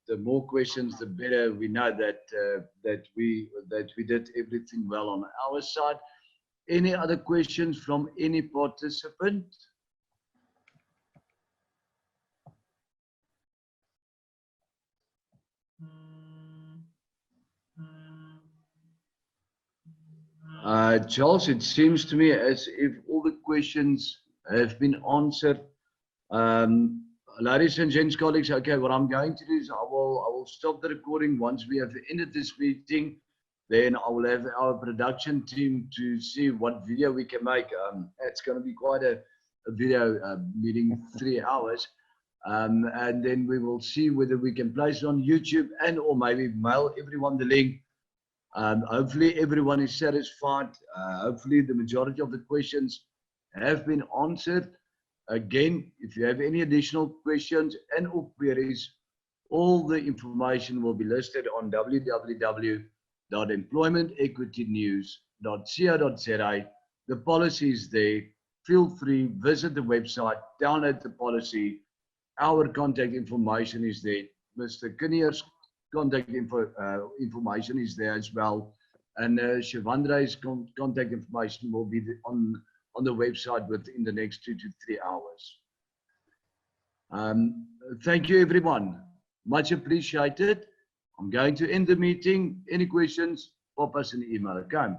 the more questions, the better we know that we did everything well on our side. Any other questions from any participant? Charles, it seems to me as if all the questions have been answered. Ladies and gents, colleagues, okay, what I'm going to do is I will stop the recording once we have ended this meeting. Then I will have our production team to see what video we can make. It's going to be quite a video meeting, 3 hours. And then we will see whether we can place it on YouTube and or maybe mail everyone the link. Hopefully everyone is satisfied. Hopefully the majority of the questions have been answered. Again, if you have any additional questions and or queries, all the information will be listed on www.employmentequitynews.co.za. The policy is there. Feel free, visit the website, download the policy. Our contact information is there. Mr. Kinnear's contact information is there as well. And Shivandra's contact information will be on the website within the next 2 to 3 hours. Thank you, everyone. Much appreciated. I'm going to end the meeting. Any questions, pop us an email. Okay.